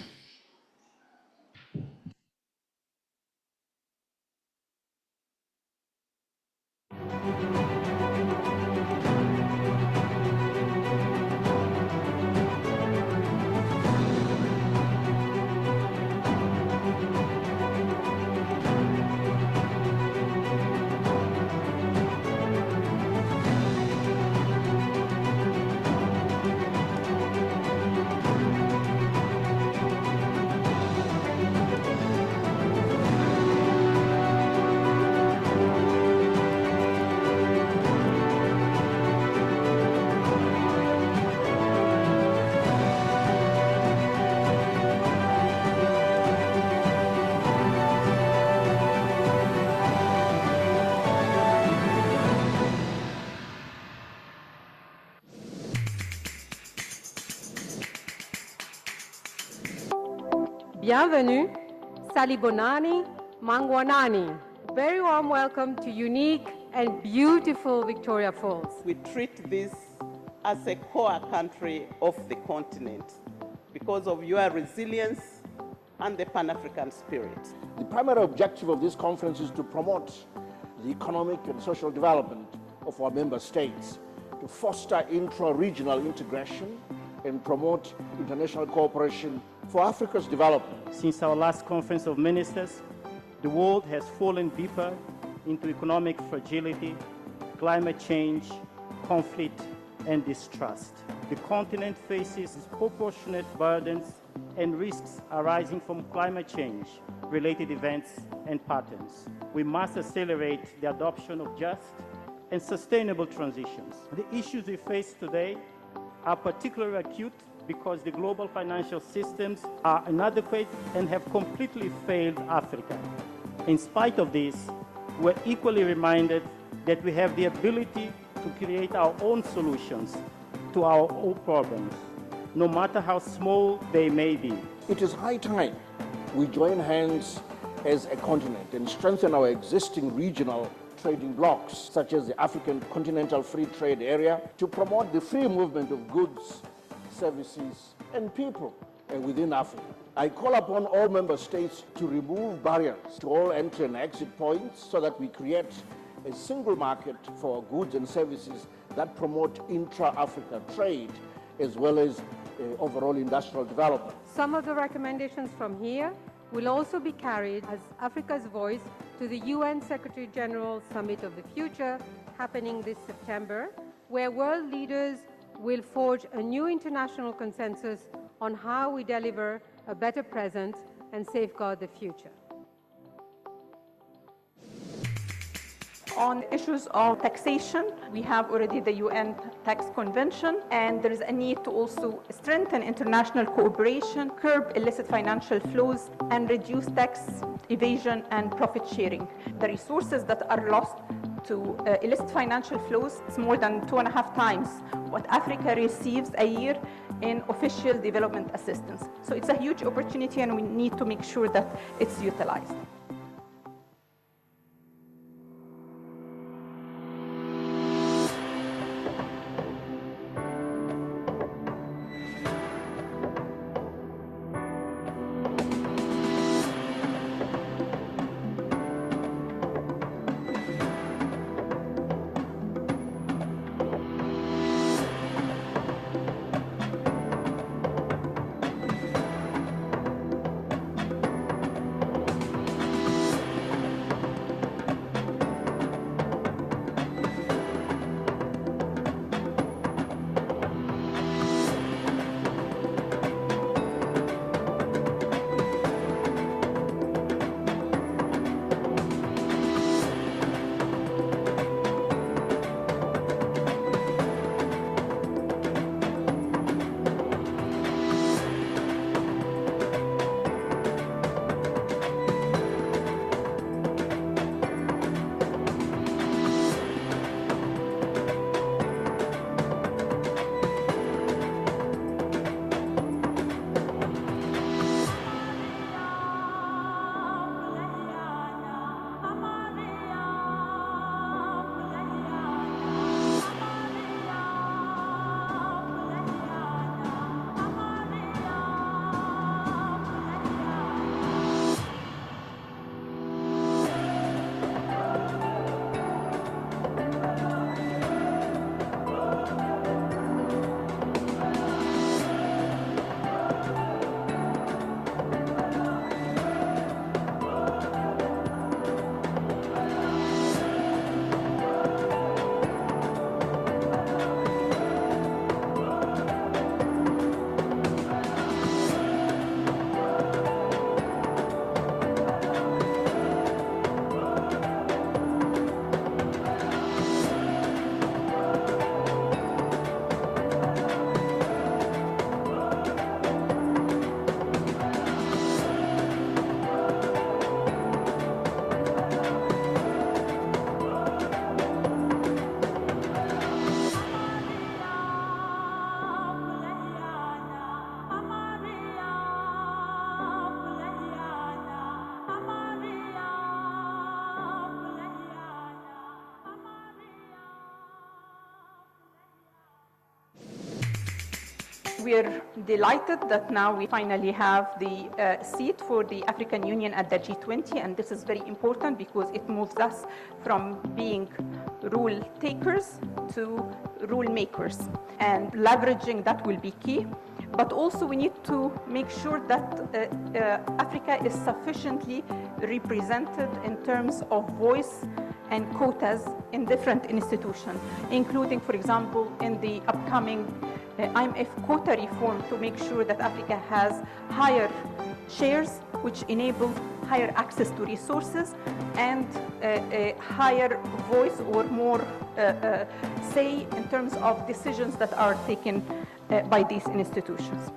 Bienvenue, Salibonani, Mangwanani. Very warm welcome to unique and beautiful Victoria Falls. We treat this as a core country of the continent because of your resilience and the Pan-African spirit. The primary objective of this conference is to promote the economic and social development of our member states, to foster intra-regional integration and promote international cooperation for Africa's development. Since our last conference of ministers, the world has fallen deeper into economic fragility, climate change, conflict, and distrust. The continent faces disproportionate burdens and risks arising from climate change, related events and patterns. We must accelerate the adoption of just and sustainable transitions. The issues we face today are particularly acute because the global financial systems are inadequate and have completely failed Africa. In spite of this, we're equally reminded that we have the ability to create our own solutions to our own problems, no matter how small they may be. It is high time we join hands as a continent and strengthen our existing regional trading blocs, such as the African Continental Free Trade Area, to promote the free movement of goods, services, and people within Africa. I call upon all member states to remove barriers to all entry and exit points so that we create a single market for goods and services that promote intra-Africa trade as well as overall industrial development. Some of the recommendations from here will also be carried as Africa's voice to the UN Secretary General Summit of the Future happening this September, where world leaders will forge a new international consensus on how we deliver a better present and safeguard the future. On issues of taxation, we have already the UN Tax Convention, and there is a need to also strengthen international cooperation, curb illicit financial flows, and reduce tax evasion and profit sharing. The resources that are lost to illicit financial flows is more than 2.5 times what Africa receives a year in official development assistance. So it's a huge opportunity, and we need to make sure that it's utilized. we're delighted that now we finally have the seat for the African Union at the G20, and this is very important because it moves us from being rule takers to rule makers, and leveraging that will be key. But also we need to make sure that Africa is sufficiently represented in terms of voice and quotas in different institutions, including, for example, in the upcoming IMF quota reform, to make sure that Africa has higher shares, which enable higher access to resources and a higher voice or more say in terms of decisions that are taken by these institutions.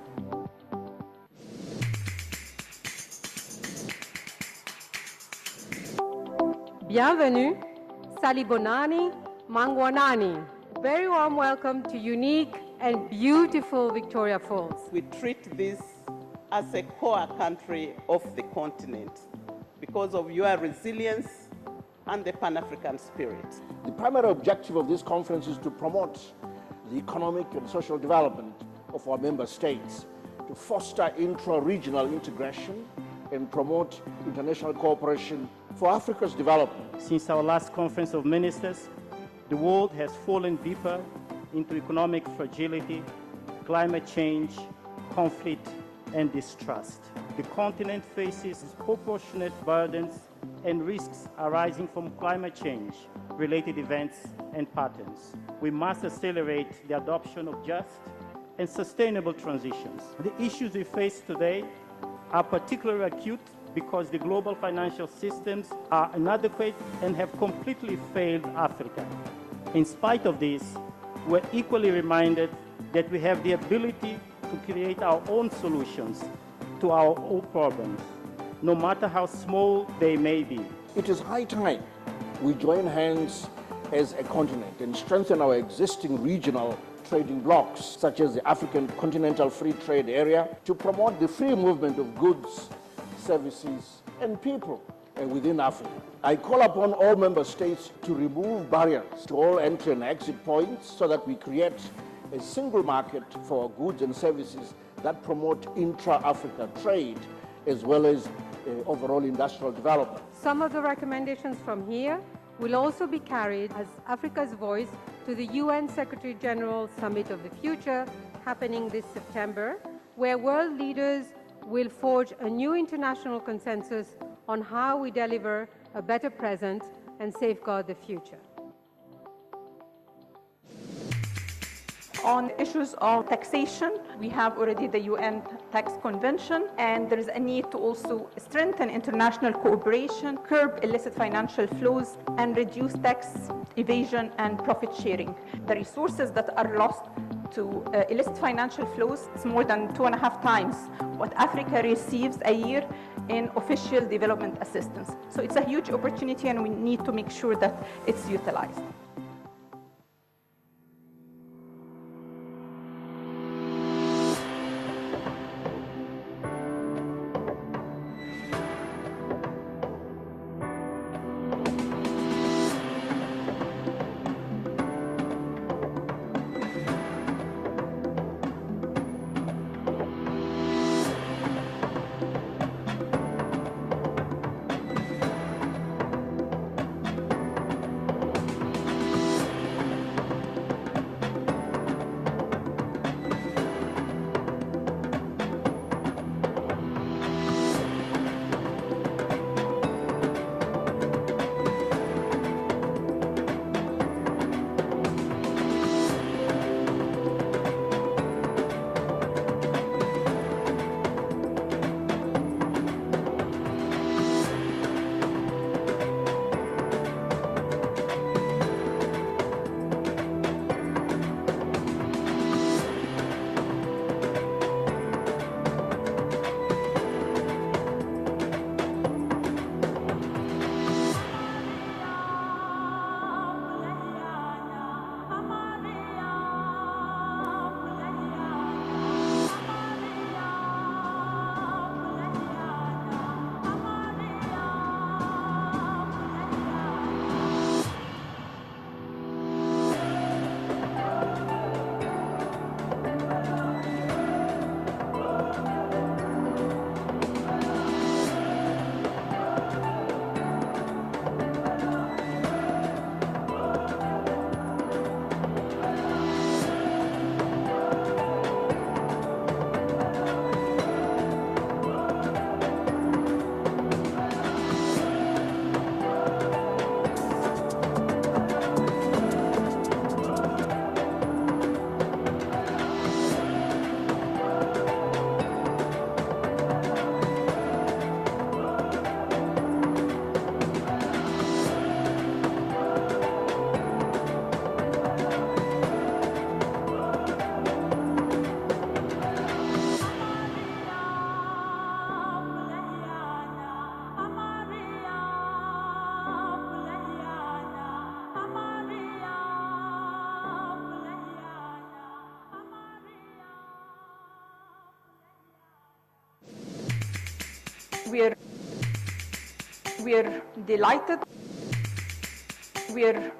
Bienvenue, Salibonani, Mangwanani. Very warm welcome to unique and beautiful Victoria Falls. We treat this as a core country of the continent because of your resilience and the Pan-African spirit. The primary objective of this conference is to promote the economic and social development of our member states, to foster intra-regional integration and promote international cooperation for Africa's development. Since our last conference of ministers, the world has fallen deeper into economic fragility, climate change, conflict, and distrust. The continent faces disproportionate burdens and risks arising from climate change, related events and patterns. We must accelerate the adoption of just and sustainable transitions. The issues we face today are particularly acute because the global financial systems are inadequate and have completely failed Africa. In spite of this, we're equally reminded that we have the ability to create our own solutions to our own problems, no matter how small they may be. It is high time we join hands as a continent and strengthen our existing regional trading blocs, such as the African Continental Free Trade Area, to promote the free movement of goods, services, and people within Africa. I call upon all member states to remove barriers to all entry and exit points so that we create a single market for goods and services that promote intra-Africa trade as well as overall industrial development. Some of the recommendations from here will also be carried as Africa's voice to the UN Secretary General Summit of the Future happening this September, where world leaders will forge a new international consensus on how we deliver a better present and safeguard the future. On issues of taxation, we have already the UN Tax Convention, and there is a need to also strengthen international cooperation, curb illicit financial flows, and reduce tax evasion and profit sharing. The resources that are lost to illicit financial flows is more than 2.5 times what Africa receives a year in official development assistance. So it's a huge opportunity, and we need to make sure that it's utilized. We're delighted. We're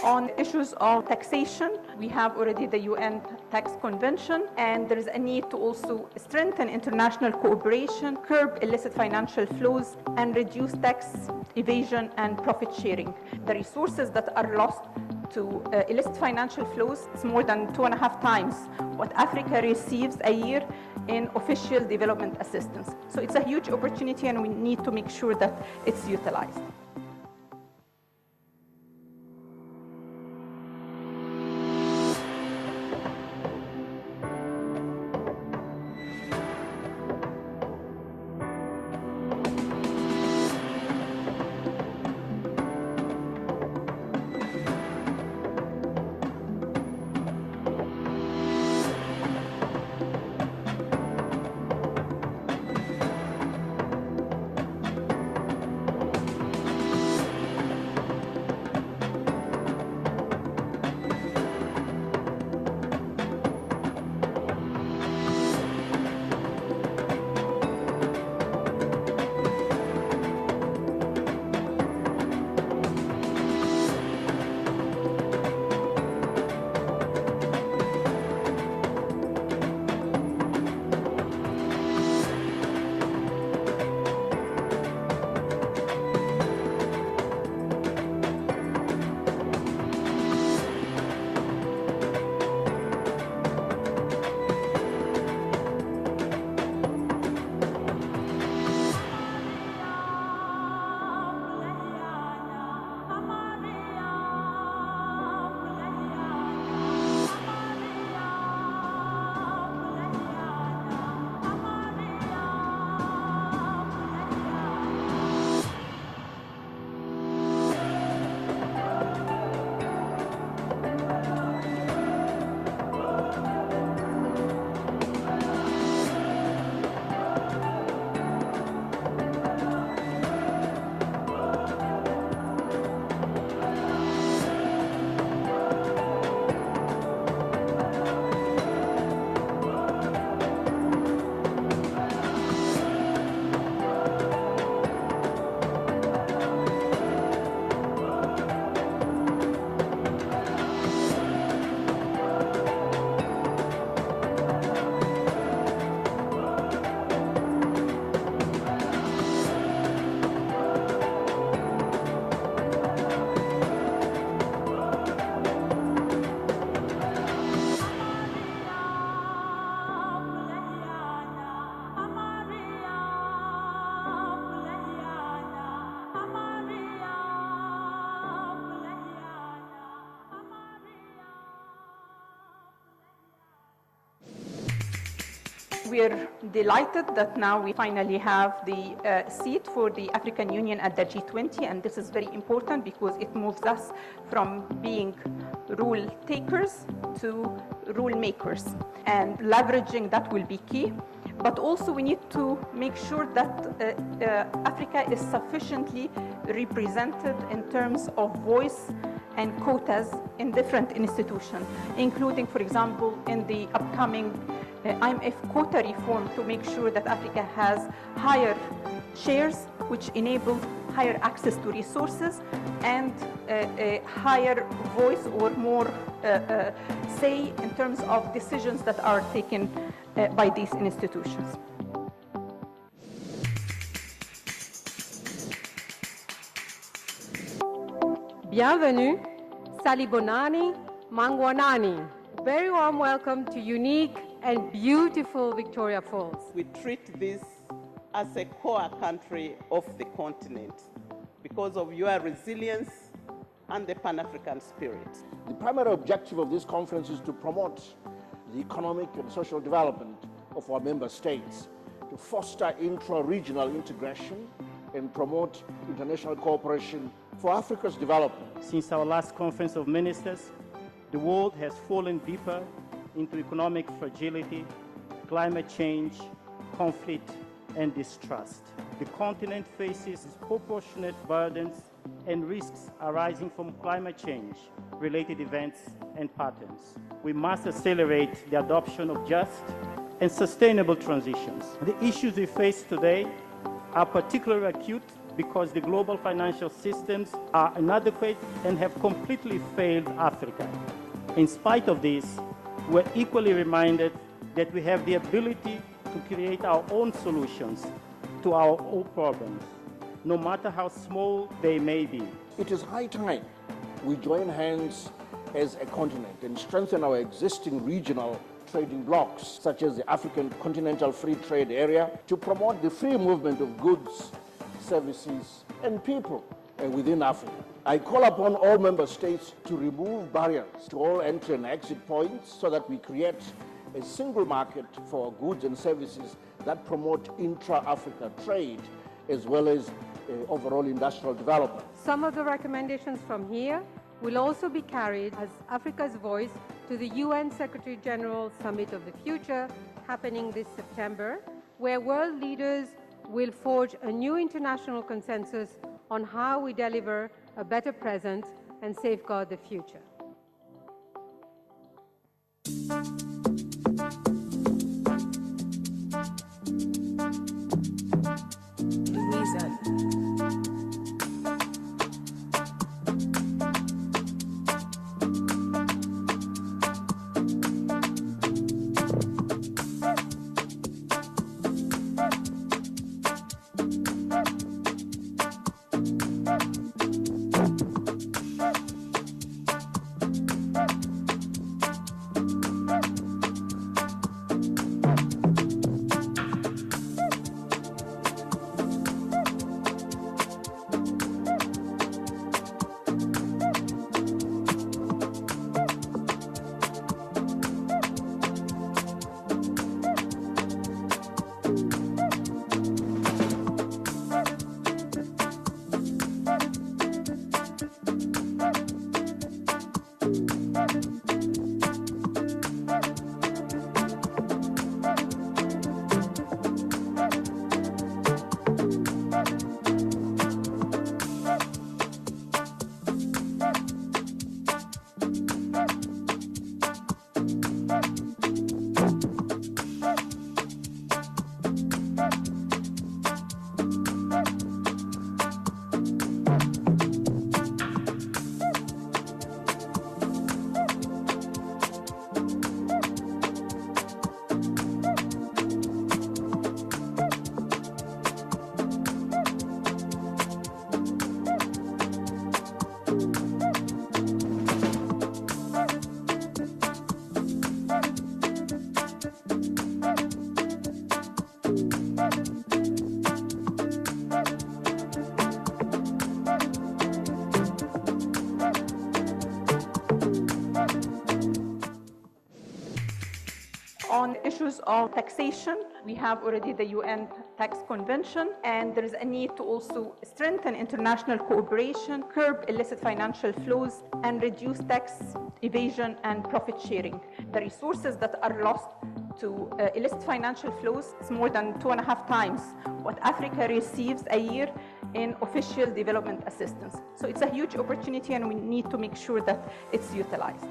on issues of taxation. We have already the UN Tax Convention, and there is a need to also strengthen international cooperation, curb illicit financial flows, and reduce tax evasion and profit sharing. The resources that are lost to illicit financial flows is more than 2.5 times what Africa receives a year in official development assistance. So it's a huge opportunity, and we need to make sure that it's utilized. we're delighted that now we finally have the seat for the African Union at the G20, and this is very important because it moves us from being rule takers to rule makers, and leveraging that will be key. But also we need to make sure that Africa is sufficiently represented in terms of voice and quotas in different institutions, including, for example, in the upcoming IMF quota reform, to make sure that Africa has higher shares, which enable higher access to resources and a higher voice or more say in terms of decisions that are taken by these institutions. Bienvenue, Salibonani, Mangwanani. Very warm welcome to unique and beautiful Victoria Falls. We treat this as a core country of the continent because of your resilience and the Pan-African spirit. The primary objective of this conference is to promote the economic and social development of our member states, to foster intra-regional integration and promote international cooperation for Africa's development. Since our last conference of ministers, the world has fallen deeper into economic fragility, climate change, conflict, and distrust. The continent faces disproportionate burdens and risks arising from climate change, related events and patterns. We must accelerate the adoption of just and sustainable transitions. The issues we face today are particularly acute because the global financial systems are inadequate and have completely failed Africa. In spite of this, we're equally reminded that we have the ability to create our own solutions to our own problems, no matter how small they may be. It is high time we join hands as a continent and strengthen our existing regional trading blocs, such as the African Continental Free Trade Area, to promote the free movement of goods, services, and people within Africa. I call upon all member states to remove barriers to all entry and exit points so that we create a single market for goods and services that promote intra-Africa trade as well as overall industrial development. Some of the recommendations from here will also be carried as Africa's voice to the UN Secretary General Summit of the Future happening this September, where world leaders will forge a new international consensus on how we deliver a better present and safeguard the future. On issues of taxation, we have already the UN Tax Convention, and there is a need to also strengthen international cooperation, curb illicit financial flows, and reduce tax evasion and profit sharing. The resources that are lost to illicit financial flows is more than 2.5 times what Africa receives a year in official development assistance. So it's a huge opportunity, and we need to make sure that it's utilized.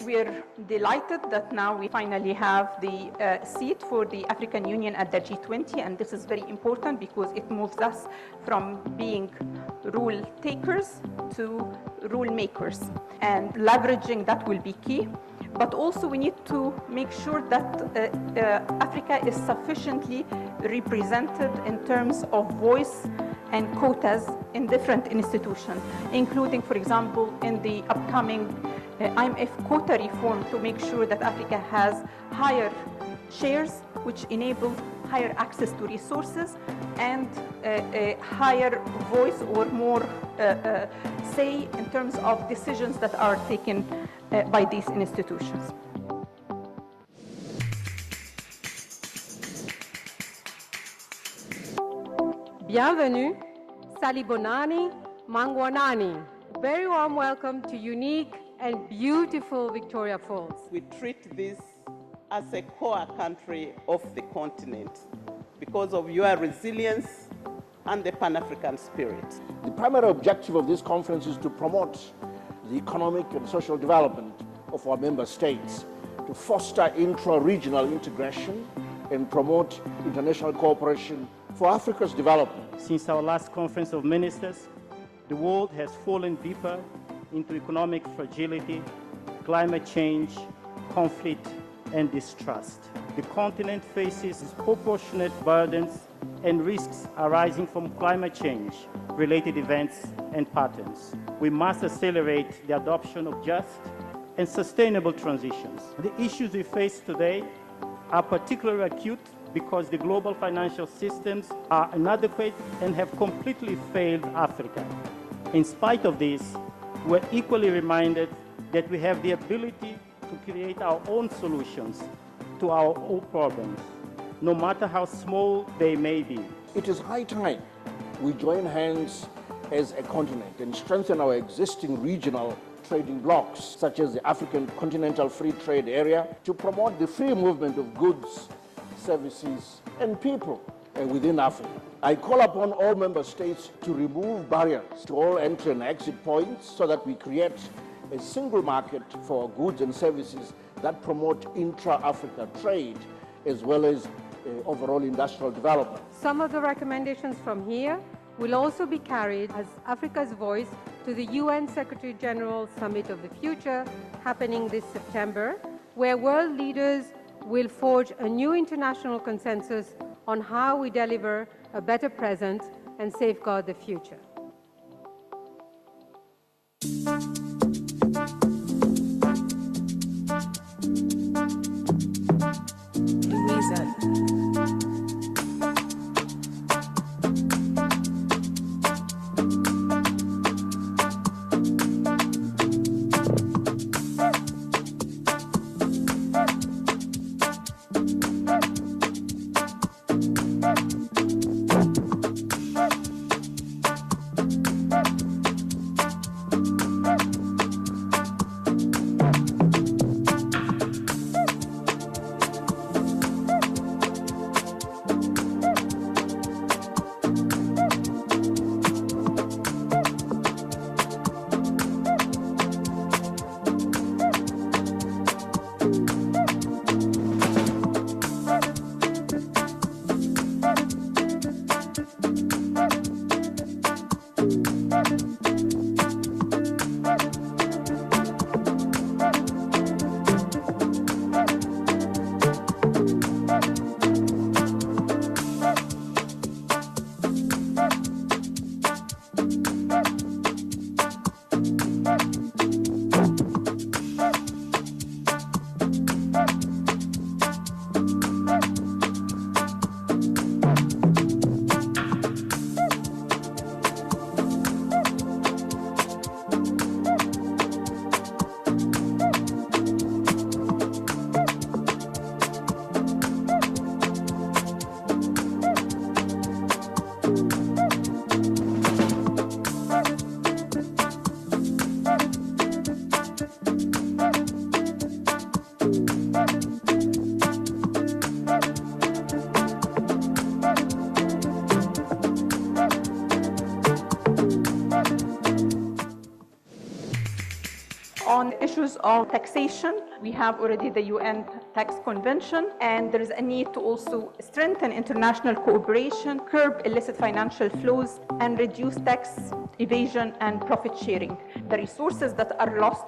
We are delighted that now we finally have the seat for the African Union at the G20, and this is very important because it moves us from being rule takers to rule makers, and leveraging that will be key. But also we need to make sure that Africa is sufficiently represented in terms of voice and quotas in different institutions, including, for example, in the upcoming IMF quota reform, to make sure that Africa has higher shares, which enable higher access to resources and a higher voice or more say in terms of decisions that are taken by these institutions. Bienvenue, Salibonani, Mangwanani. Very warm welcome to unique and beautiful Victoria Falls. We treat this as a core country of the continent because of your resilience and the Pan-African spirit. The primary objective of this conference is to promote the economic and social development of our member states, to foster intra-regional integration and promote international cooperation for Africa's development. Since our last conference of ministers, the world has fallen deeper into economic fragility, climate change, conflict, and distrust. The continent faces disproportionate burdens and risks arising from climate change, related events and patterns. We must accelerate the adoption of just and sustainable transitions. The issues we face today are particularly acute because the global financial systems are inadequate and have completely failed Africa. In spite of this, we're equally reminded that we have the ability to create our own solutions to our own problems, no matter how small they may be. It is high time we join hands as a continent and strengthen our existing regional trading blocs, such as the African Continental Free Trade Area, to promote the free movement of goods, services, and people within Africa. I call upon all member states to remove barriers to all entry and exit points so that we create a single market for goods and services that promote intra-Africa trade as well as overall industrial development. Some of the recommendations from here will also be carried as Africa's voice to the UN Secretary General Summit of the Future happening this September, where world leaders will forge a new international consensus on how we deliver a better present and safeguard the future. On issues of taxation, we have already the UN Tax Convention, and there is a need to also strengthen international cooperation, curb illicit financial flows, and reduce tax evasion and profit sharing. The resources that are lost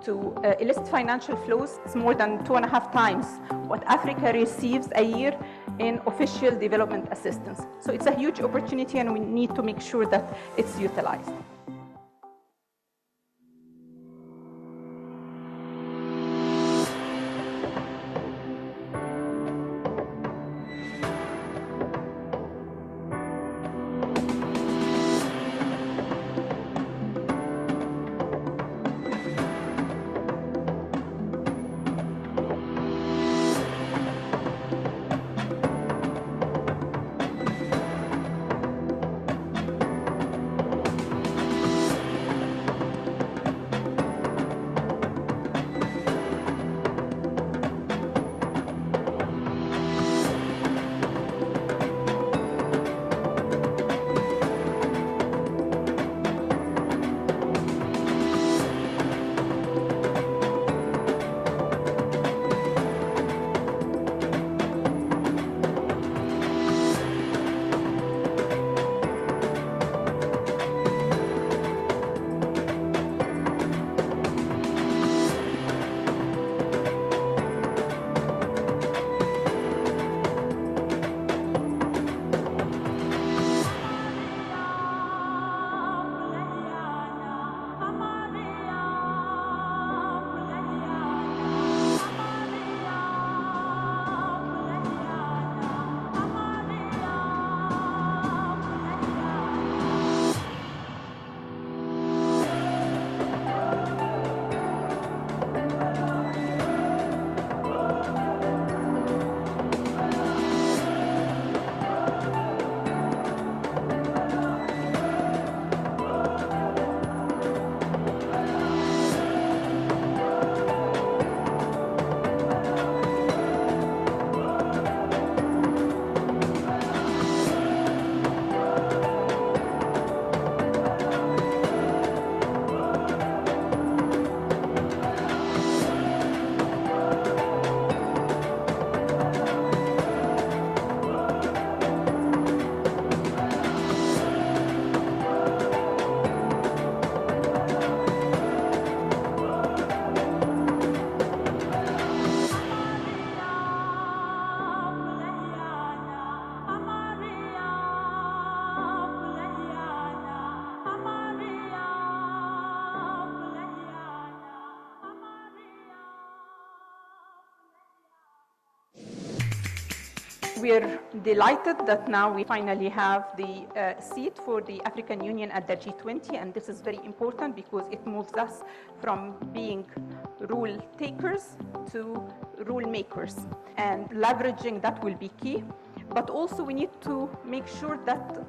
to illicit financial flows is more than 2.5 times what Africa receives a year in official development assistance. So it's a huge opportunity, and we need to make sure that it's utilized. we're delighted that now we finally have the seat for the African Union at the G20, and this is very important because it moves us from being rule takers to rule makers, and leveraging that will be key. But also we need to make sure that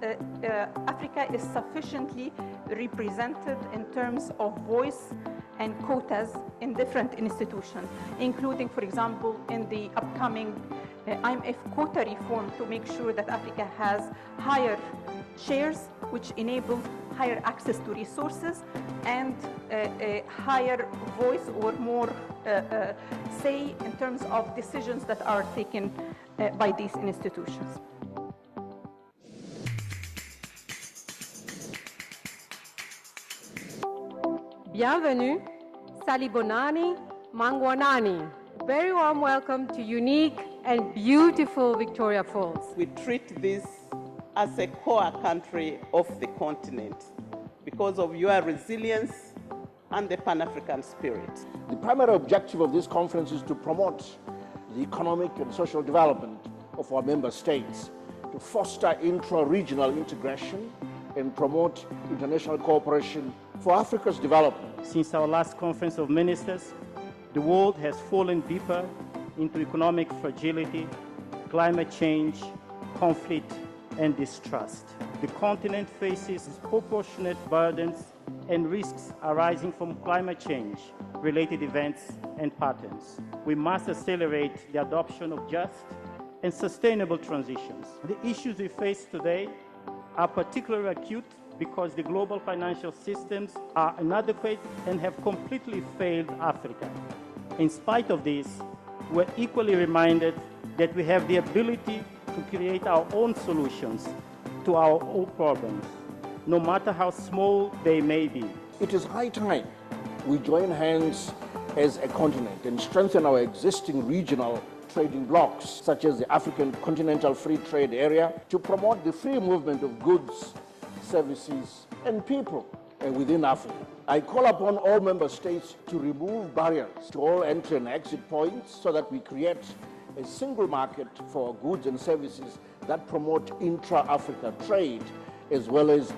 Africa is sufficiently represented in terms of voice and quotas in different institutions, including, for example, in the upcoming IMF quota reform, to make sure that Africa has higher shares, which enable higher access to resources and a higher voice or more say in terms of decisions that are taken by these institutions. Bienvenue, Salibonani, Mangwanani. Very warm welcome to unique and beautiful Victoria Falls. We treat this as a core country of the continent because of your resilience and the Pan-African spirit. The primary objective of this conference is to promote the economic and social development of our member states, to foster intra-regional integration and promote international cooperation for Africa's development. Since our last conference of ministers, the world has fallen deeper into economic fragility, climate change, conflict, and distrust. The continent faces disproportionate burdens and risks arising from climate change, related events and patterns. We must accelerate the adoption of just and sustainable transitions. The issues we face today are particularly acute because the global financial systems are inadequate and have completely failed Africa. In spite of this, we're equally reminded that we have the ability to create our own solutions to our own problems, no matter how small they may be. It is high time we join hands as a continent and strengthen our existing regional trading blocs, such as the African Continental Free Trade Area, to promote the free movement of goods, services, and people within Africa. I call upon all member states to remove barriers to all entry and exit points so that we create a single market for goods and services that promote intra-Africa trade as well as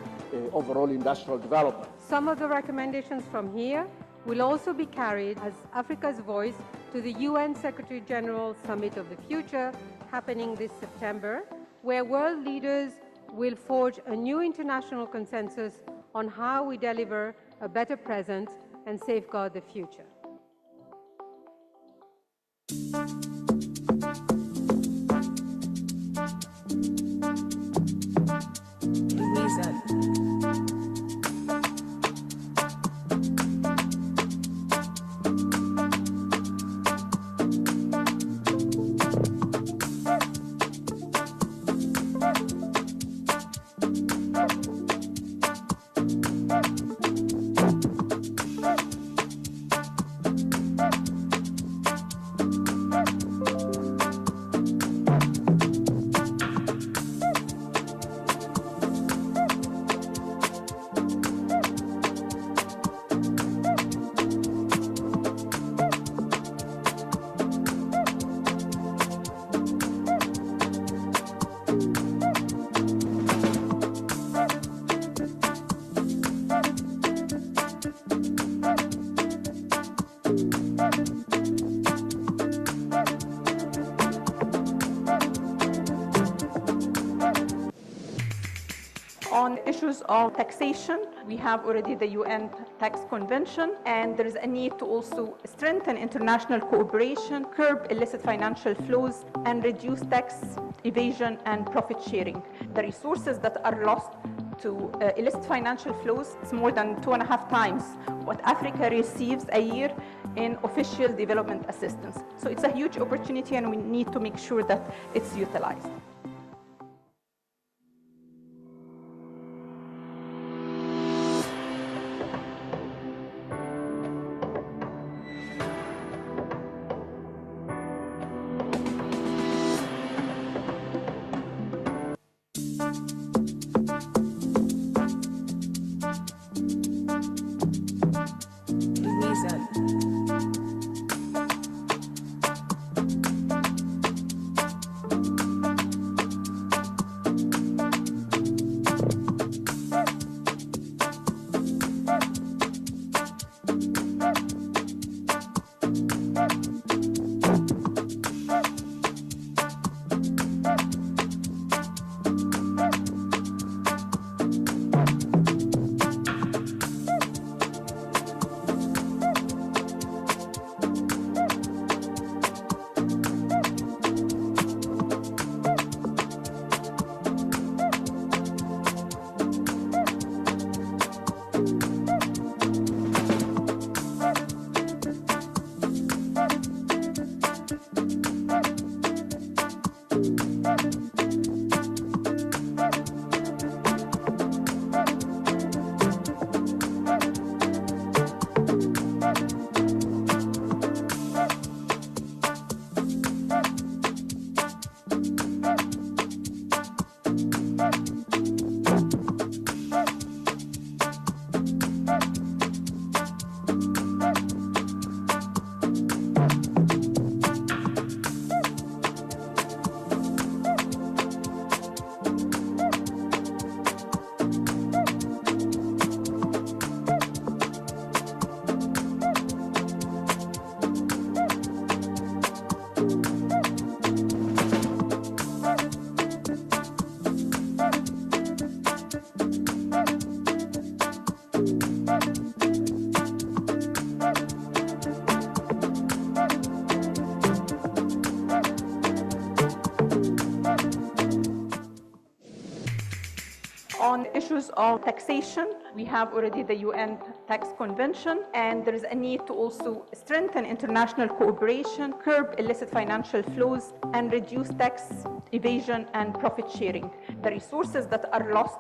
overall industrial development. Some of the recommendations from here will also be carried as Africa's voice to the UN Secretary General Summit of the Future happening this September, where world leaders will forge a new international consensus on how we deliver a better present and safeguard the future. On issues of taxation, we have already the UN Tax Convention, and there is a need to also strengthen international cooperation, curb illicit financial flows, and reduce tax evasion and profit sharing. The resources that are lost to illicit financial flows is more than 2.5 times what Africa receives a year in official development assistance. So it's a huge opportunity, and we need to make sure that it's utilized. On issues of taxation, we have already the UN Tax Convention, and there is a need to also strengthen international cooperation, curb illicit financial flows, and reduce tax evasion and profit sharing. The resources that are lost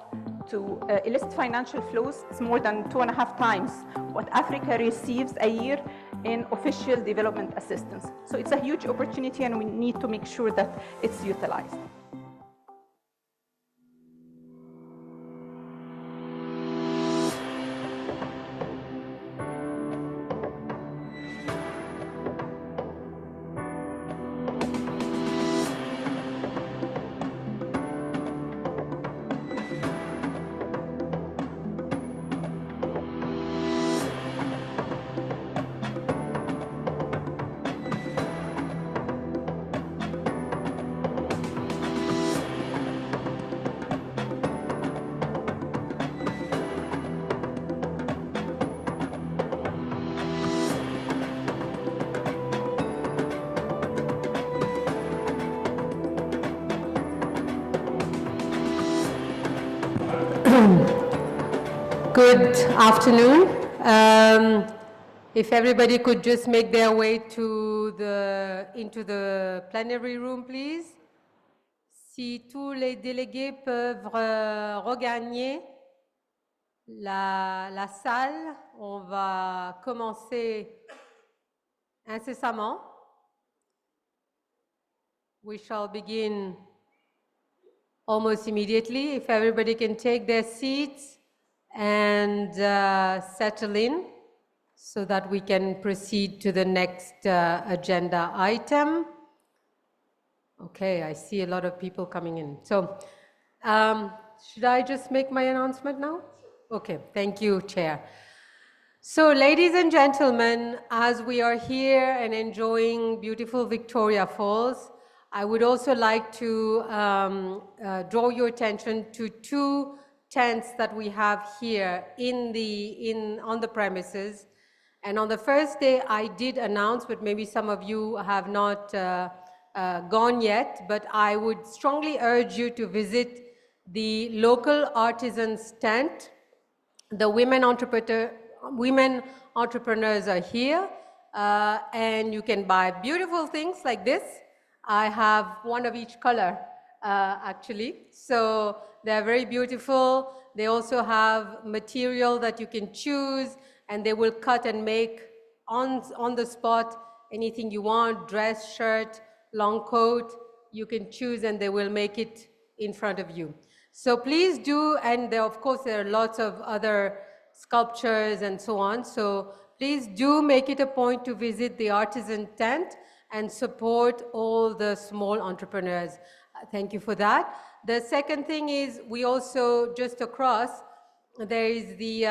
to illicit financial flows is more than 2.5 times what Africa receives a year in official development assistance. So it's a huge opportunity, and we need to make sure that it's utilized. Good afternoon. If everybody could just make their way into the plenary room, please. Si tous les délégués peuvent regagner la salle, on va commencer incessamment. We shall begin almost immediately. If everybody can take their seats and settle in so that we can proceed to the next agenda item. Okay, I see a lot of people coming in. So should I just make my announcement now? Okay, thank you, Chair. So ladies and gentlemen, as we are here and enjoying beautiful Victoria Falls, I would also like to draw your attention to two tents that we have here on the premises. And on the first day, I did announce, but maybe some of you have not gone yet, but I would strongly urge you to visit the local artisans tent. The women entrepreneurs are here, and you can buy beautiful things like this. I have one of each color, actually. So they're very beautiful. They also have material that you can choose, and they will cut and make on the spot anything you want, dress, shirt, long coat, you can choose, and they will make it in front of you. So please do, and of course there are lots of other sculptures and so on, so please do make it a point to visit the artisan tent and support all the small entrepreneurs. Thank you for that. The second thing is, we also, just across, there is the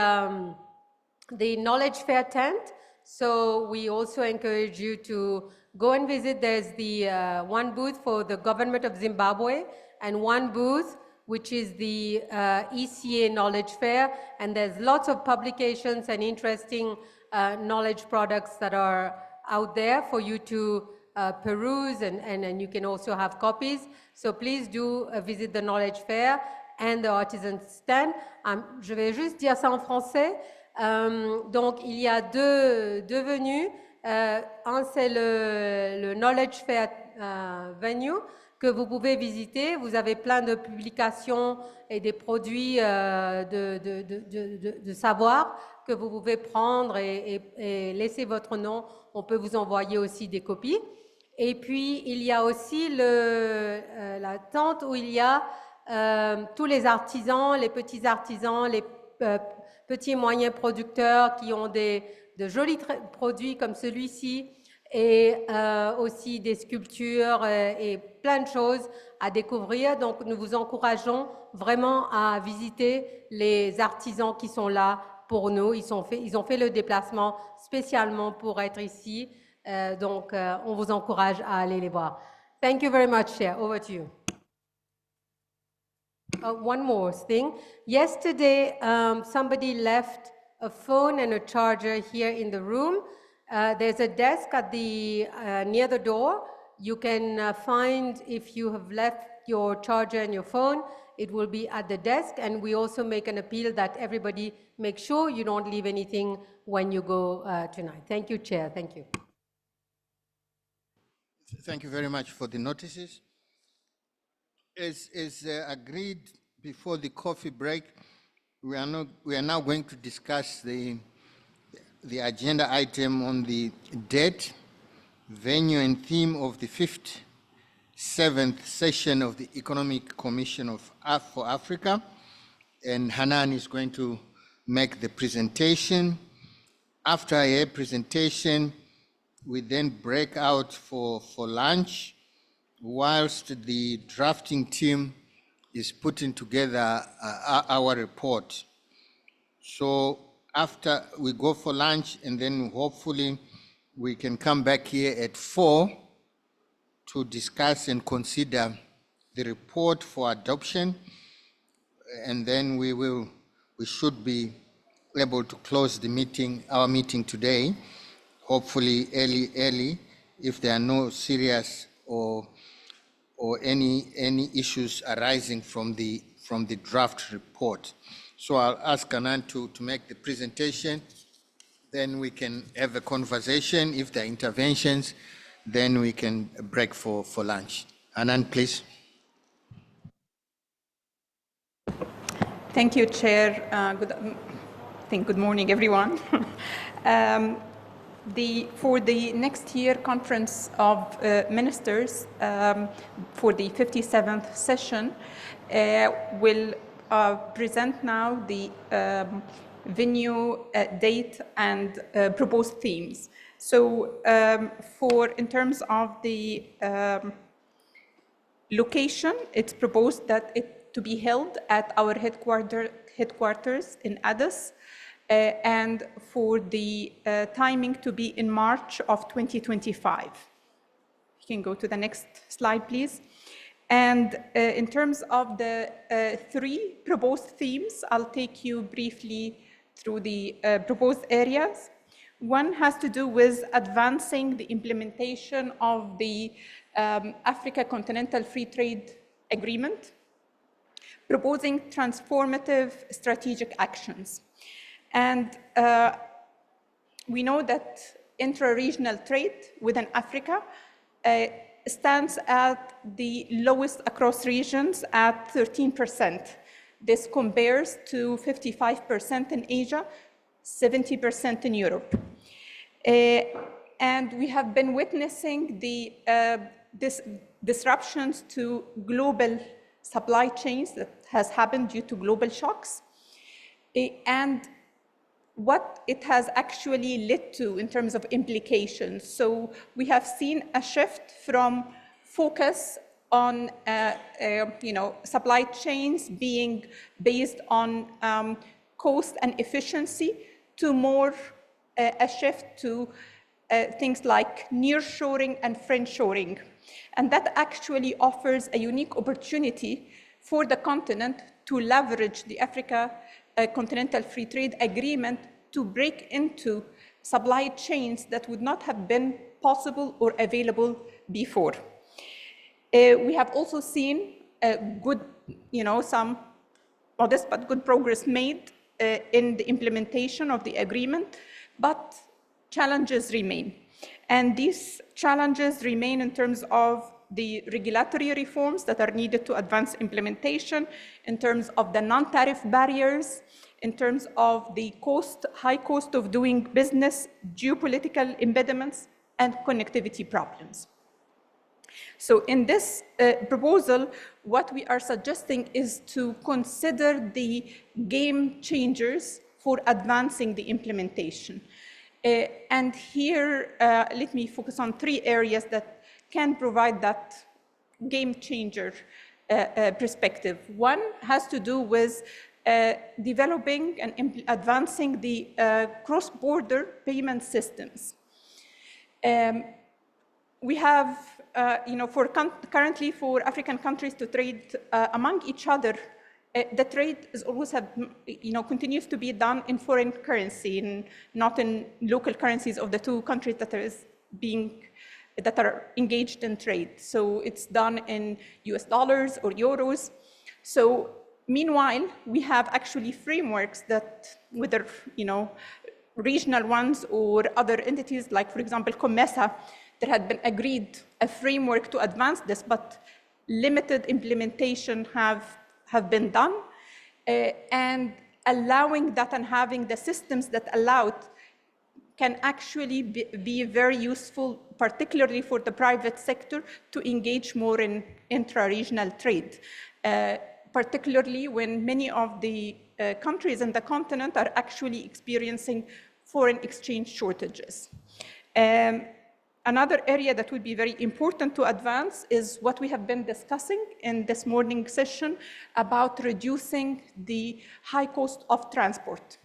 Knowledge Fair tent. So we also encourage you to go and visit. There's the one booth for the government of Zimbabwe, and one booth which is the ECA Knowledge Fair. And there's lots of publications and interesting knowledge products that are out there for you to peruse, and you can also have copies. So please do visit the Knowledge Fair and the Artisan Stand. Je vais juste dire ça en français. Donc il y a deux venues. Un c'est le Knowledge Fair venue que vous pouvez visiter. Vous avez plein de publications et des produits de savoir que vous pouvez prendre et laisser votre nom. On peut vous envoyer aussi des copies. Et puis, il y a aussi la tente où il y a tous les artisans, les petits artisans, les petits et moyens producteurs qui ont de jolis produits comme celui-ci, et aussi des sculptures et plein de choses à découvrir. Donc, nous vous encourageons vraiment à visiter les artisans qui sont là pour nous. Ils ont fait le déplacement spécialement pour être ici. Donc, on vous encourage à aller les voir. Thank you very much, Chair. Over to you. One more thing. Yesterday, somebody left a phone and a charger here in the room. There's a desk at the near the door. You can find, if you have left your charger and your phone. It will be at the desk, and we also make an appeal that everybody make sure you don't leave anything when you go tonight. Thank you, Chair. Thank you. Thank you very much for the notices. As agreed before the coffee break, we are now going to discuss the agenda item on the date, venue and theme of the 57th session of the Economic Commission for Africa. And Hanan is going to make the presentation. After her presentation, we then break out for lunch whilst the drafting team is putting together our report. So after we go for lunch, and then hopefully we can come back here at 4 to discuss and consider the report for adoption, and then we should be able to close the meeting, our meeting today, hopefully early, if there are no serious or any issues arising from the draft report. So I'll ask Anand to make the presentation, then we can have a conversation. If there are interventions, then we can break for lunch. Anand, please. Thank you, Chair. Good morning, everyone. For the next year conference of ministers for the 57th session, will present now the venue, date, and proposed themes. So in terms of the location, it's proposed that it to be held at our headquarters in Addis, and for the timing to be in March of 2025. You can go to the next slide, please. And in terms of the 3 proposed themes, I'll take you briefly through the proposed areas. One has to do with advancing the implementation of the Africa Continental Free Trade Agreement, proposing transformative strategic actions. And we know that intra-regional trade within Africa stands at the lowest across regions at 13%. This compares to 55% in Asia, 70% in Europe. And we have been witnessing the disruptions to global supply chains that has happened due to global shocks, and what it has actually led to in terms of implications. So we have seen a shift from focus on supply chains being based on cost and efficiency to more a shift to things like nearshoring and friendshoring. And that actually offers a unique opportunity for the continent to leverage the Africa Continental Free Trade Agreement to break into supply chains that would not have been possible or available before. We have also seen good, some modest but good progress made in the implementation of the agreement, but challenges remain. And these challenges remain in terms of the regulatory reforms that are needed to advance implementation, in terms of the non-tariff barriers, in terms of the high cost of doing business, geopolitical impediments, and connectivity problems. So in this proposal, what we are suggesting is to consider the game changers for advancing the implementation. And here, let me focus on 3 areas that can provide that game changer perspective. One has to do with developing and advancing the cross-border payment systems. We have, currently for African countries to trade among each other, the trade is always continues to be done in foreign currency and not in local currencies of the 2 countries that is being that are engaged in trade. So it's done in US dollars or euros. So meanwhile, we have actually frameworks that, whether regional ones or other entities, like for example, COMESA, there had been agreed a framework to advance this, but limited implementation have been done. And allowing that and having the systems that allow it can actually be very useful, particularly for the private sector, to engage more in intra-regional trade, particularly when many of the countries in the continent are actually experiencing foreign exchange shortages. Another area that would be very important to advance is what we have been discussing in this morning session about reducing the high cost of transport,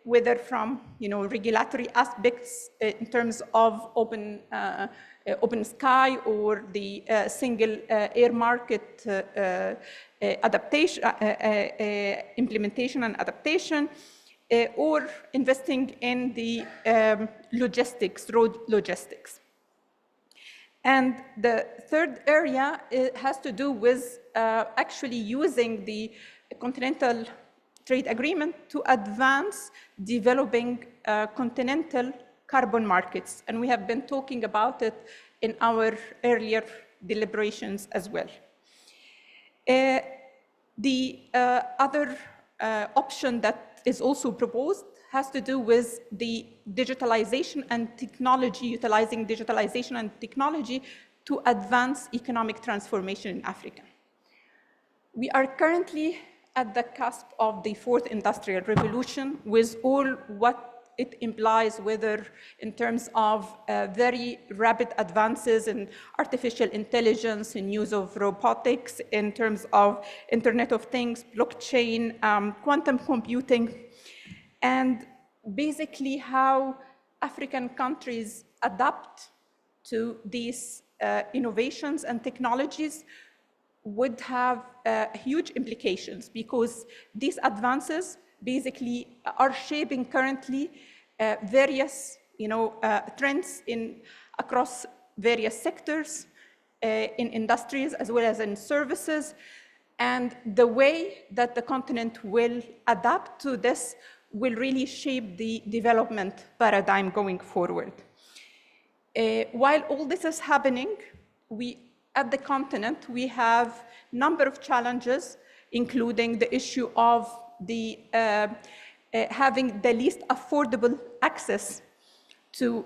whether from regulatory aspects in terms of open sky or the single air market adaptation, implementation and adaptation, or investing in the logistics, road logistics. And the third area has to do with actually using the Continental Trade Agreement to advance developing continental carbon markets. And we have been talking about it in our earlier deliberations as well. The other option that is also proposed has to do with the digitalization and technology, utilizing digitalization and technology to advance economic transformation in Africa. We are currently at the cusp of the fourth industrial revolution, with all what it implies, whether in terms of very rapid advances in artificial intelligence, in use of robotics, in terms of Internet of Things, blockchain, quantum computing, and basically how African countries adapt to these innovations and technologies would have huge implications, because these advances basically are shaping currently various trends across various sectors, in industries as well as in services. And the way that the continent will adapt to this will really shape the development paradigm going forward. While all this is happening, at the continent, we have a number of challenges, including the issue of having the least affordable access to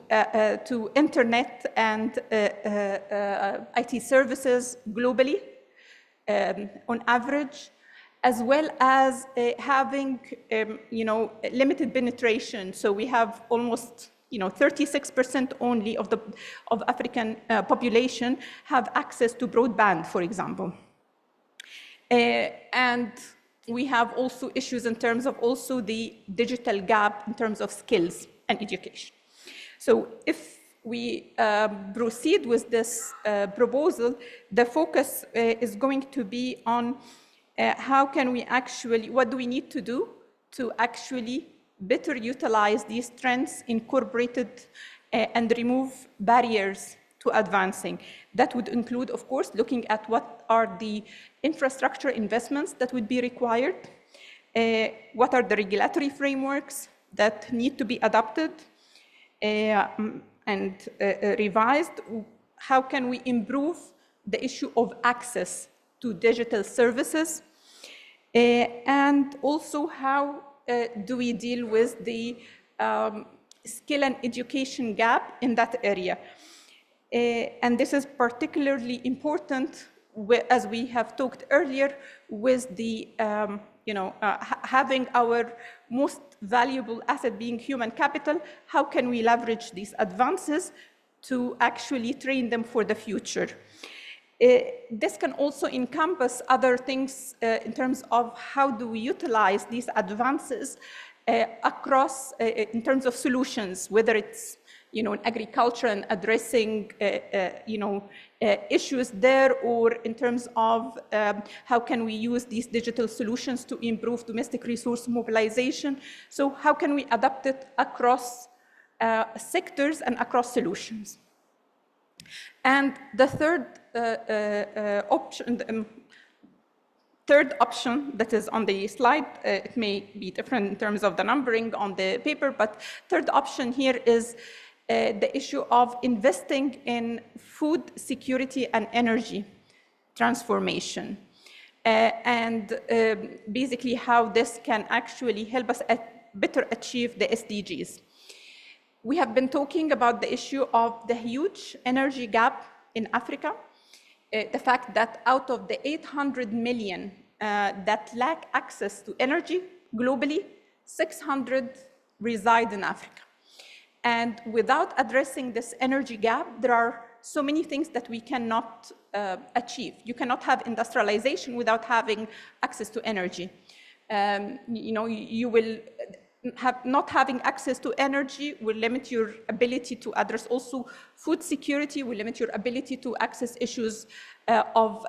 internet and IT services globally, on average, as well as having limited penetration. So we have almost 36% only of African population have access to broadband, for example. And we have also issues in terms of also the digital gap in terms of skills and education. So if we proceed with this proposal, the focus is going to be on how can we actually, what do we need to do to actually better utilize these trends, incorporated and remove barriers to advancing. That would include, of course, looking at what are the infrastructure investments that would be required, what are the regulatory frameworks that need to be adopted and revised, how can we improve the issue of access to digital services, and also how do we deal with the skill and education gap in that area. And this is particularly important, as we have talked earlier, with the having our most valuable asset being human capital. How can we leverage these advances to actually train them for the future? This can also encompass other things in terms of how do we utilize these advances across, in terms of solutions, whether it's in agriculture and addressing issues there, or in terms of how can we use these digital solutions to improve domestic resource mobilization. So how can we adapt it across sectors and across solutions? And the third option that is on the slide, it may be different in terms of the numbering on the paper, but third option here is the issue of investing in food security and energy transformation. And basically how this can actually help us better achieve the SDGs. We have been talking about the issue of the huge energy gap in Africa, the fact that out of the 800 million that lack access to energy globally, 600 reside in Africa. And without addressing this energy gap, there are so many things that we cannot achieve. You cannot have industrialization without having access to energy. You will not having access to energy will limit your ability to address also food security, will limit your ability to access issues of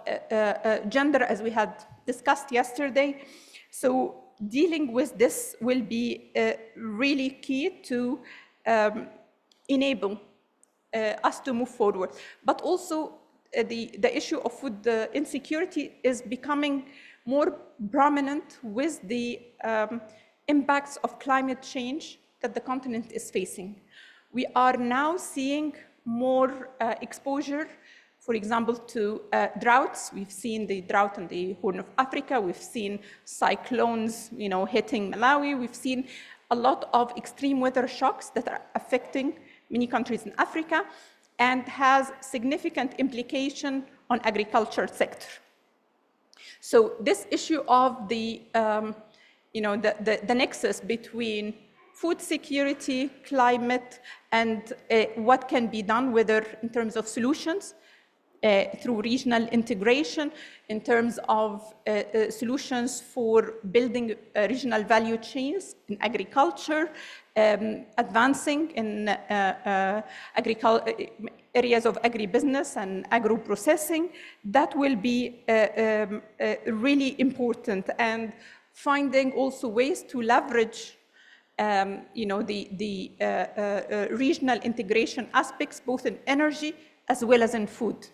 gender, as we had discussed yesterday. So dealing with this will be really key to enable us to move forward. But also the issue of food insecurity is becoming more prominent with the impacts of climate change that the continent is facing. We are now seeing more exposure, for example, to droughts. We've seen the drought in the Horn of Africa. We've seen cyclones, hitting Malawi. We've seen a lot of extreme weather shocks that are affecting many countries in Africa and has significant implication on agriculture sector. So this issue of the nexus between food security, climate, and what can be done, whether in terms of solutions through regional integration, in terms of solutions for building regional value chains in agriculture, advancing in areas of agribusiness and agro-processing, that will be really important. And finding also ways to leverage the regional integration aspects, both in energy as well as in food,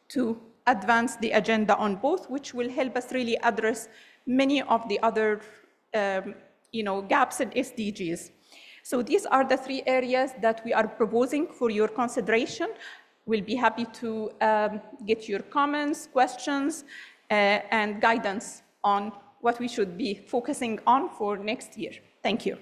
to advance the agenda on both, which will help us really address many of the other gaps in SDGs. So these are the three areas that we are proposing for your consideration. We'll be happy to get your comments, questions, and guidance on what we should be focusing on for next year. Thank you.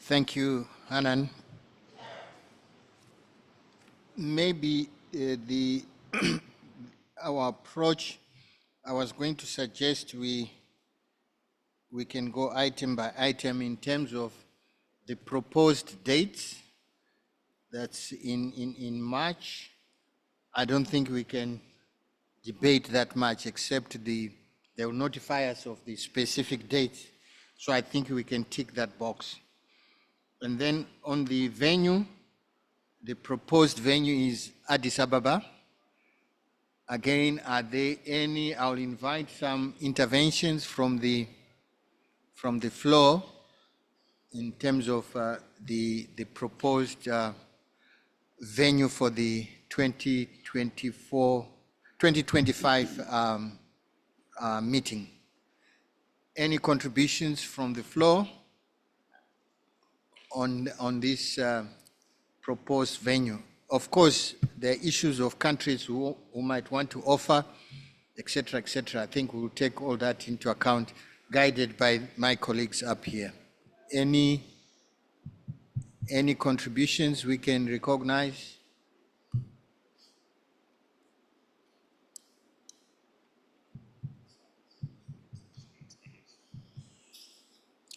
Thank you, Hanan. Maybe our approach, I was going to suggest we can go item by item in terms of the proposed dates. That's in March. I don't think we can debate that much, except they will notify us of the specific dates. So I think we can tick that box. And then on the venue, the proposed venue is Addis Ababa. Again, are there any? I'll invite some interventions from the floor in terms of the proposed venue for the 2025 meeting. Any contributions from the floor on this proposed venue? Of course, there are issues of countries who might want to offer, etc., etc. I think we'll take all that into account, guided by my colleagues up here. Any contributions we can recognize?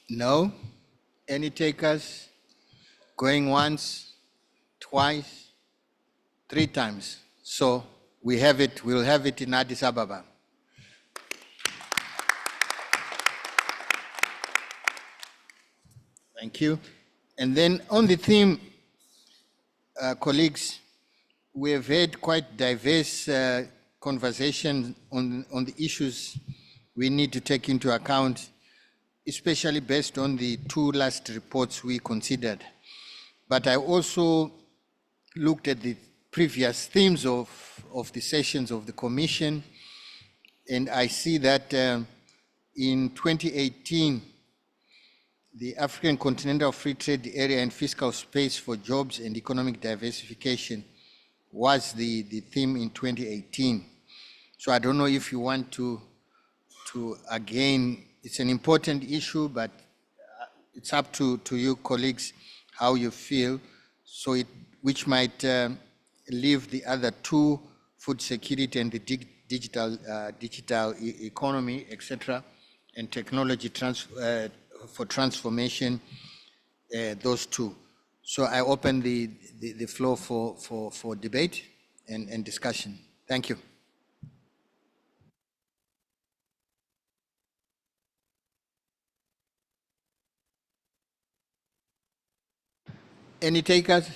No? Any takers? Going once, twice, 3 times. So we have it, we'll have it in Addis Ababa. Thank you. And then on the theme, colleagues, we have had quite diverse conversation on the issues we need to take into account, especially based on the two last reports we considered. But I also looked at the previous themes of the sessions of the Commission, and I see that in 2018, the African Continental Free Trade Area and Fiscal Space for Jobs and Economic Diversification was the theme in 2018. So I don't know if you want to again, it's an important issue, but it's up to you colleagues how you feel, so which might leave the other two, food security and the digital economy, etc., and technology for transformation, those two. So I open the floor for debate and discussion. Thank you. Any takers?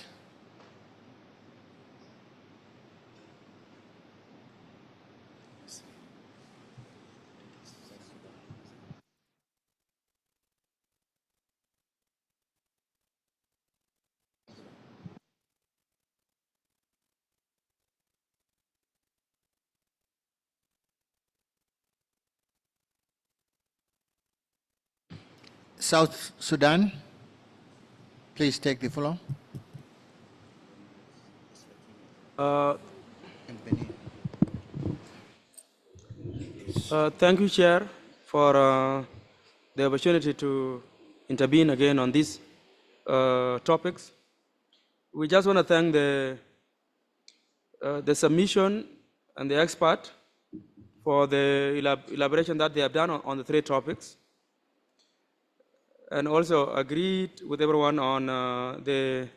South Sudan, please take the floor. Thank you, Chair, for the opportunity to intervene again on these topics. We just want to thank the submission and the expert for the elaboration that they have done on the three topics, and also agreed with everyone on the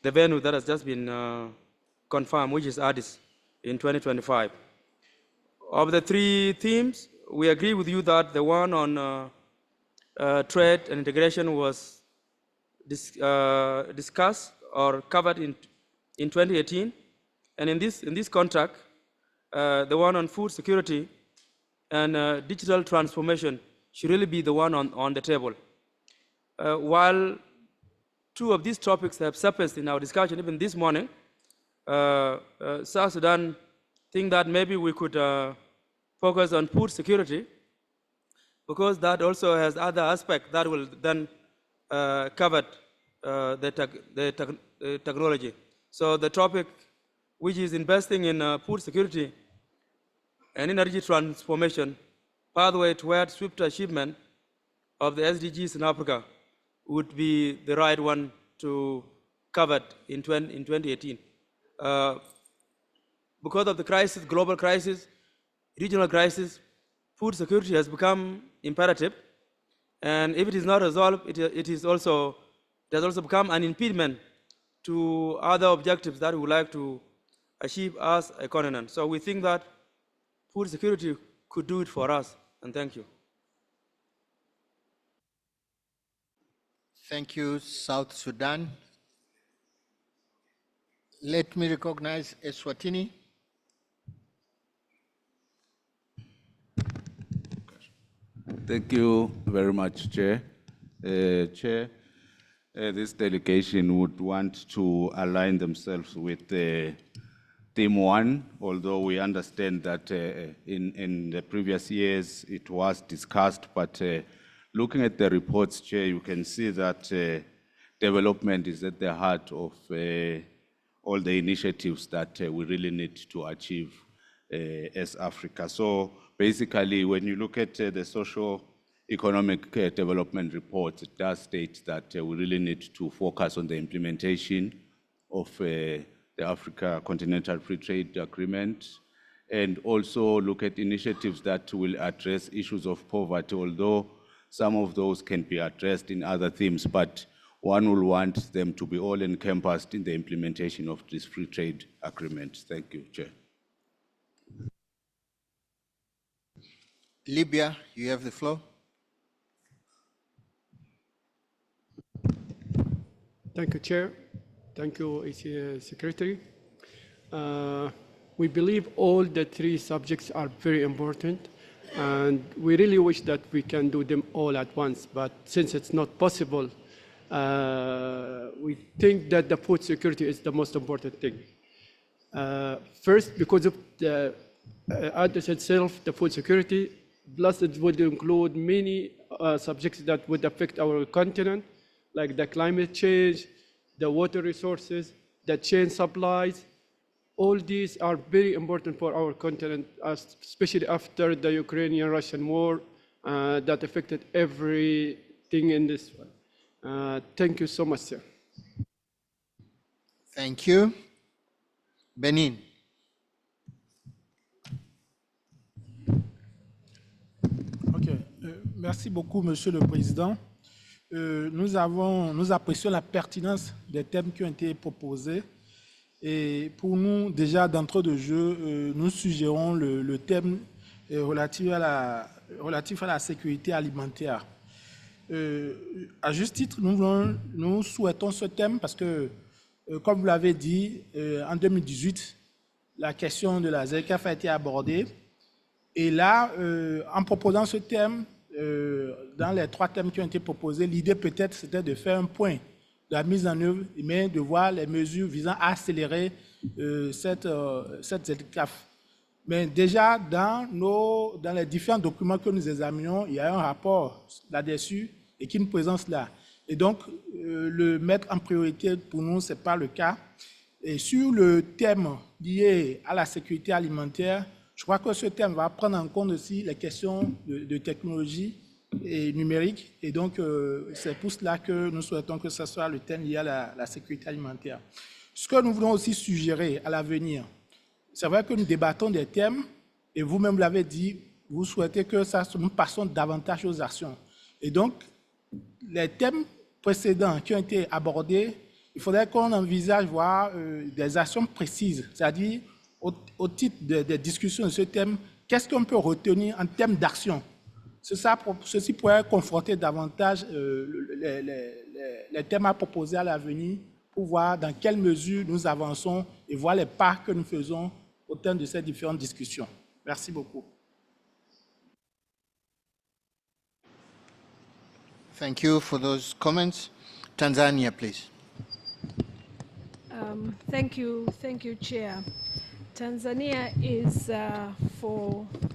venue that has just been confirmed, which is Addis in 2025. Of the three themes, we agree with you that the one on trade and integration was discussed or covered in 2018, and in this contract, the one on food security and digital transformation should really be the one on the table. While two of these topics have surfaced in our discussion even this morning, South Sudan think that maybe we could focus on food security, because that also has other aspects that will then cover the technology. So the topic, which is investing in food security and energy transformation, pathway toward swift achievement of the SDGs in Africa, would be the right one to cover in 2018. Because of the crisis, global crisis, regional crisis, food security has become imperative, and if it is not resolved, it has also become an impediment to other objectives that we would like to achieve as a continent. So we think that food security could do it for us, and thank you. Thank you, South Sudan. Let me recognize Eswatini. Thank you very much, Chair. Chair, this delegation would want to align themselves with Theme 1, although we understand that in the previous years it was discussed, but looking at the reports, Chair, you can see that development is at the heart of all the initiatives that we really need to achieve as Africa. So basically, when you look at the socio-economic development report, it does state that we really need to focus on the implementation of the Africa Continental Free Trade Agreement, and also look at initiatives that will address issues of poverty, although some of those can be addressed in other themes, but one will want them to be all encompassed in the implementation of this free trade agreement. Thank you, Chair. Libya, you have the floor. Thank you, Chair. Thank you, Secretary. we believe all the three subjects are very important, and we really wish that we can do them all at once. But since it's not possible, we think that the food security is the most important thing. First, because of the address itself, the food security, plus it would include many subjects that would affect our continent, like the climate change, the water resources, the chain supplies. All these are very important for our continent, especially after the Ukrainian-Russian war that affected everything in this one. Thank you so much, sir. Thank you. Benin. Ok. Merci beaucoup, Monsieur le Président. Nous apprécions la pertinence des thèmes qui ont été proposés. Et pour nous, déjà d'entrée de jeu, nous suggérons le thème relatif à la sécurité alimentaire. À juste titre, nous souhaitons ce thème parce que, comme vous l'avez dit, en 2018, la question de la ZECAF a été abordée. Et là, en proposant ce thème, dans les trois thèmes qui ont été proposés, l'idée peut-être c'était de faire un point de la mise en œuvre, mais de voir les mesures visant à accélérer cette ZECAF. Mais déjà, dans les différents documents que nous examinons, il y a un rapport là-dessus et qui nous présente cela. Et donc, le mettre en priorité pour nous, ce n'est pas le cas. Et sur le thème lié à la sécurité alimentaire, je crois que ce thème va prendre en compte aussi les questions de technologie et numérique. Et donc, c'est pour cela que nous souhaitons que ce soit le thème lié à la sécurité alimentaire. Ce que nous voulons aussi suggérer à l'avenir, c'est vrai que nous débattons des thèmes, et vous-même l'avez dit, vous souhaitez que nous passons davantage aux actions. Et donc, les thèmes précédents qui ont été abordés, il faudrait qu'on envisage voir des actions précises, c'est-à-dire au titre des discussions de ce thème, qu'est-ce qu'on peut retenir en termes d'action? Ceci pourrait confronter davantage les thèmes à proposer à l'avenir pour voir dans quelle mesure nous avançons et voir les pas que nous faisons au terme de ces différentes discussions. Merci beaucoup. Thank you for those comments. Tanzania, please. Thank you, Chair. Tanzania is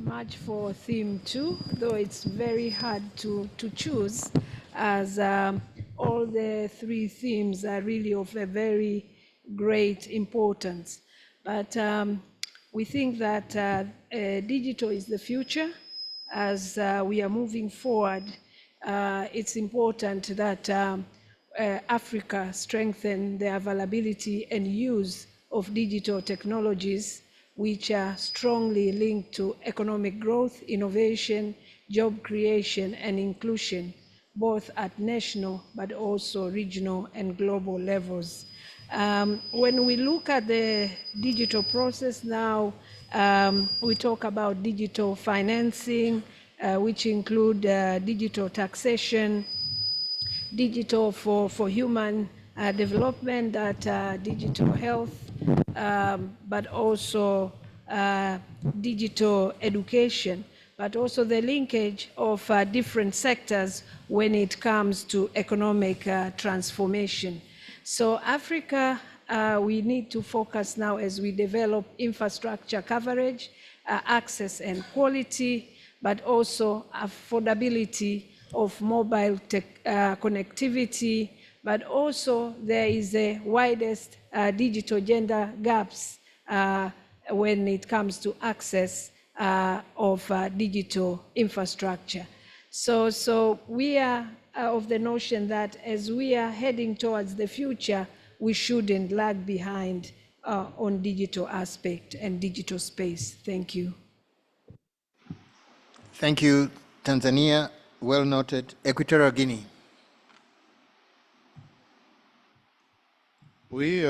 much for theme 2, though it's very hard to choose, as all the three themes are really of a very great importance. But we think that digital is the future. As we are moving forward, it's important that Africa strengthen the availability and use of digital technologies, which are strongly linked to economic growth, innovation, job creation, and inclusion, both at national but also regional and global levels. When we look at the digital process now, we talk about digital financing, which include digital taxation, digital for human development, digital health, but also digital education, but also the linkage of different sectors when it comes to economic transformation. So Africa, we need to focus now as we develop infrastructure coverage, access and quality, but also affordability of mobile connectivity, but also there is the widest digital gender gaps when it comes to access of digital infrastructure. So we are of the notion that as we are heading towards the future, we shouldn't lag behind on digital aspect and digital space. Thank you. Thank you, Tanzania. Well noted. Equatorial Guinea. Oui,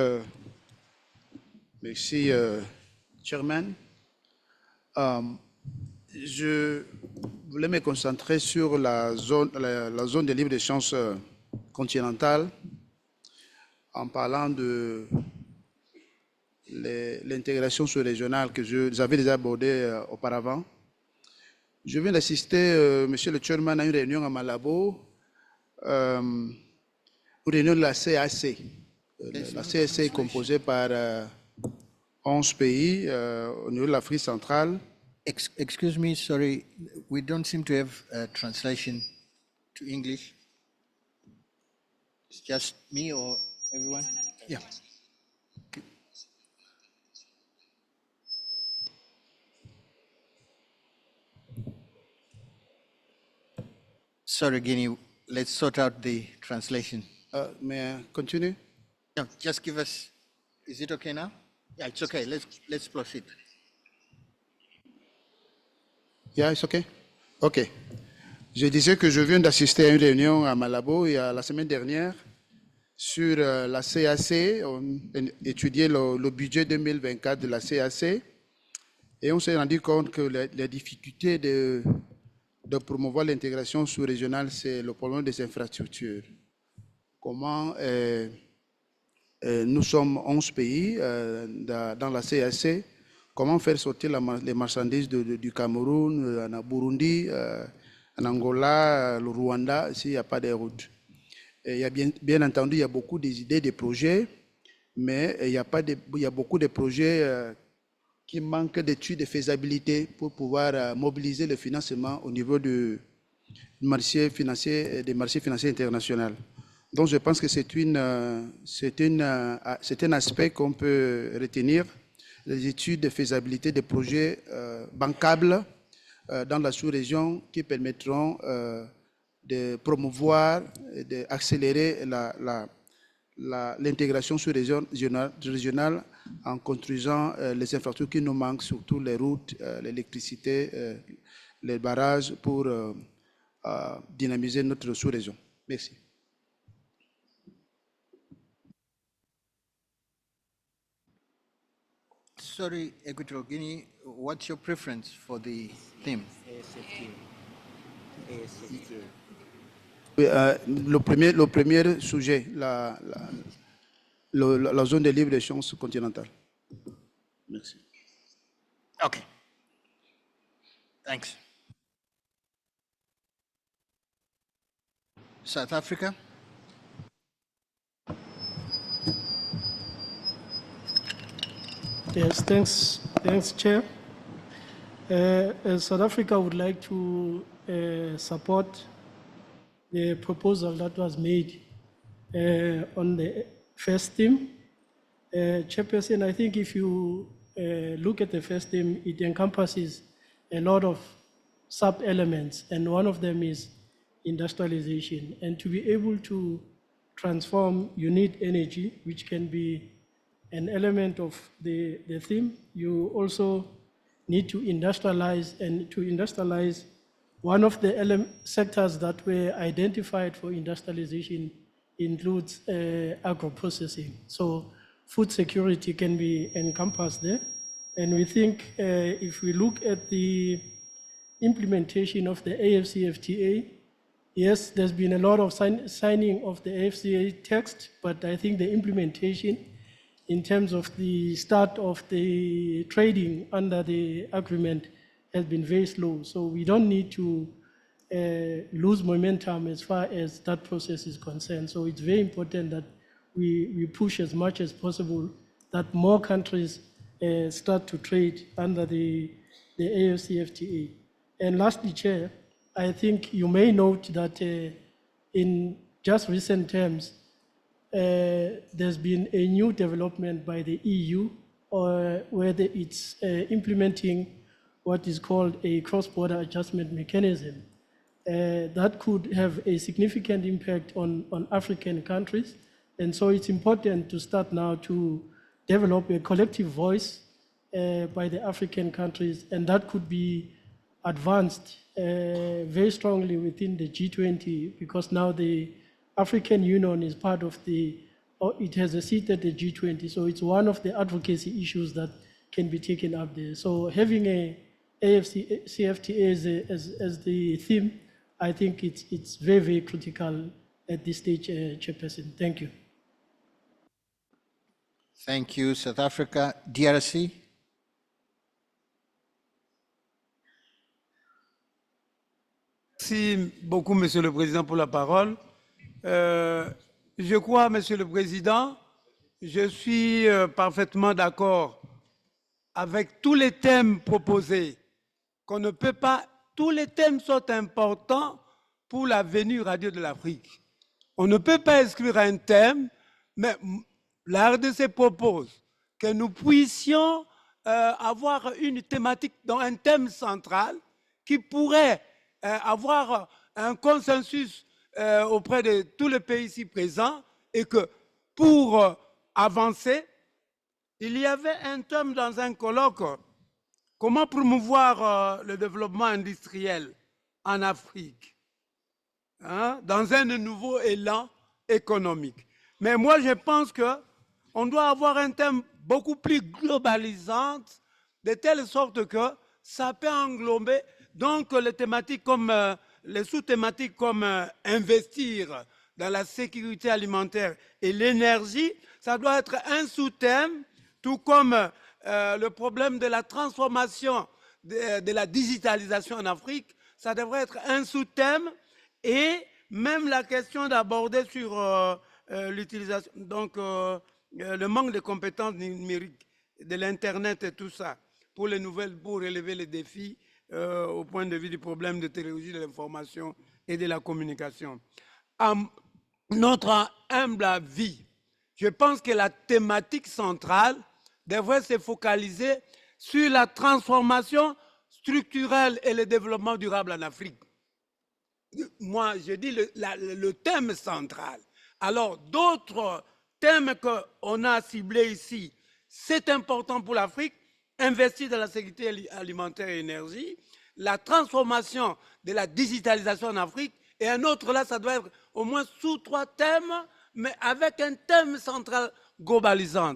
merci, Chairman. Je voulais me concentrer sur la zone de libre-échange continentale en parlant de l'intégration sous-régionale que j'avais déjà abordée auparavant. Je viens d'assister, Monsieur le Chairman, à une réunion à Malabo, une réunion de la CAC. La CAC est composée par 11 pays au niveau de l'Afrique centrale. Excuse me, sorry, we don't seem to have a translation to English. It's just me or everyone? Yeah. Okay. Sorry, Guinea, let's sort out the translation. May I continue? No, just give us, is it okay now? Yeah, it's okay, let's proceed. Yeah, it's okay. OK. Je disais que je viens d'assister à une réunion à Malabo la semaine dernière sur la CAC. On étudiait le budget 2024 de la CAC et on s'est rendu compte que les difficultés de promouvoir l'intégration sous-régionale, c'est le problème des infrastructures. Comment nous sommes 11 pays dans la CAC. Comment faire sortir les marchandises du Cameroun, en Burundi, en Angola, le Rwanda, s'il n'y a pas de route. Et il y a bien entendu, il y a beaucoup d'idées, de projets, mais il y a beaucoup de projets qui manquent d'études de faisabilité pour pouvoir mobiliser le financement au niveau des marchés financiers internationaux. Donc je pense que c'est un aspect qu'on peut retenir, les études de faisabilité des projets bancables dans la sous-région qui permettront de promouvoir et d'accélérer l'intégration sous-régionale en construisant les infrastructures qui nous manquent, surtout les routes, l'électricité, les barrages pour dynamiser notre sous-région. Merci. Sorry, Equatorial Guinea, what's your preference for the theme? Le premier sujet, la zone de libre-échange continentale. Merci. Okay. Thanks. South Africa? Yes, thanks, Chair. South Africa would like to support the proposal that was made on the first theme. Chairperson, I think if you look at the first theme, it encompasses a lot of sub-elements, and one of them is industrialization. And to be able to transform, you need energy, which can be an element of the theme. You also need to industrialize, and to industrialize, one of the sectors that were identified for industrialization includes agro-processing. So food security can be encompassed there. And we think if we look at the implementation of the AFCFTA, yes, there's been a lot of signing of the AFCA text, but I think the implementation in terms of the start of the trading under the agreement has been very slow. So we don't need to lose momentum as far as that process is concerned. So it's very important that we push as much as possible that more countries start to trade under the AFCFTA. And lastly, Chair, I think you may note that in just recent terms, there's been a new development by the EU, where it's implementing what is called a cross-border adjustment mechanism. That could have a significant impact on African countries. And so it's important to start now to develop a collective voice by the African countries, and that could be advanced very strongly within the G20, because now the African Union is part of it has a seat at the G20, so it's one of the advocacy issues that can be taken up there. So having a AFCFTA as the theme, I think it's very, very critical at this stage, Chairperson. Thank you. Thank you, South Africa. DRC? Merci beaucoup, Monsieur le Président, pour la parole. Je crois, Monsieur le Président, je suis parfaitement d'accord avec tous les thèmes proposés, qu'on ne peut pas, tous les thèmes sont importants pour l'avenir radieux de l'Afrique. On ne peut pas exclure un thème, mais la RDC propose que nous puissions avoir une thématique, dans un thème central qui pourrait avoir un consensus auprès de tous les pays ici présents et que pour avancer, il y avait un thème dans un colloque, comment promouvoir le développement industriel en Afrique, hein, dans un nouveau élan économique. Mais moi, je pense qu'on doit avoir un thème beaucoup plus globalisant, de telle sorte que ça peut englober donc les thématiques comme les sous-thématiques comme investir dans la sécurité alimentaire et l'énergie. Ça doit être un sous-thème, tout comme le problème de la transformation de la digitalisation en Afrique. Ça devrait être un sous-thème, et même la question d'aborder sur l'utilisation, donc le manque de compétences numériques, de l'Internet et tout ça, pour les nouvelles, pour relever les défis au point de vue du problème de technologie de l'information et de la communication. À notre humble avis, je pense que la thématique centrale devrait se focaliser sur la transformation structurelle et le développement durable en Afrique. Moi, je dis le thème central. Alors, d'autres thèmes qu'on a ciblés ici, c'est important pour l'Afrique, investir dans la sécurité alimentaire et énergie, la transformation de la digitalisation en Afrique, et un autre là, ça doit être au moins sous 3 thèmes, mais avec un thème central globalisant.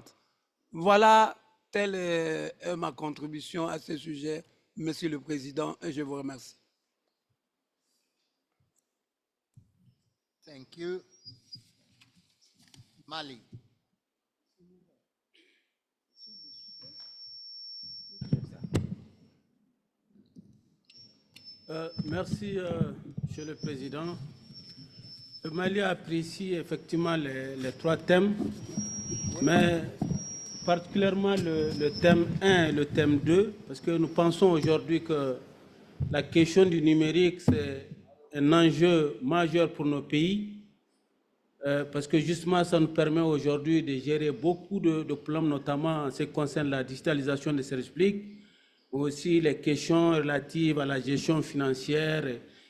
Voilà, telle est ma contribution à ce sujet, Monsieur le Président, et je vous remercie. Thank you. Mali. Merci, Monsieur le Président. Le Mali apprécie effectivement les 3 thèmes, mais particulièrement le thème 1 et le thème 2, parce que nous pensons aujourd'hui que la question du numérique, c'est un enjeu majeur pour nos pays, parce que justement, ça nous permet aujourd'hui de gérer beaucoup de problèmes, notamment en ce qui concerne la digitalisation des services publics, mais aussi les questions relatives à la gestion financière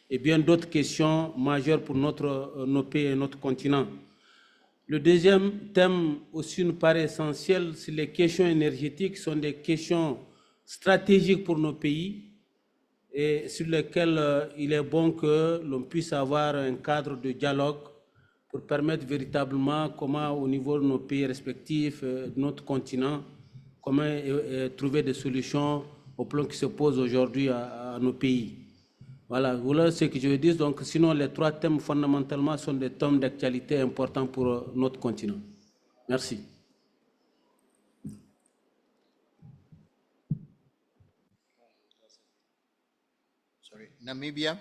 et bien d'autres questions majeures pour nos pays et notre continent. Le deuxième thème aussi nous paraît essentiel, c'est les questions énergétiques, sont des questions stratégiques pour nos pays et sur lesquelles il est bon que l'on puisse avoir un cadre de dialogue pour permettre véritablement comment, au niveau de nos pays respectifs, de notre continent, comment trouver des solutions au plan qui se pose aujourd'hui à nos pays. Voilà ce que je veux dire. Donc, sinon, les 3 thèmes fondamentalement sont des thèmes d'actualité importants pour notre continent. Merci. Sorry, Namibia.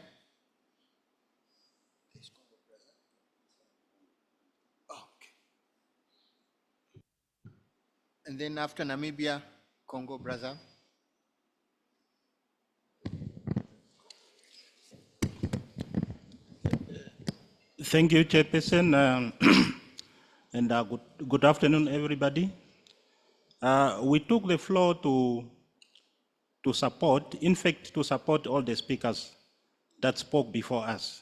And then after Namibia, Congo, Brazza. Thank you, Chairperson, and good afternoon, everybody. We took the floor to support, in fact, to support all the speakers that spoke before us.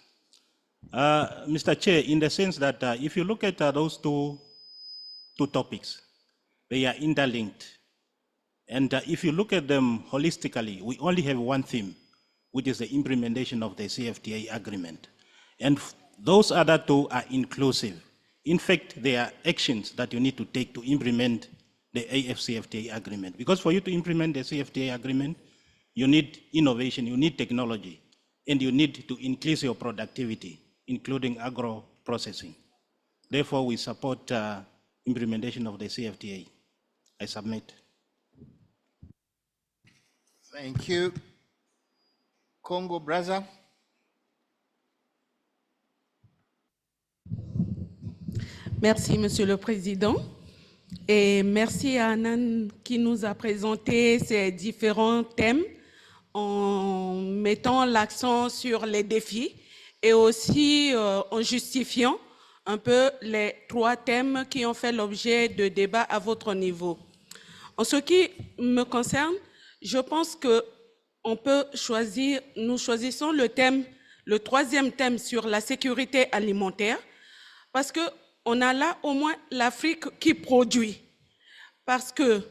Mr. Chair, in the sense that if you look at those two topics, they are interlinked. And if you look at them holistically, we only have one theme, which is the implementation of the CFTA agreement. And those other 2 are inclusive. In fact, they are actions that you need to take to implement the AFCFTA agreement. Because for you to implement the CFTA agreement, you need innovation, you need technology, and you need to increase your productivity, including agro processing. Therefore, we support implementation of the CFTA. I submit. Thank you. Congo, brother. Merci, Monsieur le Président. Et merci à Anan qui nous a présenté ces différents thèmes en mettant l'accent sur les défis et aussi en justifiant un peu les 3 thèmes qui ont fait l'objet de débats à votre niveau. En ce qui me concerne, je pense que on peut choisir, nous choisissons le thème, le 3e thème sur la sécurité alimentaire, parce que on a là au moins l'Afrique qui produit. Parce que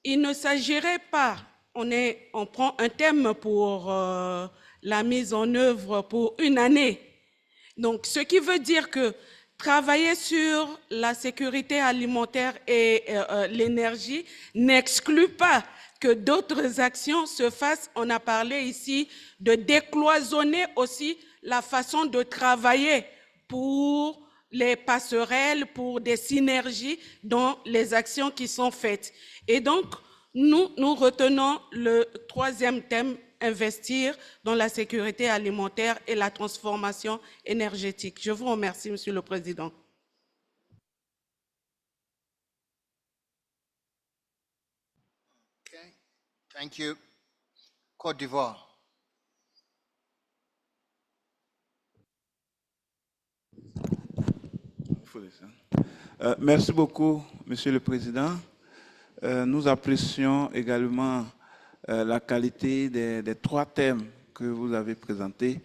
il ne s'agirait pas, on prend un thème pour la mise en œuvre pour une année. Donc, ce qui veut dire que travailler sur la sécurité alimentaire et l'énergie n'exclut pas que d'autres actions se fassent. On a parlé ici de décloisonner aussi la façon de travailler pour les passerelles, pour des synergies dans les actions qui sont faites. Et donc, nous retenons le 3e thème, investir dans la sécurité alimentaire et la transformation énergétique. Je vous remercie, Monsieur le Président. Okay. Thank you. Côte d'Ivoire. Merci beaucoup, Monsieur le Président. Nous apprécions également la qualité des 3 thèmes que vous avez présentés,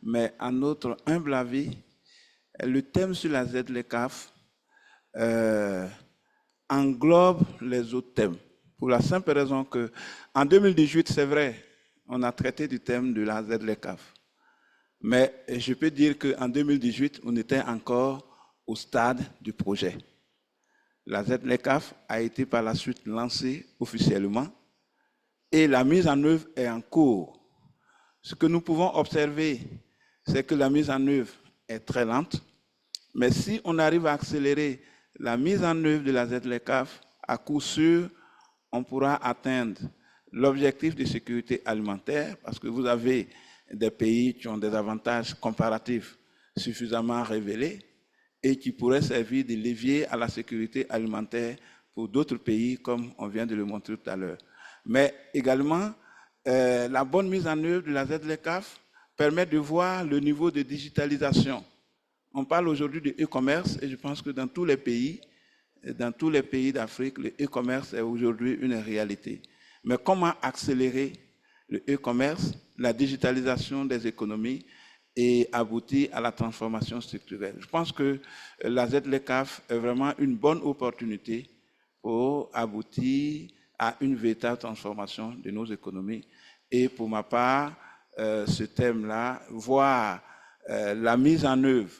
mais à notre humble avis, le thème sur la ZLECAf englobe les autres thèmes, pour la simple raison que en 2018, c'est vrai, on a traité du thème de la ZLECAf, mais je peux dire qu'en 2018, on était encore au stade du projet. La ZLECAf a été par la suite lancée officiellement et la mise en œuvre est en cours. Ce que nous pouvons observer, c'est que la mise en œuvre est très lente, mais si on arrive à accélérer la mise en œuvre de la ZLECAf, à coup sûr, on pourra atteindre l'objectif de sécurité alimentaire, parce que vous avez des pays qui ont des avantages comparatifs suffisamment révélés, et qui pourrait servir de levier à la sécurité alimentaire pour d'autres pays, comme on vient de le montrer tout à l'heure. Mais également, la bonne mise en œuvre de la ZLECAf permet de voir le niveau de digitalisation. On parle aujourd'hui de e-commerce, et je pense que dans tous les pays d'Afrique, le e-commerce est aujourd'hui une réalité. Mais comment accélérer le e-commerce, la digitalisation des économies, et aboutir à la transformation structurelle? Je pense que la ZLECAf est vraiment une bonne opportunité pour aboutir à une véritable transformation de nos économies. Et pour ma part, ce thème-là, voir la mise en œuvre,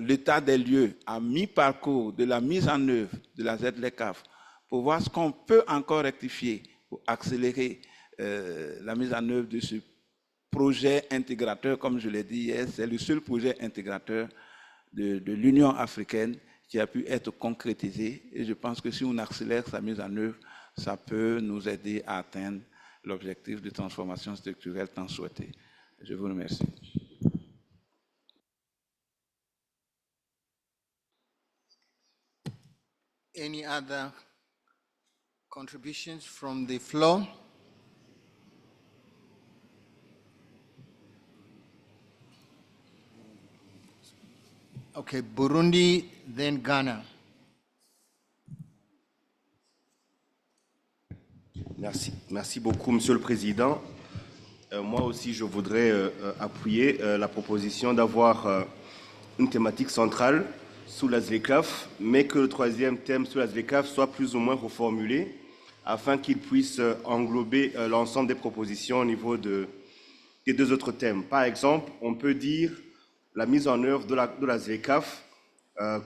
l'état des lieux à mi-parcours de la mise en œuvre de la ZLECAf, pour voir ce qu'on peut encore rectifier pour accélérer la mise en œuvre de ce projet intégrateur, comme je l'ai dit hier, c'est le seul projet intégrateur de l'Union africaine qui a pu être concrétisé. Et je pense que si on accélère sa mise en œuvre, ça peut nous aider à atteindre l'objectif de transformation structurelle tant souhaité. Je vous remercie. Any other contributions from the floor? Okay, Burundi, then Ghana. Merci beaucoup, Monsieur le Président. Moi aussi, je voudrais appuyer la proposition d'avoir une thématique centrale sous la ZLECAf, mais que le 3e thème sous la ZLECAf soit plus ou moins reformulé afin qu'il puisse englober l'ensemble des propositions au niveau des 2 autres thèmes. Par exemple, on peut dire la mise en œuvre de la ZLECAf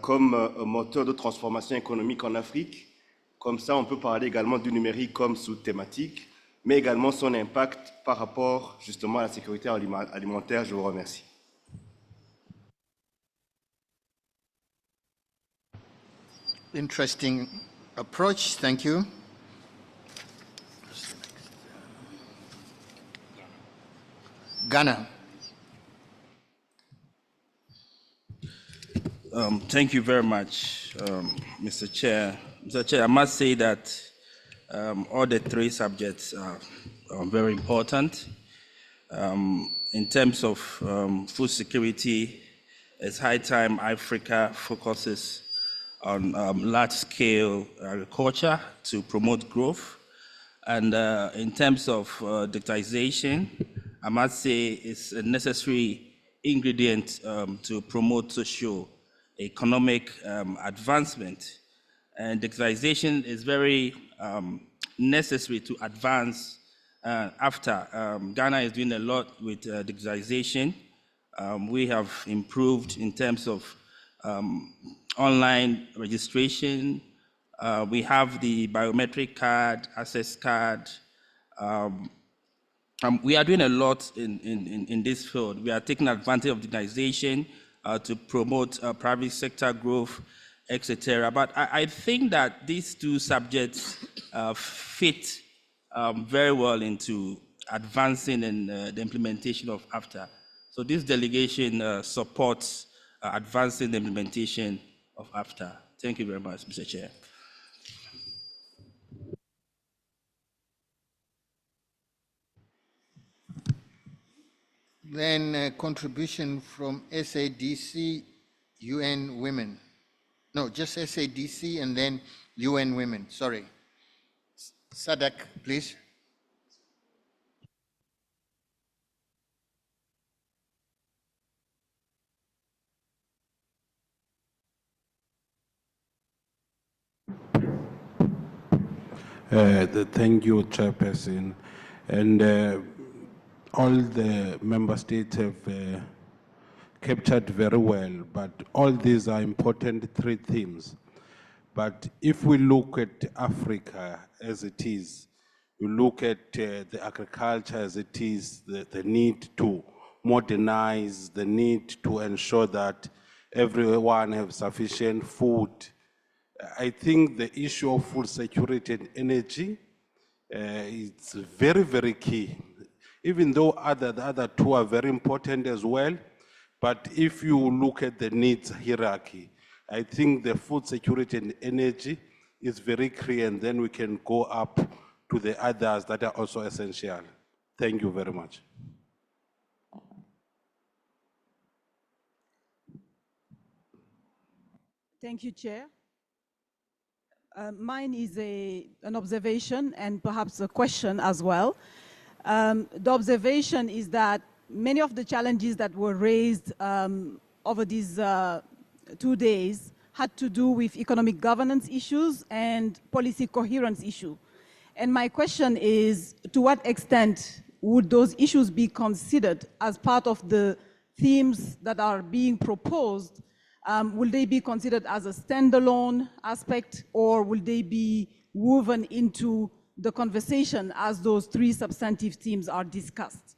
comme moteur de transformation économique en Afrique. Comme ça, on peut parler également du numérique comme sous-thématique, mais également son impact par rapport justement à la sécurité alimentaire. Je vous remercie. Interesting approach. Thank you. Ghana. Thank you very much, Mr. Chair. Mr. Chair, I must say that all the three subjects are very important. In terms of food security, it's high time Africa focuses on large-scale agriculture to promote growth. And in terms of digitization, I must say it's a necessary ingredient to promote socio-economic advancement. And digitization is very necessary to advance after. Ghana is doing a lot with digitization. We have improved in terms of online registration. We have the biometric card, access card. We are doing a lot in this field. We are taking advantage of digitization to promote private sector growth, etc. But I think that these two subjects fit very well into advancing in the implementation of AFTA. So this delegation supports advancing the implementation of AFTA. Thank you very much, Mr. Chair. Then contribution from SADC, UN Women. No, just SADC and then UN Women, sorry. Sadak, please. Thank you, Chairperson. And all the member states have captured very well, but all these are important three themes. But if we look at Africa as it is, we look at the agriculture as it is, the need to modernize, the need to ensure that everyone has sufficient food. I think the issue of food security and energy is very, very key. Even though the other two are very important as well, but if you look at the needs hierarchy, I think the food security and energy is very clear, and then we can go up to the others that are also essential. Thank you very much. Thank you, Chair. Mine is an observation and perhaps a question as well. The observation is that many of the challenges that were raised over these 2 days had to do with economic governance issues and policy coherence issue. And my question is, to what extent would those issues be considered as part of the themes that are being proposed? Will they be considered as a standalone aspect, or will they be woven into the conversation as those three substantive themes are discussed?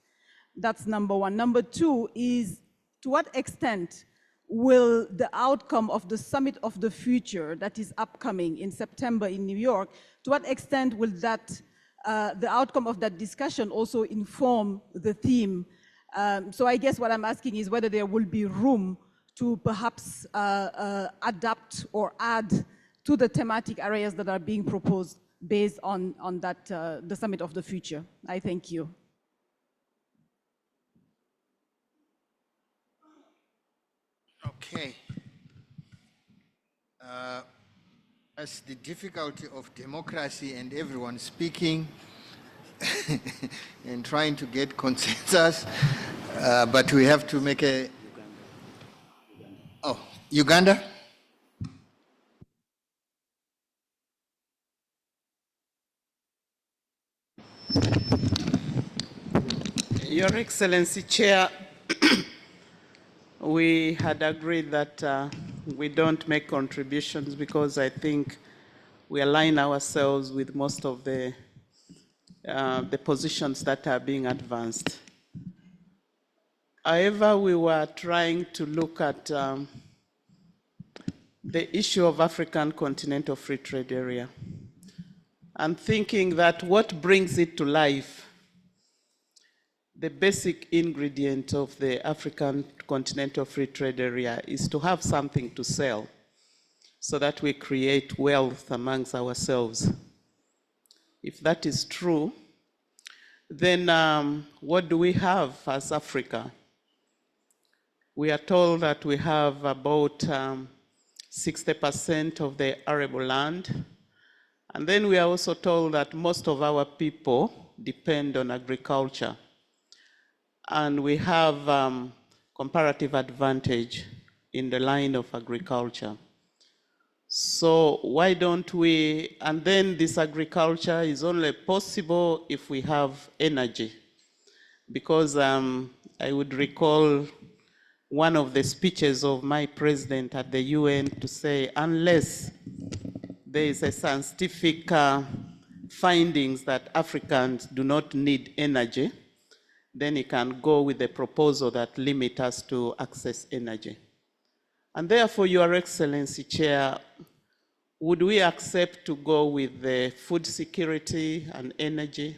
That's number one. Number two is, to what extent will the outcome of the Summit of the Future that is upcoming in September in New York, to what extent will that, the outcome of that discussion also inform the theme? So I guess what I'm asking is whether there will be room to perhaps adapt or add to the thematic areas that are being proposed based on that, the Summit of the Future. I thank you. Okay. As the difficulty of democracy and everyone speaking and trying to get consensus, but we have to make a... Oh, Uganda? Your Excellency, Chair, we had agreed that we don't make contributions because I think we align ourselves with most of the positions that are being advanced. However, we were trying to look at the issue of African Continental Free Trade Area and thinking that what brings it to life, the basic ingredient of the African Continental Free Trade Area is to have something to sell so that we create wealth amongst ourselves. If that is true, then what do we have as Africa? We are told that we have about 60% of the arable land. And then we are also told that most of our people depend on agriculture. And we have comparative advantage in the line of agriculture. So why don't we, and then this agriculture is only possible if we have energy. Because I would recall one of the speeches of my president at the UN to say, unless there is a scientific findings that Africans do not need energy, then he can go with a proposal that limits us to access energy. And therefore, Your Excellency, Chair, would we accept to go with the food security and energy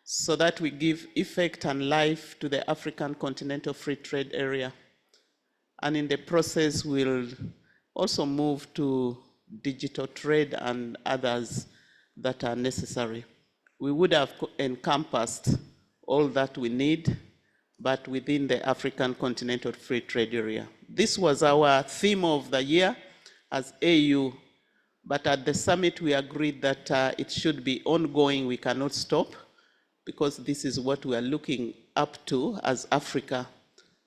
so that we give effect and life to the African Continental Free Trade Area? And in the process, we'll also move to digital trade and others that are necessary. We would have encompassed all that we need, but within the African Continental Free Trade Area. This was our theme of the year as AU, but at the summit we agreed that it should be ongoing, we cannot stop, because this is what we are looking up to as Africa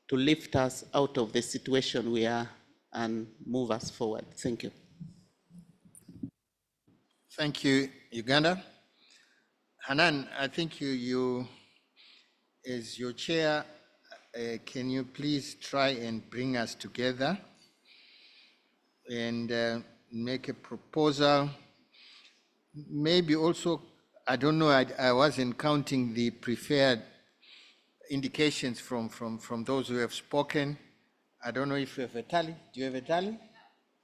to lift us out of the situation we are and move us forward. Thank you. Thank you, Uganda. Hanan, I think you as your chair, can you please try and bring us together and make a proposal? Maybe also, I don't know, I wasn't counting the preferred indications from those who have spoken. I don't know if you have a tally. Do you have a tally?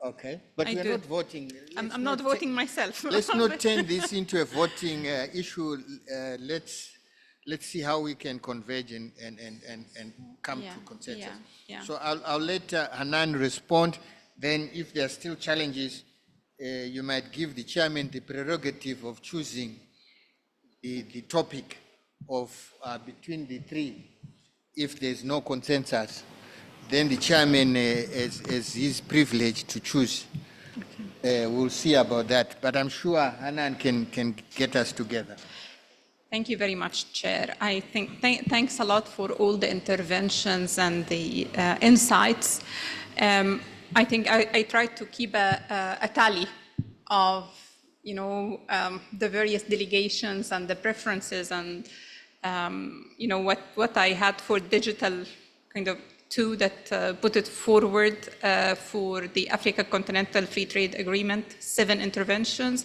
Okay, but we're not voting. I'm not voting myself. Let's not turn this into a voting issue. Let's see how we can converge and come to consensus. Yeah. So I'll let Hanan respond. Then if there are still challenges, you might give the chairman the prerogative of choosing the topic of between the three. If there's no consensus, then the chairman is his privilege to choose. We'll see about that. But I'm sure Hanan can get us together. Thank you very much, Chair. I think thanks a lot for all the interventions and the insights. I think I tried to keep a tally of the various delegations and the preferences and what I had for digital kind of two that put it forward for the Africa Continental Free Trade Agreement, 7 interventions,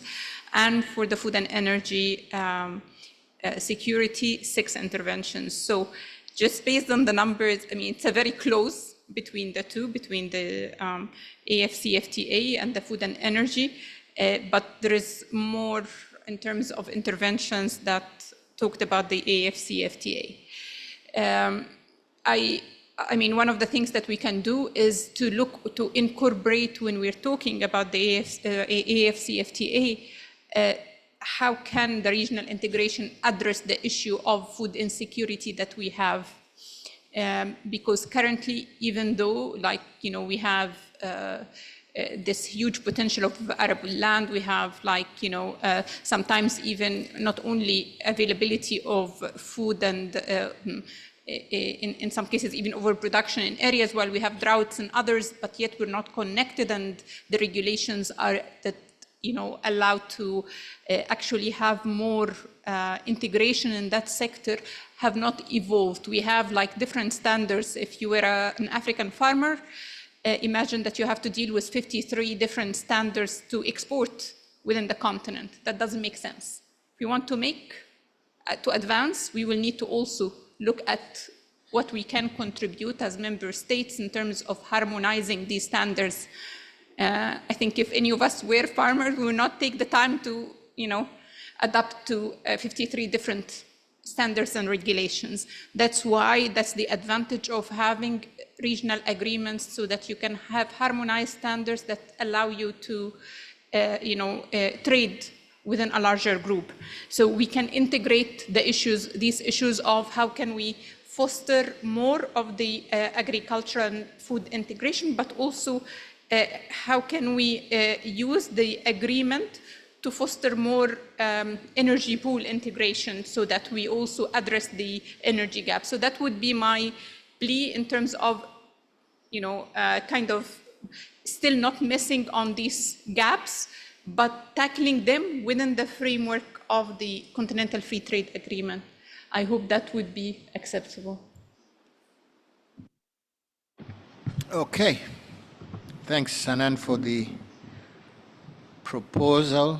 and for the food and energy security, 6 interventions. So just based on the numbers, I mean, it's a very close between the two, between the AFCFTA and the food and energy, but there is more in terms of interventions that talked about the AFCFTA. I mean, one of the things that we can do is to look to incorporate when we're talking about the AFCFTA, how can the regional integration address the issue of food insecurity that we have? Because currently, even though, we have this huge potential of arable land, we have, sometimes even not only availability of food and in some cases even overproduction in areas while we have droughts and others, but yet we're not connected, and the regulations are that allowed to actually have more integration in that sector have not evolved. We have different standards. If you were an African farmer, imagine that you have to deal with 53 different standards to export within the continent. That doesn't make sense. If we want to advance, we will need to also look at what we can contribute as member states in terms of harmonizing these standards I think if any of us were farmers, we would not take the time to, adapt to 53 different standards and regulations. That's why that's the advantage of having regional agreements, so that you can have harmonized standards that allow you to, trade within a larger group. So we can integrate these issues of how can we foster more of the agriculture and food integration, but also how can we use the agreement to foster more energy pool integration, so that we also address the energy gap. So that would be my plea in terms of, kind of still not missing on these gaps, but tackling them within the framework of the Continental Free Trade Agreement. I hope that would be acceptable. Okay. Thanks, Sanan, for the proposal.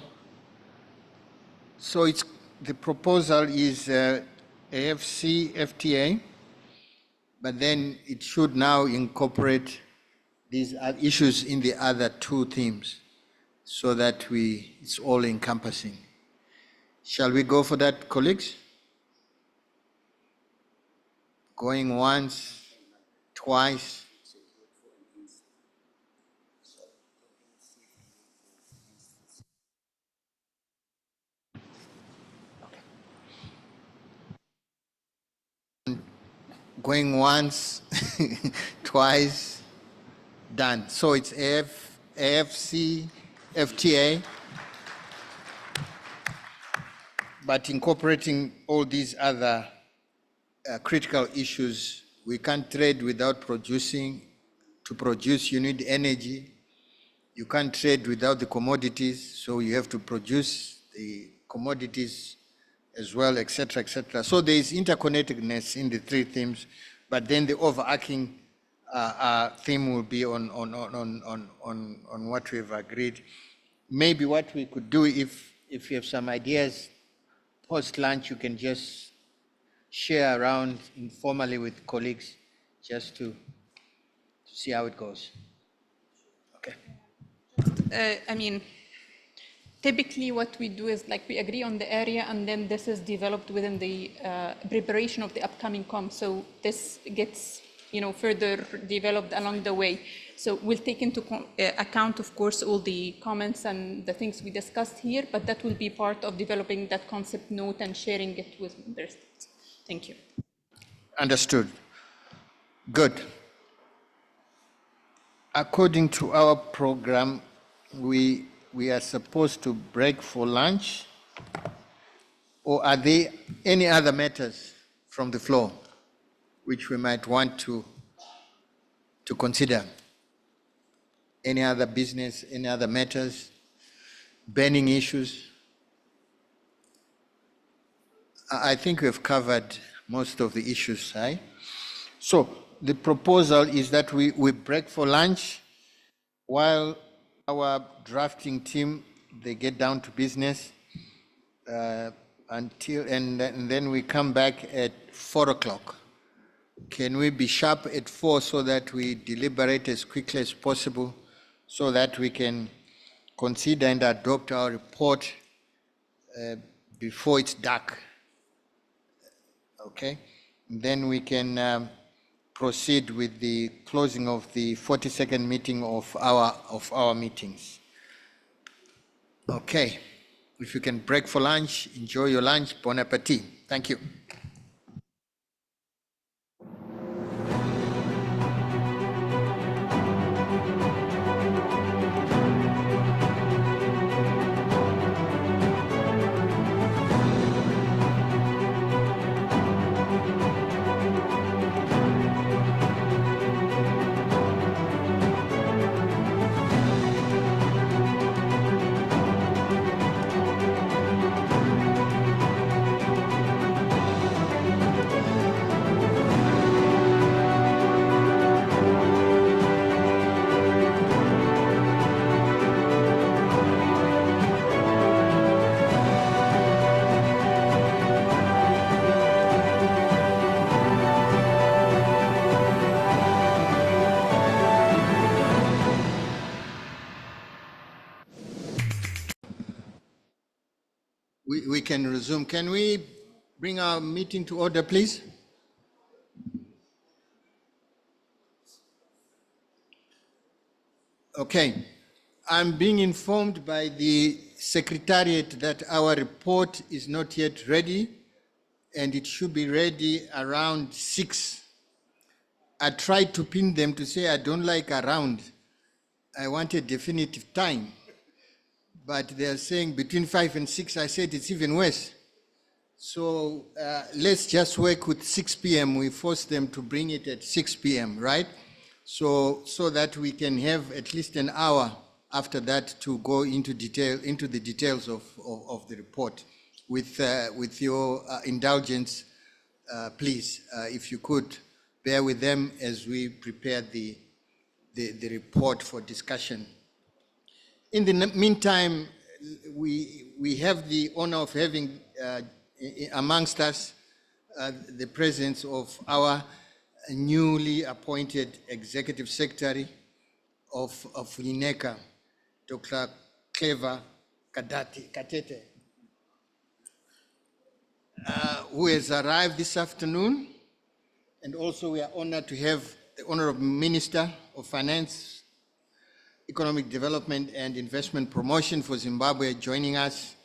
So the proposal is AFC FTA, but then it should now incorporate these issues in the other two themes, so that it's all encompassing. Shall we go for that, colleagues? Going once, twice. Going once, twice, done. So it's AFC, FTA, but incorporating all these other critical issues. We can't trade without producing. To produce, you need energy. You can't trade without the commodities, so you have to produce the commodities as well, etc., etc. So there is interconnectedness in the three themes, but then the overarching theme will be on what we've agreed. Maybe what we could do, if you have some ideas post-lunch, you can just share around informally with colleagues, just to see how it goes. Okay. Typically what we do is we agree on the area, and then this is developed within the preparation of the upcoming COM. So this gets, further developed along the way. So we'll take into account, of course, all the comments and the things we discussed here, but that will be part of developing that concept note and sharing it with member states. Thank you. Understood. Good. According to our program, we are supposed to break for lunch, or are there any other matters from the floor which we might want to consider? Any other business, any other matters, burning issues? I think we've covered most of the issues, right? So the proposal is that we break for lunch while our drafting team, they get down to business and then we come back at 4 o'clock. Can we be sharp at 4 so that we deliberate as quickly as possible, so that we can consider and adopt our report before it's dark? Okay? Then we can proceed with the closing of the 42nd meeting of our meetings. Okay. If you can break for lunch, enjoy your lunch. Bon appetit. Thank you. we can resume. Can we bring our meeting to order, please? Okay. I'm being informed by the Secretariat that our report is not yet ready, and it should be ready around 6. I tried to pin them to say I don't like around. I want a definitive time. But they're saying between 5 and 6. I said it's even worse. So let's just work with 6 p.m. We force them to bring it at 6 p.m., right? So that we can have at least an hour after that to go into the details of the report. With your indulgence, please, if you could bear with them as we prepare the report for discussion. In the meantime, we have the honor of having amongst us the presence of our newly appointed Executive Secretary of UNECA, Dr. Clever Katete, who has arrived this afternoon. And also we are honored to have the Honorable Minister of Finance, Economic Development and Investment Promotion for Zimbabwe joining us.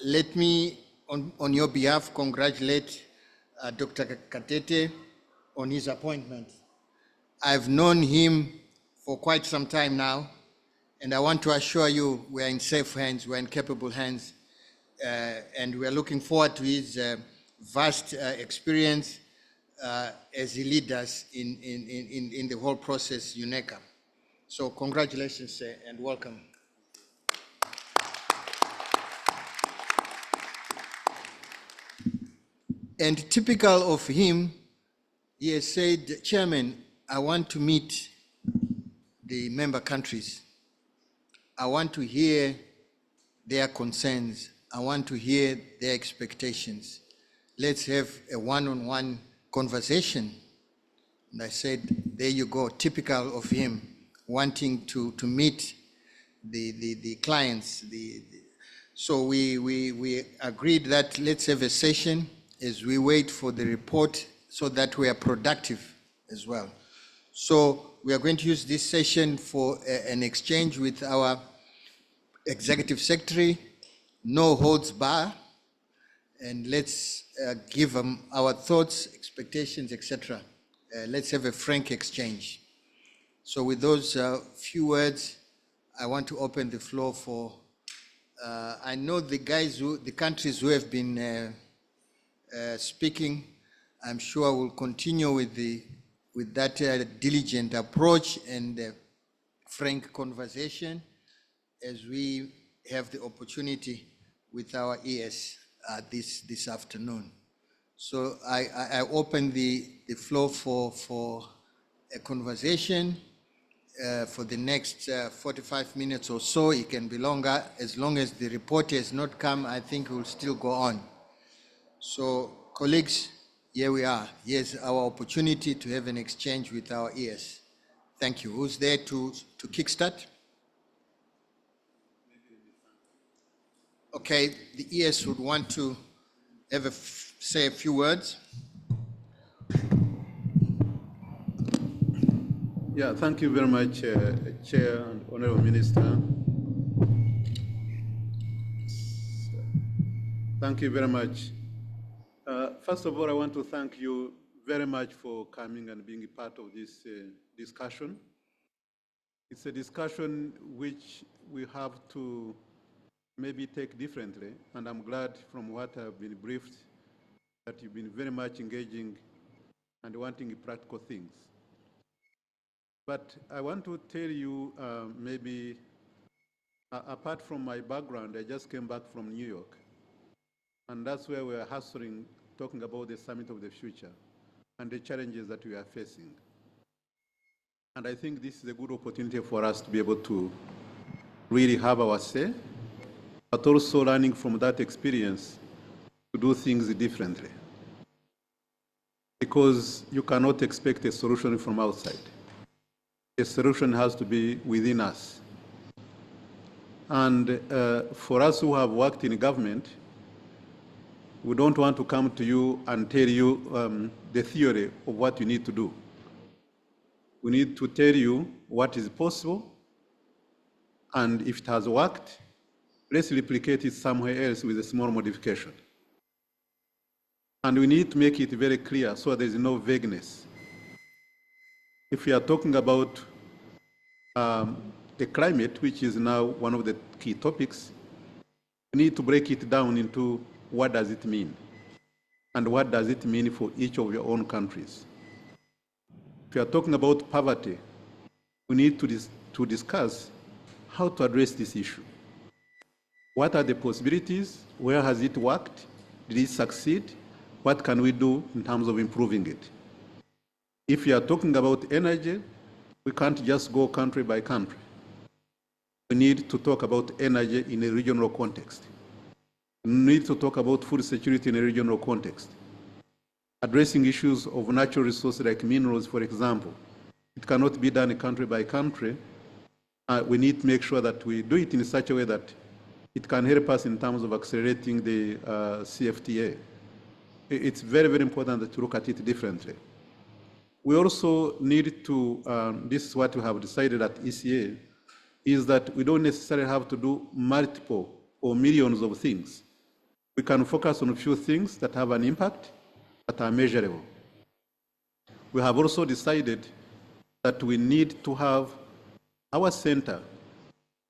Let me, on your behalf, congratulate Dr. Katete on his appointment. I've known him for quite some time now, and I want to assure you we're in safe hands, we're in capable hands, and we're looking forward to his vast experience as he leads us in the whole process, UNECA. So congratulations, sir, and welcome. And typical of him, he has said, Chairman, I want to meet the member countries. I want to hear their concerns. I want to hear their expectations. Let's have a one-on-one conversation. And I said, there you go, typical of him, wanting to meet the clients. So we agreed that let's have a session as we wait for the report so that we are productive as well. So we are going to use this session for an exchange with our Executive Secretary, no holds bar, and let's give them our thoughts, expectations, etc. Let's have a frank exchange. So with those few words, I want to open the floor for, I know the countries who have been speaking, I'm sure will continue with that diligent approach and frank conversation as we have the opportunity with our ES this afternoon. So I open the floor for a conversation for the next 45 minutes or so. It can be longer. As long as the report has not come, I think we'll still go on. So colleagues, here we are. Here's our opportunity to have an exchange with our ES. Thank you. Who's there to kickstart? Okay, the ES would want to have say a few words. Yeah, thank you very much, Chair and Honorable Minister. Thank you very much. First of all, I want to thank you very much for coming and being a part of this discussion. It's a discussion which we have to maybe take differently, and I'm glad from what I've been briefed that you've been very much engaging and wanting practical things. But I want to tell you maybe, apart from my background, I just came back from New York, and that's where we're hustling, talking about the Summit of the Future and the challenges that we are facing. And I think this is a good opportunity for us to be able to really have our say, but also learning from that experience to do things differently. Because you cannot expect a solution from outside. The solution has to be within us. And for us who have worked in government, we don't want to come to you and tell you the theory of what you need to do. We need to tell you what is possible, and if it has worked, let's replicate it somewhere else with a small modification. And we need to make it very clear so there is no vagueness. If we are talking about the climate, which is now one of the key topics, we need to break it down into what does it mean, and what does it mean for each of your own countries. If you are talking about poverty, we need to discuss how to address this issue. What are the possibilities? Where has it worked? Did it succeed? What can we do in terms of improving it? If you are talking about energy, we can't just go country by country. We need to talk about energy in a regional context. We need to talk about food security in a regional context. Addressing issues of natural resources like minerals, for example. It cannot be done country by country. We need to make sure that we do it in such a way that it can help us in terms of accelerating the CFTA. It's very, very important to look at it differently. We also need to, this is what we have decided at ECA, is that we don't necessarily have to do multiple or millions of things. We can focus on a few things that have an impact, that are measurable. We have also decided that we need to have our center,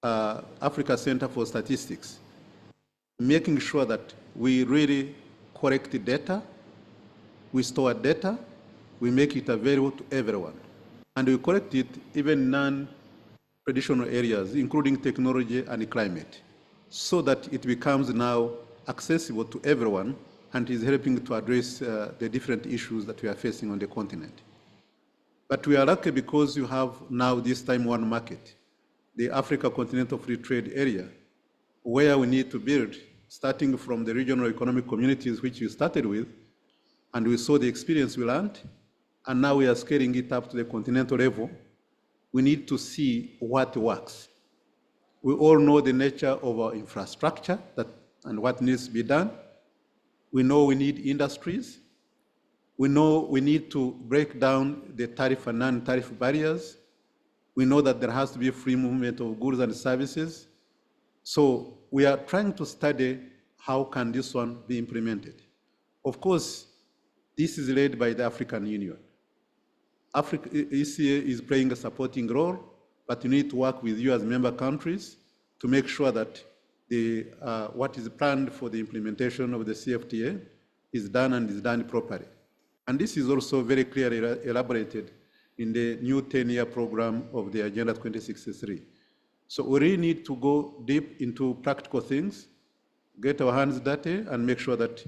Africa Center for Statistics, making sure that we really collect the data, we store data, we make it available to everyone. And we collect it even in non-traditional areas, including technology and climate, so that it becomes now accessible to everyone and is helping to address the different issues that we are facing on the continent. But we are lucky because you have now this time one market, the Africa Continental Free Trade Area, where we need to build, starting from the regional economic communities which we started with, and we saw the experience we learned, and now we are scaling it up to the continental level. We need to see what works. We all know the nature of our infrastructure and what needs to be done. We know we need industries. We know we need to break down the tariff and non-tariff barriers. We know that there has to be free movement of goods and services. So we are trying to study how can this one be implemented. Of course, this is led by the African Union. ECA is playing a supporting role, but you need to work with you as member countries to make sure that what is planned for the implementation of the CFTA is done and is done properly. And this is also very clearly elaborated in the new 10-year program of the Agenda 2063. So we really need to go deep into practical things, get our hands dirty, and make sure that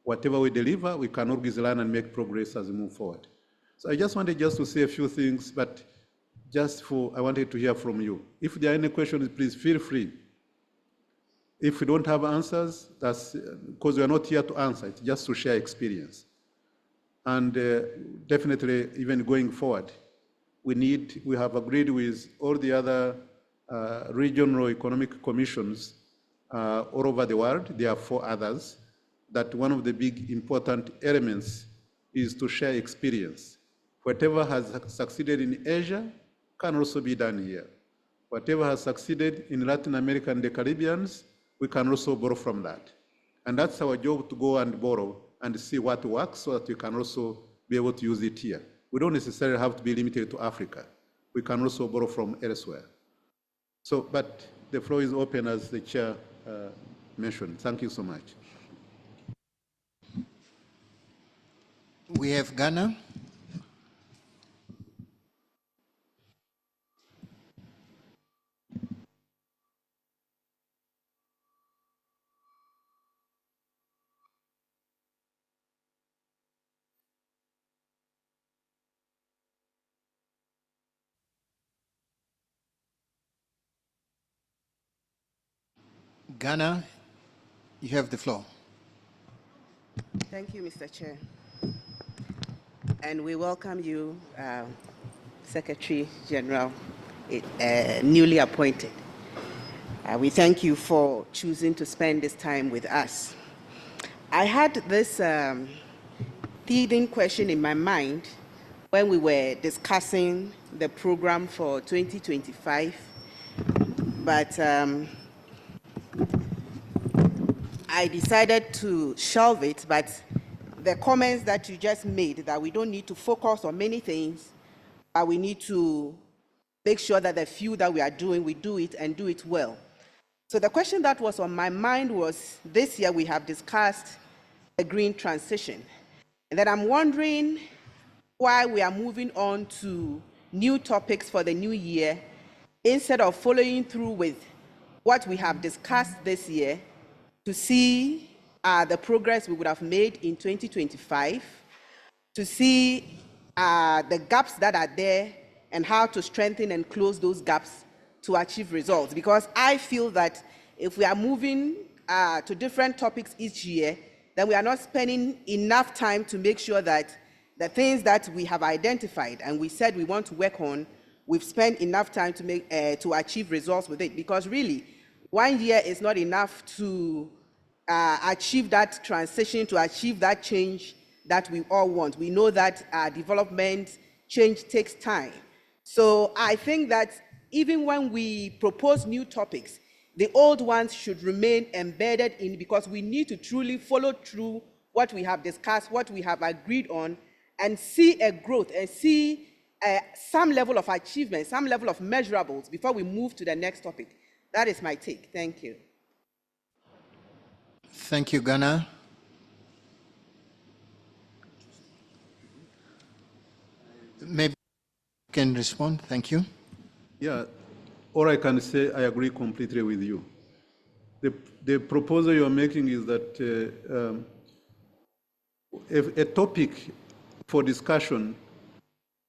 whatever we deliver, we can always learn and make progress as we move forward. So I just wanted to say a few things, but I wanted to hear from you. If there are any questions, please feel free. If we don't have answers, that's because we are not here to answer, it's just to share experience. And definitely, even going forward, we have agreed with all the other regional economic commissions all over the world. There are 4 others, that one of the big important elements is to share experience. Whatever has succeeded in Asia can also be done here. Whatever has succeeded in Latin America and the Caribbean, we can also borrow from that. And that's our job, to go and borrow and see what works so that we can also be able to use it here. We don't necessarily have to be limited to Africa. We can also borrow from elsewhere. So, but the floor is open, as the chair mentioned. Thank you so much. We have Ghana. Ghana, you have the floor. Thank you, Mr. Chair. And we welcome you, Secretary General, newly appointed. We thank you for choosing to spend this time with us. I had this leading question in my mind when we were discussing the program for 2025, but I decided to shelve it. But the comments that you just made, that we don't need to focus on many things, but we need to make sure that the few that we are doing, we do it and do it well. So the question that was on my mind was, this year we have discussed the green transition. And then I'm wondering why we are moving on to new topics for the new year instead of following through with what we have discussed this year to see the progress we would have made in 2025, to see the gaps that are there and how to strengthen and close those gaps to achieve results. Because I feel that if we are moving to different topics each year, then we are not spending enough time to make sure that the things that we have identified and we said we want to work on, we've spent enough time to make to achieve results with it. Because really, 1 year is not enough to achieve that transition, to achieve that change that we all want. We know that development change takes time. So I think that even when we propose new topics, the old ones should remain embedded in, because we need to truly follow through what we have discussed, what we have agreed on, and see a growth and see some level of achievement, some level of measurables before we move to the next topic. That is my take. Thank you. Thank you, Ghana. Maybe you can respond. Thank you. Yeah, all I can say, I agree completely with you. The proposal you're making is that if a topic for discussion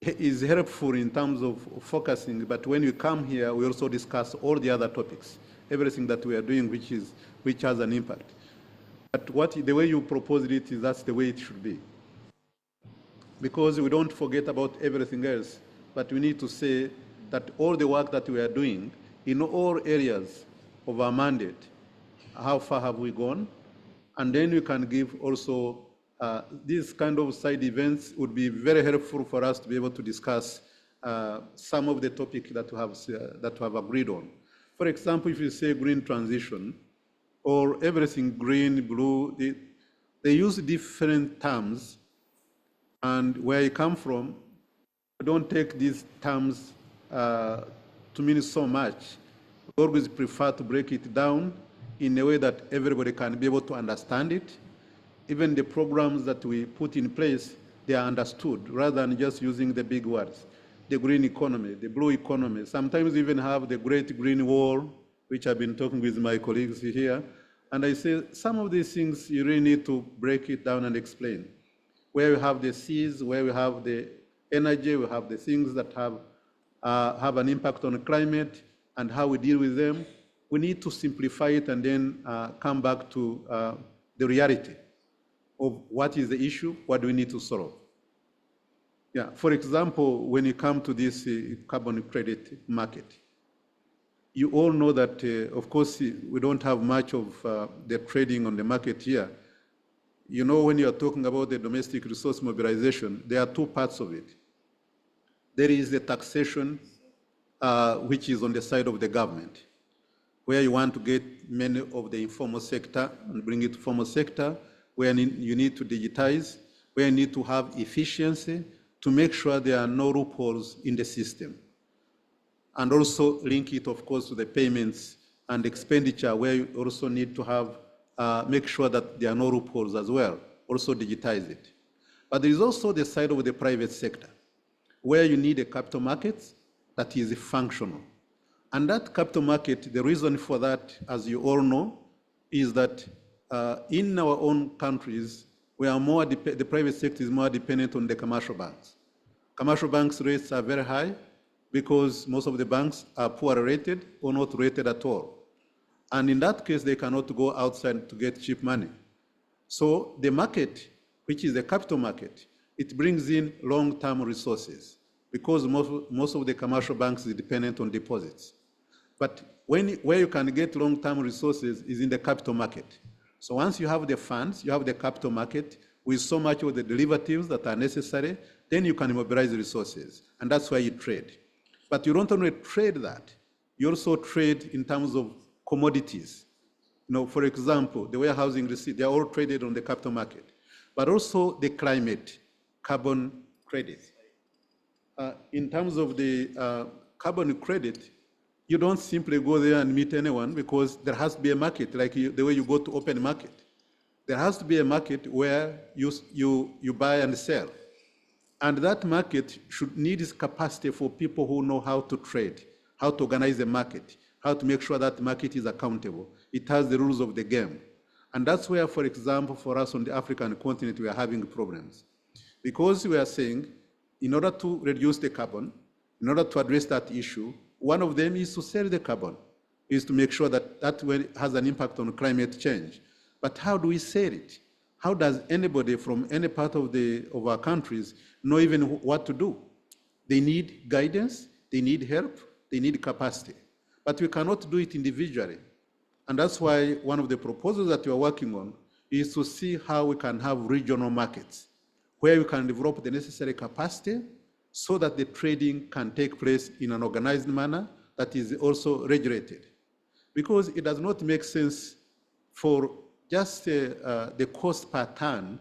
is helpful in terms of focusing, but when we come here, we also discuss all the other topics, everything that we are doing which has an impact. But the way you proposed it is that's the way it should be. Because we don't forget about everything else, but we need to say that all the work that we are doing in all areas of our mandate, how far have we gone? And then we can give also these kind of side events would be very helpful for us to be able to discuss some of the topics that we have agreed on. For example, if you say green transition or everything green, blue, they use different terms, and where you come from, don't take these terms to mean so much. We always prefer to break it down in a way that everybody can be able to understand it. Even the programs that we put in place, they are understood rather than just using the big words. The green economy, the blue economy. Sometimes we even have the Great Green Wall, which I've been talking with my colleagues here. And I say some of these things you really need to break it down and explain. Where we have the seas, where we have the energy, we have the things that have an impact on the climate and how we deal with them. We need to simplify it and then come back to the reality of what is the issue, what do we need to solve. Yeah, for example, when you come to this carbon credit market, you all know that, of course, we don't have much of the trading on the market here. You know, when you're talking about the domestic resource mobilization, there are two parts of it. There is the taxation, which is on the side of the government, where you want to get many of the informal sector and bring it to formal sector, where you need to digitize, where you need to have efficiency to make sure there are no loopholes in the system. And also link it, of course, to the payments and expenditure, where you also need to have make sure that there are no loopholes as well, also digitize it. But there is also the side of the private sector, where you need a capital market that is functional. And that capital market, the reason for that, as you all know, is that in our own countries, we are more the private sector is more dependent on the commercial banks. Commercial banks' rates are very high because most of the banks are poor rated or not rated at all. And in that case, they cannot go outside to get cheap money. So the market, which is the capital market, it brings in long-term resources because most of the commercial banks is dependent on deposits. But where you can get long-term resources is in the capital market. So once you have the funds, you have the capital market with so much of the derivatives that are necessary, then you can mobilize resources. And that's why you trade. But you don't only trade that, you also trade in terms of commodities. You know, for example, the warehousing receipt, they are all traded on the capital market. But also the climate, carbon credit. In terms of the carbon credit, you don't simply go there and meet anyone because there has to be a market, like the way you go to open market. There has to be a market where you buy and sell. And that market should need its capacity for people who know how to trade, how to organize the market, how to make sure that the market is accountable. It has the rules of the game. And that's where, for example, for us on the African continent, we are having problems. Because we are saying, in order to reduce the carbon, in order to address that issue, one of them is to sell the carbon, is to make sure that that has an impact on climate change. But how do we sell it? How does anybody from any part of our countries know even what to do? They need guidance, they need help, they need capacity. But we cannot do it individually. And that's why one of the proposals that we are working on is to see how we can have regional markets where we can develop the necessary capacity so that the trading can take place in an organized manner that is also regulated. Because it does not make sense for just the cost per ton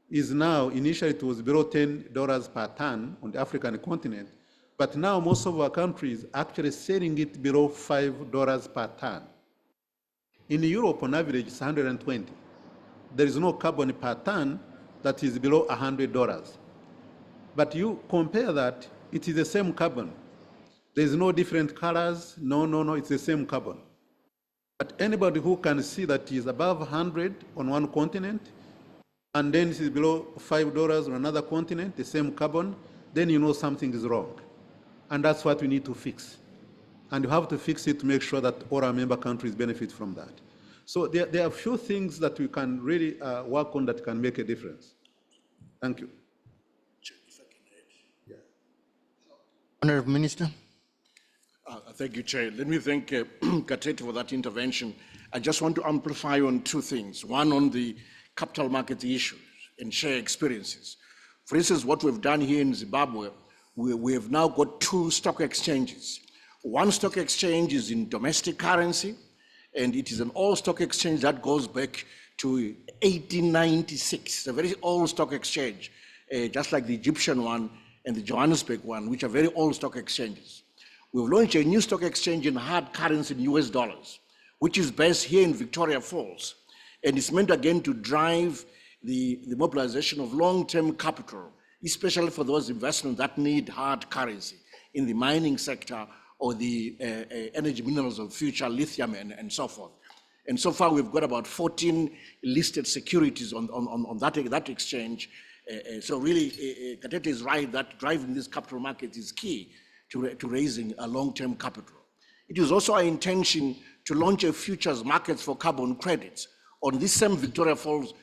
is now, initially it was below $10 per ton on the African continent, but now most of our countries are actually selling it below $5 per ton. In Europe, on average, it's 120. There is no carbon per ton that is below $100. But you compare that, it is the same carbon. There is no different colors. No, it's the same carbon. But anybody who can see that is above 100 on one continent, and then it is below $5 on another continent, the same carbon, then you know something is wrong. And that's what we need to fix. And you have to fix it to make sure that all our member countries benefit from that. So there are a few things that we can really work on that can make a difference. Thank you. Honourable Minister. Thank you, Chair. Let me thank Katete for that intervention. I just want to amplify on two things. One, on the capital market issues and share experiences. For instance, what we've done here in Zimbabwe, we have now got 2 stock exchanges. One stock exchange is in domestic currency, and it is an old stock exchange that goes back to 1896. It's a very old stock exchange, just like the Egyptian one and the Johannesburg one, which are very old stock exchanges. We've launched a new stock exchange in hard currency in US dollars, which is based here in Victoria Falls. And it's meant again to drive the mobilization of long-term capital, especially for those investments that need hard currency in the mining sector or the energy minerals of future, lithium and so forth. And so far we've got about 14 listed securities on that exchange. So really, Katete is right that driving this capital market is key to raising a long-term capital. It is also our intention to launch a futures market for carbon credits on this same Victoria Falls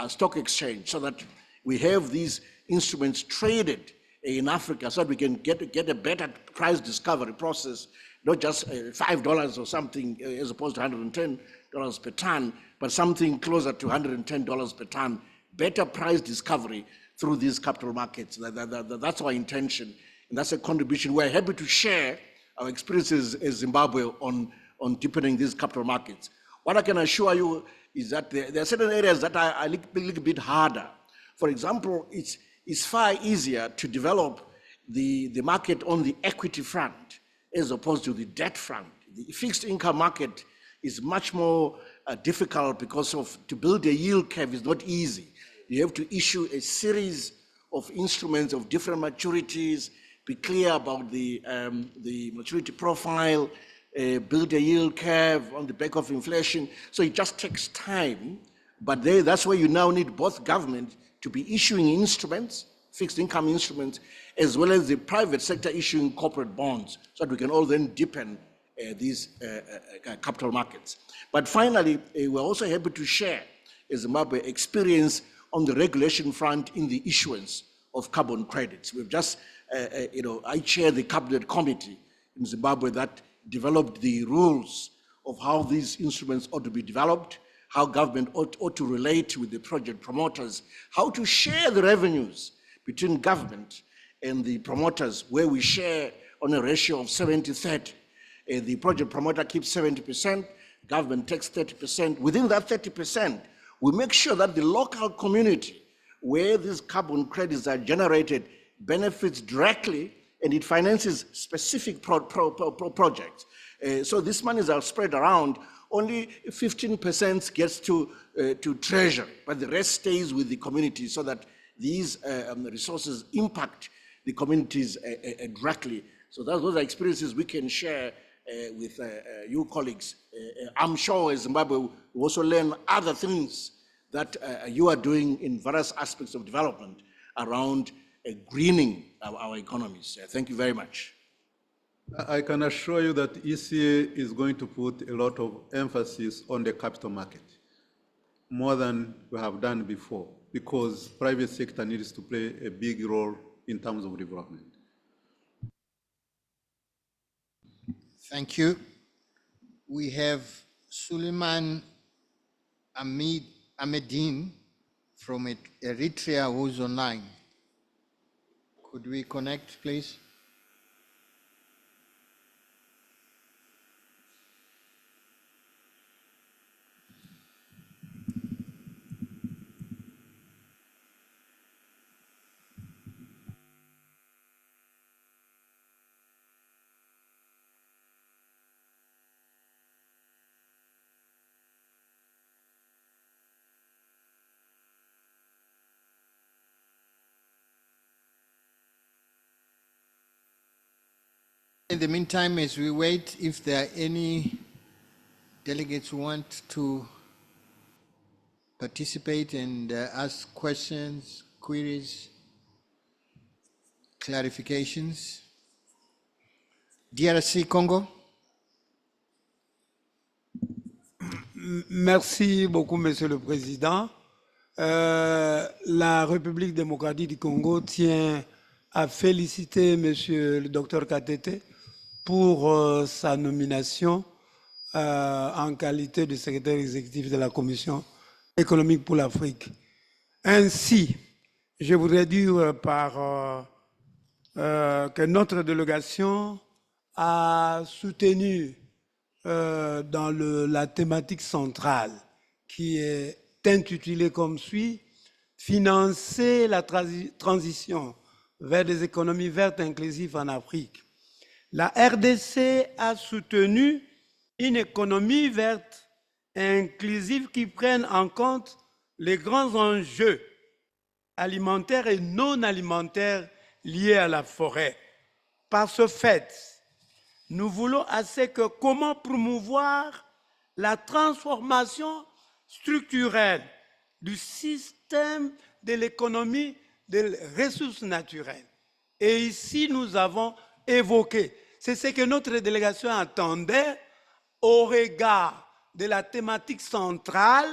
stock exchange so that we have these instruments traded in Africa so that we can get a better price discovery process, not just $5 or something as opposed to $110 per ton, but something closer to $110 per ton, better price discovery through these capital markets. That's our intention, and that's a contribution. We're happy to share our experiences in Zimbabwe on deepening these capital markets. What I can assure you is that there are certain areas that are a little bit harder. For example, it's far easier to develop the market on the equity front as opposed to the debt front. The fixed income market is much more difficult because to build a yield curve is not easy. You have to issue a series of instruments of different maturities, be clear about the maturity profile, build a yield curve on the back of inflation. So it just takes time, but that's where you now need both government to be issuing instruments, fixed income instruments, as well as the private sector issuing corporate bonds, so that we can all then deepen these capital markets. But finally, we're also happy to share Zimbabwe experience on the regulation front in the issuance of carbon credits. We've just, I chair the cabinet committee in Zimbabwe that developed the rules of how these instruments ought to be developed, how government ought to relate with the project promoters, how to share the revenues between government and the promoters, where we share on a ratio of 70-30. The project promoter keeps 70%, government takes 30%. Within that 30%, we make sure that the local community where these carbon credits are generated benefits directly, and it finances specific projects. So these monies are spread around. Only 15% gets to treasury, but the rest stays with the community so that these resources impact the communities directly. So those are experiences we can share with you colleagues. I'm sure Zimbabwe will also learn other things that you are doing in various aspects of development around greening our economies. Thank you very much. I can assure you that ECA is going to put a lot of emphasis on the capital market, more than we have done before, because private sector needs to play a big role in terms of development. Thank you. We have Suleiman Ahmedine from Eritrea who's online. Could we connect, please? In the meantime, as we wait, if there are any delegates who want to participate and ask questions, queries, clarifications. DRC Congo. Merci beaucoup, Monsieur le Président. La République démocratique du Congo tient à féliciter Monsieur le Dr Katete pour sa nomination en qualité de secrétaire exécutif de la Commission économique pour l'Afrique. Ainsi, je voudrais dire que notre délégation a soutenu dans la thématique centrale qui est intitulée comme suit « Financer la transition vers des économies vertes inclusives en Afrique ». La RDC a soutenu une économie verte inclusive qui prenne en compte les grands enjeux alimentaires et non alimentaires liés à la forêt. Par ce fait, nous voulons assez que comment promouvoir la transformation structurelle du système de l'économie des ressources naturelles. Et ici, nous avons évoqué, c'est ce que notre délégation attendait au regard de la thématique centrale,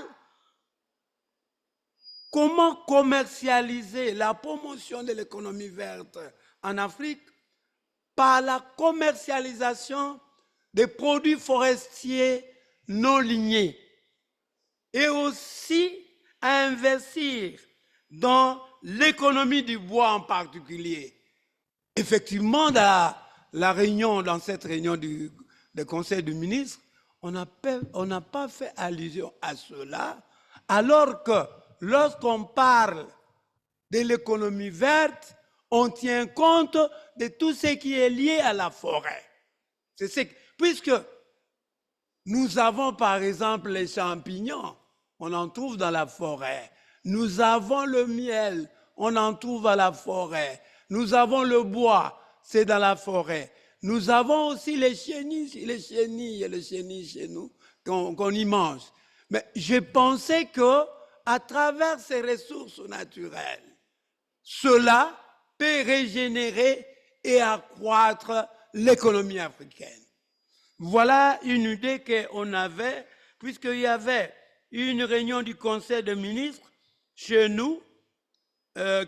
comment commercialiser la promotion de l'économie verte en Afrique par la commercialisation des produits forestiers non lignés et aussi à investir dans l'économie du bois en particulier. Effectivement, dans cette réunion du Conseil des ministres, on n'a pas fait allusion à cela, alors que lorsqu'on parle de l'économie verte, on tient compte de tout ce qui est lié à la forêt. Puisque nous avons par exemple les champignons, on en trouve dans la forêt. Nous avons le miel, on en trouve à la forêt. Nous avons le bois, c'est dans la forêt. Nous avons aussi les chenilles chez nous qu'on y mange. Mais je pensais que à travers ces ressources naturelles, cela peut régénérer et accroître l'économie africaine. Voilà une idée qu'on avait, puisqu'il y avait une réunion du Conseil des ministres chez nous,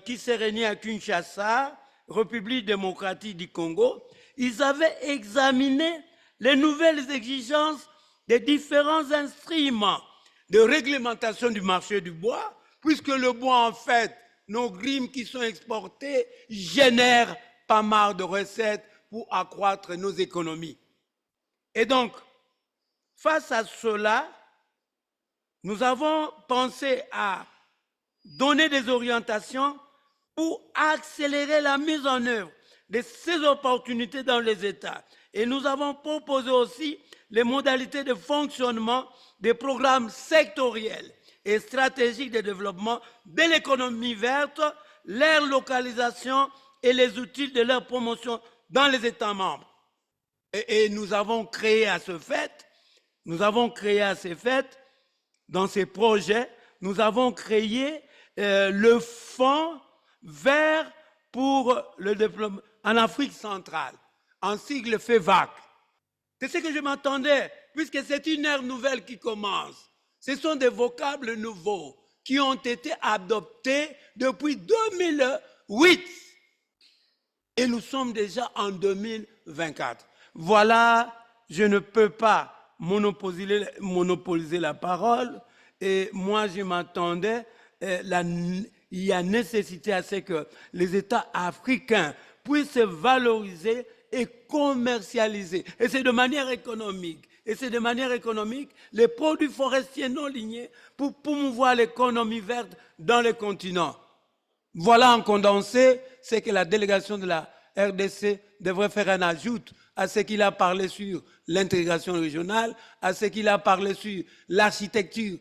qui s'est réunie à Kinshasa, République démocratique du Congo. Ils avaient examiné les nouvelles exigences des différents instruments de réglementation du marché du bois, puisque le bois, en fait, nos grimes qui sont exportées génèrent pas mal de recettes pour accroître nos économies. Et donc, face à cela, nous avons pensé à donner des orientations pour accélérer la mise en œuvre de ces opportunités dans les États. Et nous avons proposé aussi les modalités de fonctionnement des programmes sectoriels et stratégiques de développement de l'économie verte, leur localisation et les outils de leur promotion dans les États membres. Et nous avons créé à ce fait, dans ces projets, nous avons créé le Fonds vert pour le développement en Afrique centrale, en sigle FEVAC. C'est ce que je m'attendais, puisque c'est une ère nouvelle qui commence. Ce sont des vocables nouveaux qui ont été adoptés depuis 2008. Et nous sommes déjà en 2024. Voilà, je ne peux pas monopoliser la parole. Et moi, je m'attendais, il y a nécessité à ce que les États africains puissent se valoriser et commercialiser. Et c'est de manière économique. Les produits forestiers non lignés pour promouvoir l'économie verte dans les continents. Voilà en condensé ce que la délégation de la RDC devrait faire un ajout à ce qu'il a parlé sur l'intégration régionale, à ce qu'il a parlé sur l'architecture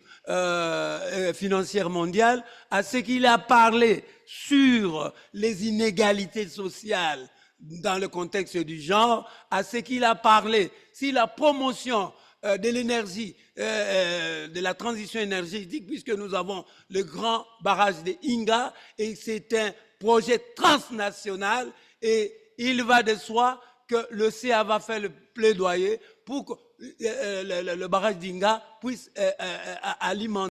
financière mondiale, à ce qu'il a parlé sur les inégalités sociales dans le contexte du genre, à ce qu'il a parlé sur la promotion de l'énergie, de la transition énergétique, puisque nous avons le grand barrage de Inga, et c'est un projet transnational, et il va de soi que le CA va faire le plaidoyer pour que le barrage d'Inga puisse alimenter